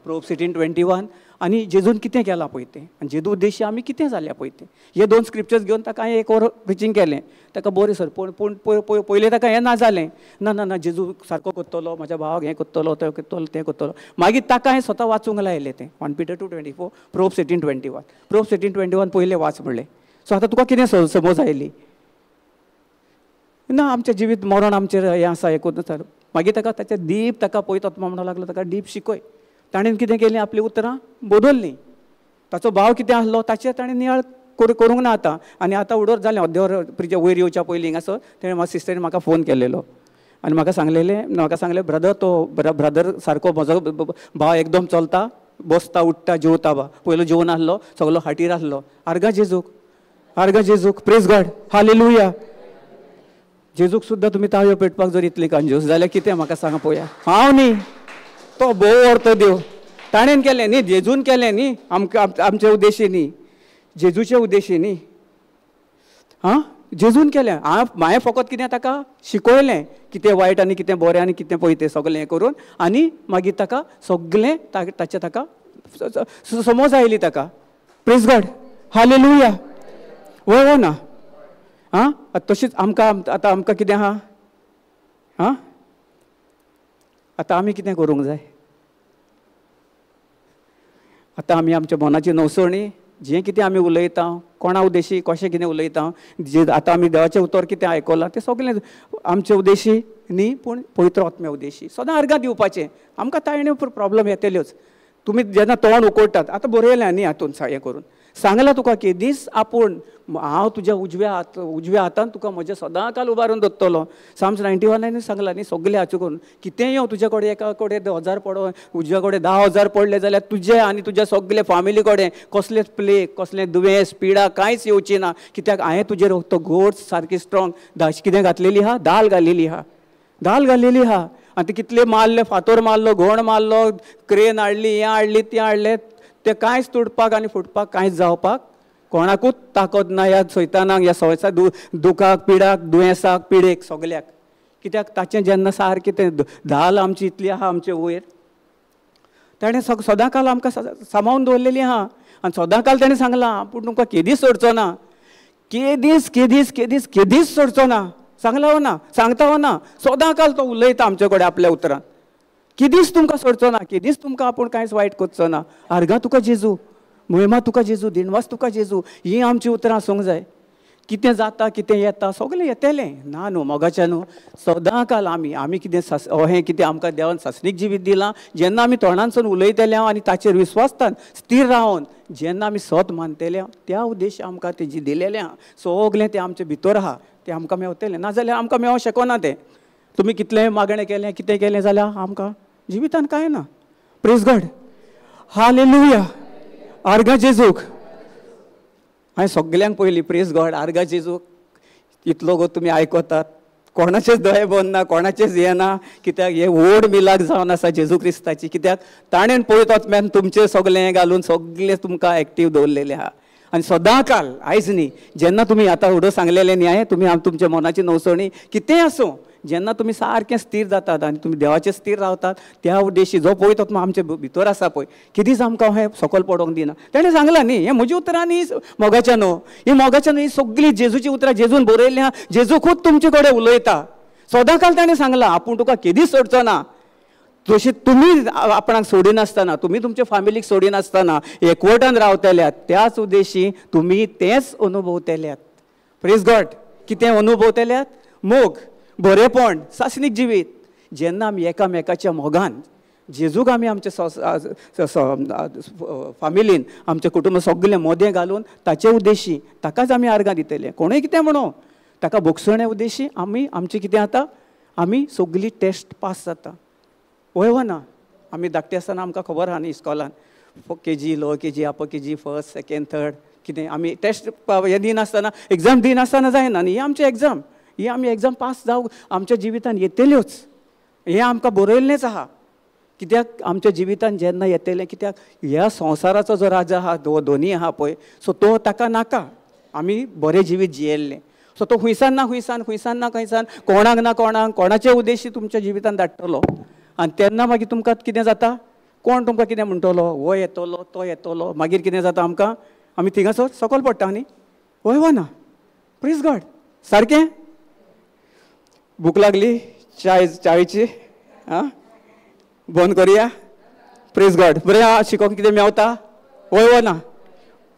प्रोब 16:21 आनी जेजून कितें केलां पळय तें आनी जेजू उद्देशी आमी कितें जाल्या पळय तें, हे 2 स्क्रिप्चर्स घेवन ताका हांवें 1 वर प्रिचींग केलें. ताका बरें सर, पूण पयलें ताका हें ना जालें, ना जेजू सारको कोत्तलो, म्हज्या भावाक हें कोत्तलो, तें कोत्तलो. मागीर ताका हांवें स्वता वाचूंक लायलें तें 1 Peter 2:24, प्रोब 16:21. प्रोब 16:21 पयलें वाच म्हणलें. सो आतां तुका कितें समज आयली ना, आमचें जिवीत मरण आमचेर हें आसा, हें कोत्ता. मागीर ताका डीप ताका पळयत वचपा म्हणूं लागलो, ताका डीप शिकय. ताणें कितें केलें, आपलीं उतरां बदललीं. ताचो भाव कितें आसलो ताचेर ताणें नियाळ करूंक ना आतां. आनी आतां उडोर जालें अर्देवर वयर येवच्या पयलीं हिंगासर तेणें म्हाज्या सिस्टरीन म्हाका फोन केलेलो आनी म्हाका सांगलें ब्रदर, तो ब्रदर सारको म्हजो भाव एकदम चलता, बसता, उठता, जेवता बा. पयलो जेवण आसलो, सगलो हाटीर आसलो. आर्गां जेजूक, प्रेज गॉड, हालेलुया. जेजूक सुद्दां तुमी ताळयो पेटपाक जर इतली कंजूस जाल्यार कितें म्हाका सांगा पळोवया. हांव न्ही, तो भोव व्हरतो देव. ताणें केलें न्ही, जेजून केलें न्ही, आमचे उद्देशी न्ही, जेजूचे उद्देशी न्ही. जेजून केलें. हांवें फकत कितें ताका शिकयलें कितें वायट आनी कितें बरें आनी कितें पळय तें सगलें हें करून, आनी मागीर ताका सगलें ताका समज आयली ताका. Praise God, hallelujah. वय ना. तशीच आमकां कितें आहा, आतां आमी कितें करूंक जाय. आतां आमी आमच्या मनाची नवसणी जें कितें आमी उलयता कोणा उद्देशी कशें कितें उलयता जे आतां आमी देवाचें उतर कितें आयकलां तें सगळें आमचे उद्देशी न्ही पूण पवित्र आत्म्या उद्देशी सदां अर्गां दिवपाचें आमकां तायण्यो प्रॉब्लेम येतल्योच तुमी जेन्ना तोंड उकोडटात आतां बरयलें न्ही हातून हें करून सांगलां तुका की दीस आपूण हांव तुज्या उजव्या हातान तुका म्हज्या सदां काल उबारून दवरतलो साम्स 91 सांगलां न्ही सगळें हाचे करून कितेंय येवं तुजे कडेन एका कडेन 1000 पडो उजव्या कडेन 10,000 पडले जाल्यार तुजे आनी तुज्या सगळे फॅमिली कडेन कसलेंच प्लेग कसलें दुयेंस पिडा कांयच येवची ना कित्याक हांवें तुजेर तो घोट सारकी स्ट्रॉंग कितें घातलेली आहा दाल घालिल्ली आहा आनी ते कितले मारले फातोर मारलो घोण मारलो क्रेन हाडली हें हाडली तें हाडलें तें कांयच तुडपाक आनी फुटपाक कांयच जावपाक कोणाकूच ताकद ना ह्या सैतानाक ह्या सवयसा दुखाक पिडाक दुयेंसाक पिडेक सगल्याक कित्याक ताचें जेन्ना सारकें तें धाल आमची इतली आहा आमचे वयर ताणें सदां काल आमकां सांबाळून दवरलेली आहा आनी सदां काल ताणें सांगलां पूण तुमकां केदीस सोडचो ना केदीस सोडचो ना सांगला हो ना सांगता हो ना सदां काल तो उलयता आमचे कडेन आपल्या उतरांत केदीस तुमकां सोडचो ना केदीस तुमकां आपूण कांयच वायट करचो ना आर्गां तुका जेजू महिमा तुका जेजू दिनवास तुका जेजू ही आमची उतरां आसूंक जाय कितें जाता कितें येता सगळें येतलें ना न्हू मोगाचें न्हू सदां काल आमी कितें हें कितें आमकां देवान सासणीक जिवीत दिलां जेन्ना आमी तोंडानसून उलयतले आनी ताचेर विस्वासतान स्थिर रावन जेन्ना आमी सत मानतले त्या उद्देश आमकां तेजी दिलेलें आहा सगळें तें आमचे भितर आहा तें आमकां मेवतलें नाजाल्यार आमकां मेळों शकना तें तुमी कितलेंय मागणें केलें कितें केलें जाल्यार आमकां जिवितान कांय ना प्रेज गॉड हालेलुया आर्गां जेजूक हांवें सगल्यांक पयलीं प्रेज गॉड आर्गां जेजूक इतलो गो तुमी आयकतात कोणाचेच दोळे बंद ना कोणाचेच हें ना कित्याक हे व्हड मिलाक जावन आसा जेजू क्रिस्ताची कित्याक ताणें पळयत वचम्यान तुमचें सगळें घालून सगळें तुमकां एक्टीव दवरलेलें आहा आनी सदां काल आयज न्ही जेन्ना तुमी आतां फुडें सांगलेलें न्ही हांवें तुमी तुमच्या मनाची नवसणी कितेंय आसूं जेन्ना तुमी सारकें स्थिर जातात आनी तुमी देवाचेर स्थिर रावतात त्या उद्देशी जो पळयत आत्मा आमचे भितर आसा पळय कितेंच आमकां हें सकयल पडोवंक दिना ताणें सांगलां न्ही हें म्हजी उतरां न्ही मोगाच्या न्हू ही सगळीं जेजूची उतरां जेजून बरयल्लीं आहा जेजू खूद तुमचे कडेन उलयता सदां काल ताणें सांगलां आपूण तुका केदीच सोडचो ना तशी तुमी आपणाक सोडिनासतना तुमी तुमच्या फॅमिलीक सोडिनासतना एकवटान रावतल्यात त्याच उद्देशी तुमी तेंच अनुभवतल्यात प्रेज गॉड कितें अनुभवतल्यात मोग बरेपण सासणीक जिवीत जेन्ना आमी एकामेकाच्या मोगान जेजूक आमी आमचे फॅमिलीन आमचें कुटुंब सगळें मोदें घालून ताचे उद्देशी ताकाच आमी आर्गां दितले कोणूय कितें म्हणो ताका भोगसणे उद्देशी आमचें कितें जाता आमी सगळीं टेस्ट पास जाता वय ना आमी धाकटे आसतना आमकां खबर आहा न्ही इस्कॉलान KG लोवर KG अपर KG फर्स्ट सेकंड थर्ड कितें आमी टेस्ट हें दिनासतना एग्जाम दिनासतना जायना न्ही ही आमची एग्जाम ही आमी एग्जाम पास जावं आमच्या जिवितान येतल्योच हें आमकां बरयल्लेंच आहा कित्याक आमच्या जिवितान जेन्ना येतलें कित्याक ह्या संवसाराचो जो राजा आहा दोनी आहा पळय सो तो ताका नाका आमी बरें जिवीत जियेल्लें सो तो खुंयसान ना खंयसान कोणाक ना कोणाचे उद्देशी तुमच्या जिवितान धाडटलो आनी तेन्ना मागीर तुमकां कितें जाता कोण तुमकां कितें म्हणटलो हो येतलो तो येतलो मागीर कितें जाता आमकां आमी थिंगासर सकयल पडटा न्ही वय ना प्लीज गॉड सारकें भूक लागली चावेची आं बंद करुया प्रेज गॉड बरें शिकोवंक कितें मेवता वय ना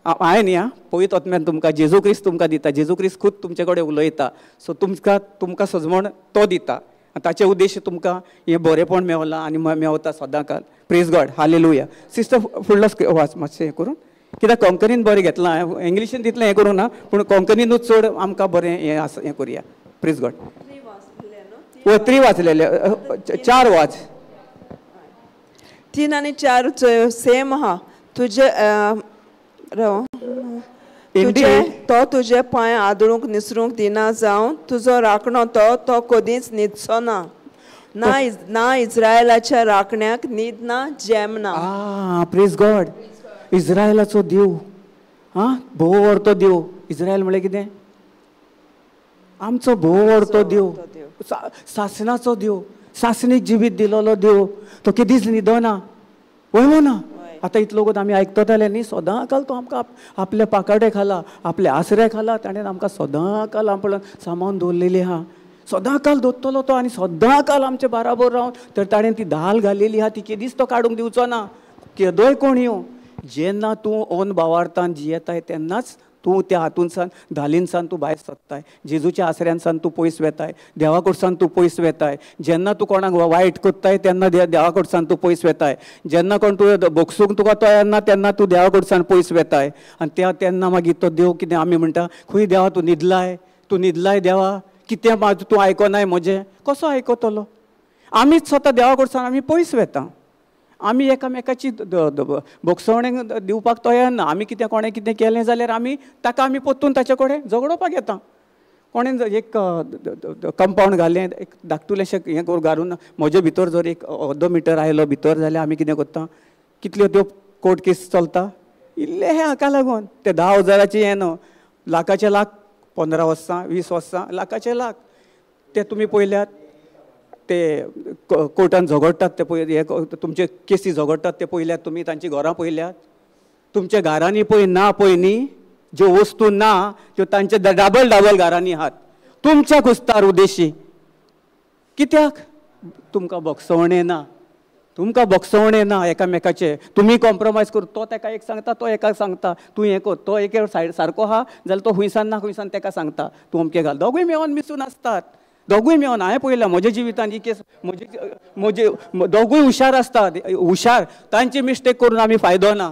हांवें न्ही पळयत वचम्यान तुमकां जेजू क्रिस्त तुमकां दिता जेजू क्रिस्त खूद तुमचे कडेन उलयता सो तुमकां सजमण तो दिता ताचे उद्देश तुमकां हें बरेंपण मेवलां आनी मेवता सदां काल प्रेज गॉड हालेलुया सिस्टर फुडलो वाच मातशें हें करून कित्याक कोंकणीन बरें घेतलां इंग्लिशीन तितलें हें करूं ना पूण कोंकणीनूच चड आमकां बरें हें करुया प्रेज गॉड 3 वाचलेले 4 वाच 3 आनी 4 सेम आहा तुजे तुजे पांय आदळूंक निसरूंक दिना जावं तुजो राखणो तो कधीच न्हिदचो ना इस्रायलाच्या राखण्याक न्हीद ना जेम ना प्रेज गॉड इस्रायलाचो देव भोव व्हडतो देव इस्रायल म्हळ्यार कितें आमचो भोव व्हडतो देव सासणाचो देव सासणीक जिवीत दिलेलो देव तो केदीच न्हिदना वय ना आतां इतलो वगत आमी आयकतले न्ही सदां काल तो आमकां आपले पाकाडे खाला आपले आसरे खाला ताणें आमकां सदां काल आपणान सांबाळून दवरलेली आहा सदां काल दवरतलो तो आनी सदां काल आमचे बाराबर रावन तर ताणें ती धाल घालिल्ली आहा ती केदीच तो काडूंक दिवचो ना केदोय कोण येवं जेन्ना तूं ओन भावार्थान जियेताय तेन्नाच तूं त्या हातूंतसान धालीनसान तूं भायर सरताय. जेजूच्या आसऱ्यांसान तूं पयस वेताय, देवा कडसान तूं पयस वेताय. जेन्ना तूं कोणाक वायट कोत्ताय तेन्ना देवा कडसान तूं पयस वेताय. जेन्ना कोण तूं बोगसूंक तुका तो येना तेन्ना तूं देवा कडसान पयस वेताय. आनी तेन्ना मागीर तो देव कितें आमी म्हणटा, खंय देवा तूं न्हिदलाय देवा, कितें तूं आयकोनाय म्हजें, कसो आयकतलो. आमीच स्वता देवा कडसान आमी पयस वेता. आमी एकामेकाची बोगसवणेक दिवपाक तयार ना. आमी कितें कोणें कितें केलें जाल्यार आमी ताका आमी पोत्तून ताचे कडेन झगडोवपाक येता. कोणें एक कंपावंड घालें, एक धाकटुलेंशें हें करून घालून म्हजे भितर जर एक अर्दो मिटर आयलो भितर जाल्यार आमी कितें करता, कितल्यो त्यो कोर्ट केस चलता, इल्ले हें हाका लागून. ते 10,000ची हें न्हू, लाखाचे लाख, 15 वर्सां 20 वर्सां लाखाचे लाख. ते तुमी पळयल्यात, ते कोर्टान झगडटात ते हे तुमचे केसी झगडटात ते पळयल्यात तुमी, तांची घरां पळयल्यात. तुमच्या घरांनी पळय ना पळय न्ही, ज्यो वस्तू ना त्यो तांचे डबल घरांनी आहात. तुमच्या कुस्तार उद्देशी. कित्याक? तुमकां बोगसवणें ना. तुमकां बोगसवणें ना एकामेकाचे. तुमी कॉम्प्रोमायज कर. तो ताका एक सांगता, तो एकाक सांगता तूं हें कर. तो एक सारको आहा जाल्यार तो खुंयसान ना खुंयसान ताका सांगता तूं अमकें घाल. दोगूय मेळोन मिसून आसतात. दोगूय मेळोन. हांवें पळयलां म्हज्या जिवितान ही केस. म्हजे दोगूय हुशार आसतात. हुशार. तांची मिस्टेक करून आमी फायदो ना.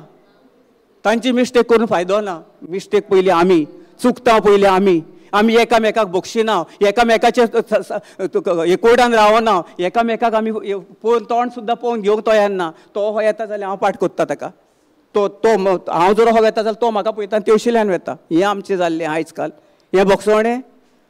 तांची मिस्टेक करून फायदो ना. मिस्टेक पयली आमी, चुकता पयली आमी. आमी एकामेकाक बोगशिना, एकामेकाचे कोर्टान रावना, एकामेकाक आमी पळोवन तोंड सुद्दां पळोवन घेवंक तयार ना. तो हो येता जाल्यार हांव पाट कोत्ता ताका. तो हांव जर हो येता जाल्यार तो म्हाका पळयता आनी तेवशिल्यान वेता. हें आमचें जाल्लें आयज काल. हें बोगसवणें.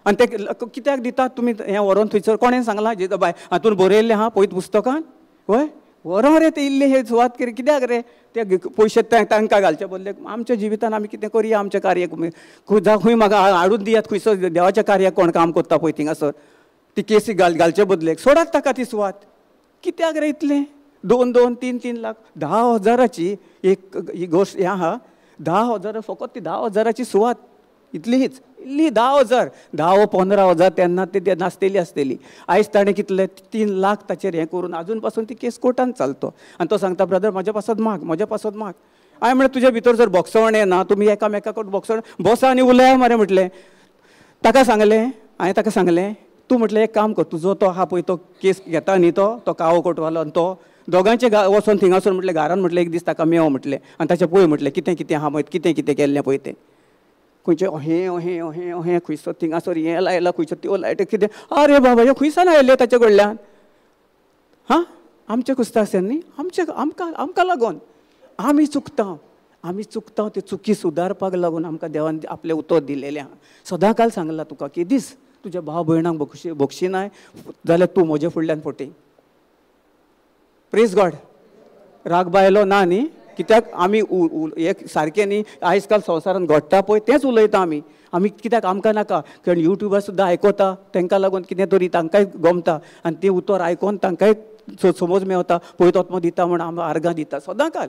आनी ते कित्याक दितात तुमी हें व्हरोन थंयसर? कोणें सांगलां बाय हातून बरयल्लें आहा पळयत पुस्तकान? वय व्हरो रे ते इल्ले हे सुवात कर. कित्याक रे ते पयशे तांकां घालचे बदले आमच्या जिवितान आमी कितें करुया. आमच्या कार्याक खंय म्हाका हाडून दियात खंयसर देवाच्या कार्याक कोण काम करता पळय थिंगासर. ती केसी घालचे बदले सोडात ताका ती सुवात. कित्याक रे इतलें? 2-2, 3-3 लाख. 10,000ची एक ही गोश्ट हें आहा. 10,000 फकत ती 10,000ची सुवात. इतलीच इल्ली 10,000. 10-15,000 तेन्ना ते नासतेली आसतेली. आयज ताणें कितले 3 लाख ताचेर हें करून अजून पासून ती केस कोर्टान चलतो. आनी तो सांगता ब्रदर म्हज्या पासत माग, म्हज्या पासत माग. हांवें म्हणलें तुज्या भितर जर बोगसवणें ना, तुमी एकामेकाकडे बोगसवण बसा आनी उलया मरे म्हटलें. ताका सांगलें, हांवें ताका सांगलें तूं म्हटलें एक काम कर, तुजो तो आहा पळय तो केस घेता न्ही तो कावो कोटवालो, आनी तो दोगांचे वचोन थिंगासर म्हटलें घरान म्हटलें एक दीस ताका मेळो म्हटलें. आनी ताचें पळय म्हटलें कितें कितें आहा पळय, कितें कितें केल्लें पळय तें. खंयचें अहें खंयसर थिंगासर हें लायलां, खंयसर त्यो लायट कितें. अरे बाबा ह्यो खंयसान आयले ताचे कडल्यान? हां आमचे कुस्तार न्ही, आमकां लागून आमी चुकता. ते चुकी सुदारपाक लागून आमकां देवान आपलें उतर दिलेलें आहा. सदां काल सांगलां तुका की दीस तुज्या भाव भयणाक बोगशिनाय जाल्यार तूं म्हजे फुडल्यान फटय. Praise God. राग बायलो ना न्ही. कित्याक आमी एक सारकें न्ही. आयज काल संवसारान घडटा पळय तेंच उलयता आमी कित्याक आमकां नाका. कारण युट्यूबार सुद्दां आयकता तांकां लागून कितें तरी तांकांय गमता आनी तें उतर आयकोन तांकांय समज मेवता. पळयत आत्म दिता म्हण आमी आर्गां दिता. सदां काल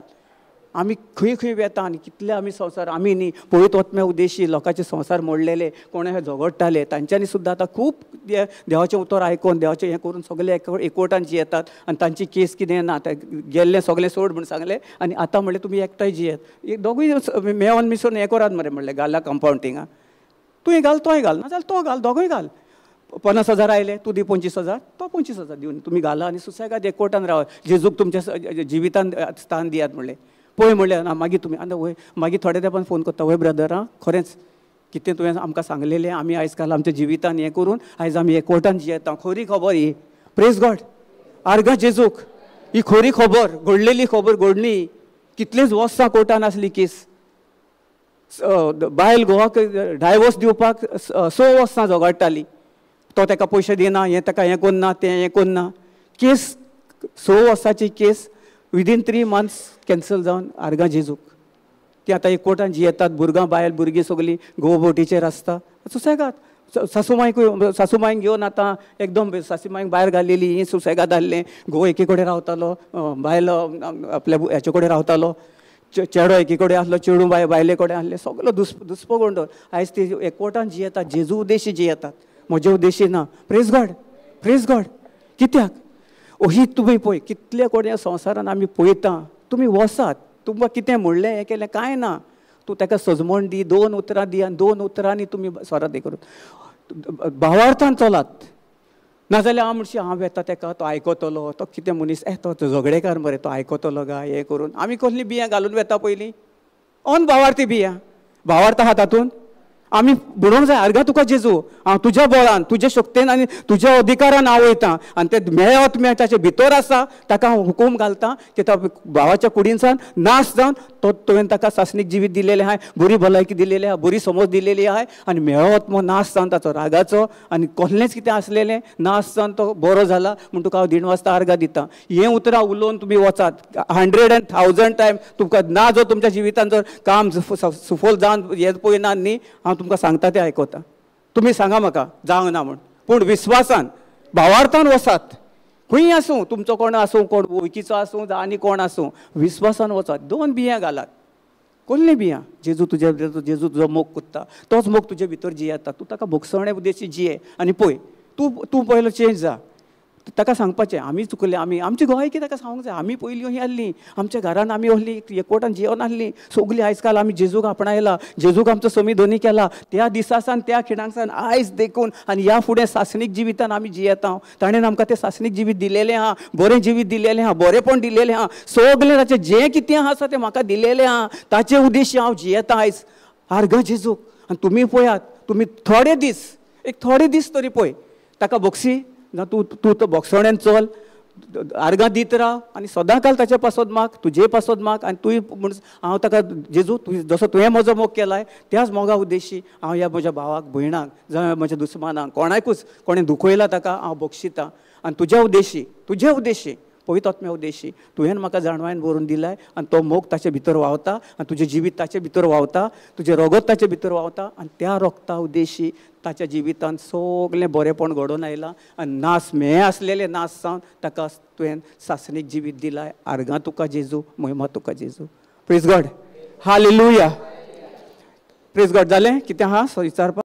आमी खंय वेता आनी कितले आमी संवसार आमी न्ही पळयत वचम्या उद्देशी लोकांचे संवसार मोडलेले, कोणे झगडटाले, तांच्यांनी सुद्दां आतां खूब देवाचें उतर आयकोन देवाचें हें करून सगळे एकवटान जियेतात. आनी तांची केस कितें ना गेल्लें सगळें सोड म्हण सांगलें. आनी आतां म्हणलें तुमी एकठांय जियेत. एक दोगूय मेळोन मिसळून हें करात मरे म्हणलें. घाला कंपावंड थिंगा. तुवें घाल, तोय घाल, ना जाल्यार तो घाल, दोगूय घाल. 50,000 आयले, तूं दी 25,000, तो 25,000 दिवन तुमी घाला आनी सुसेगाद एकवटान रावा. जेजूक तुमच्या जिवितान स्थान दियात म्हणलें. पळय म्हणलें ना. मागीर तुमी आतां वय मागीर थोड्या तेंपान फोन करता, वय ब्रदर आं खरेंच कितें तुवें आमकां सांगलेलें आमी आयज काल आमच्या जिवितान हें करून आयज आमी एकवटान जियेता. खरी खबर ही. Praise God. आर्गां जेजूक ही खरी खबर, घडलेली खबर घडली. कितलेच वर्सां कोर्टान आसली केस. बायल घोवाक डायवोर्स दिवपाक 6 वर्सां झगडटाली. तो ताका पयशे दिना, हें ताका हें कोन्ना, तें हें कोन्ना. केस 6 वर्साची केस विदीन 3 months कॅन्सल जावन आर्गां जेजूक. ती आतां एक कोर्टान जियेतात. भुरगीं सगळीं घोवभोवटीचेर आसता. सुसेगाद. सासूमायक घेवन आतां एकदम सासूमायक भायर घालिल्ली, ही सुसेगाद आसलें. घोव एकी कडेन रावतालो, बायल आपल्या हेचे कडेन रावतालो, चेडो एकी कडेन आसलो, चेडूं बायले कडेन आसलें. सगळो दुसपो गोंडोर. आयज ती एकवटान जियेतात. जेजू उद्देशी जियेतात, म्हजे उद्देशी ना. Praise God. Praise God. कित्याक ही तुमी पळय कितले कोण ह्या संवसारान आमी पळयता. तुमी वसात तुमकां कितें म्हणलें हें केलें कांय ना. तूं ताका सजमण दी, 2 उतरां दी आनी 2 उतरांनी तुमी स्वरात हें करून भावार्थान चलात. नाजाल्यार हांव म्हणशी हांव येता ताका तो आयकतलो, तो कितें मनीस तो झगडेकार मरे तो आयकतलो काय हें करून आमी कसलीं बियां घालून वेता पयलीं ऑन भावार्थी बियां. भावार्थ आहा तातूंत आमी म्हणूंक जाय आर्गा तुका जेजू हांव तुज्या बळान तुज्या शक्तीन आनी तुज्या अधिकारान हांव वयतां आनी ते मेळत ताचे भितर आसा ताका हांव हुकूम घालतां की तो भावाच्या कुडीनसान नाश जावन तो तुवें ताका सासणीक जिवीत दिलेलें आहा, बरी भलायकी दिलेली आहा, बरी समज दिलेली आहा आनी मेळत मो नाश जावन ताचो रागाचो आनी कसलेंच कितें आसलेलें नाश जावन तो बरो जाला म्हूण तुका हांव 1:30 वाजता आर्गां दितां. हें उतरां उलोवन तुमी वचात 100 and 1000 टायम तुमकां ना जो तुमच्या जिवितान जर काम सुफल जावन हें पळयना न्ही हांव तुमकां सांगता तें आयकता. तुमी सांगा म्हाका जावंक ना म्हूण पूण विस्वासान भावार्थान वसात. खंय आसूं तुमचो कोण आसूं कोण वळखीचो आसूं जावं आनी कोण आसूं विस्वासान वचात. 2 बियां घालात कसलीं बियां जेजू जेजू तुजो मोग कोत्ता तोच मोग तुजे भितर जियेता. तूं ताका भोगसवणे उद्देशी जिये आनी पळय तूं पयलो चेंज जा. ताका सांगपाचें आमी चुकले आमची गोंयकी ताका सांगूंक जाय आमी पयलीं ही आसलीं आमच्या घरान आमी असलीं एकवटान जियोन आसलीं सगलीं आयज काल आमी जेजूक आपणायला जेजूक आमचो समी धनी केला. त्या दिसा सावन त्या खिणाक सावन आयज देखून आनी ह्या फुडें सासणीक जिवितान आमी जियेता. ताणें आमकां तें सासणीक जिवीत दिलेलें आहा, बरें जिवीत दिलेलें आहा, बरेंपण दिलेलें आहा, सगलें ताचें जें कितें आसा तें म्हाका दिलेलें आहा. ताचे उद्देशी हांव जियेता आयज आर्गां जेजूक. आनी तुमी पळयात तुमी थोडे दीस तरी पळय ताका भोगसी ना तूं तो भोगसवण्यान चल आर्गां दीत राव आनी सदां काल ताचे पासत माग तुजे पासत माग आनी तुवें म्हण हांव ताका जेजू जसो तुवें म्हजो मोग केलाय त्याच मोगा उद्देशी हांव ह्या म्हज्या भावाक भयणाक जावं म्हज्या दुस्मानाक कोणाकूच कोणें दुखयला ताका हांव बक्षितां. आनी तुजे उद्देशी पवित्र आत्म्या उद्देशी तुवें म्हाका जाणवायन बरोवन दिलाय आनी तो मोग ताचे भितर व्हांवता आनी तुजें जिवीत ताचे भितर व्हांवता, तुजें रगत ताचे भितर व्हांवता आनी त्या रगता उद्देशी ताच्या जिवितांत सगलें बरेंपण घडोवन आयलां आनी नास मेळ आसलेलें नास जावन ताका तुवें सासणीक जिवीत दिलाय. आर्गां तुका जेजू, महिमा तुका जेजू. Praise God, hallelujah. Praise God. जालें कितें आहा विचारपाक?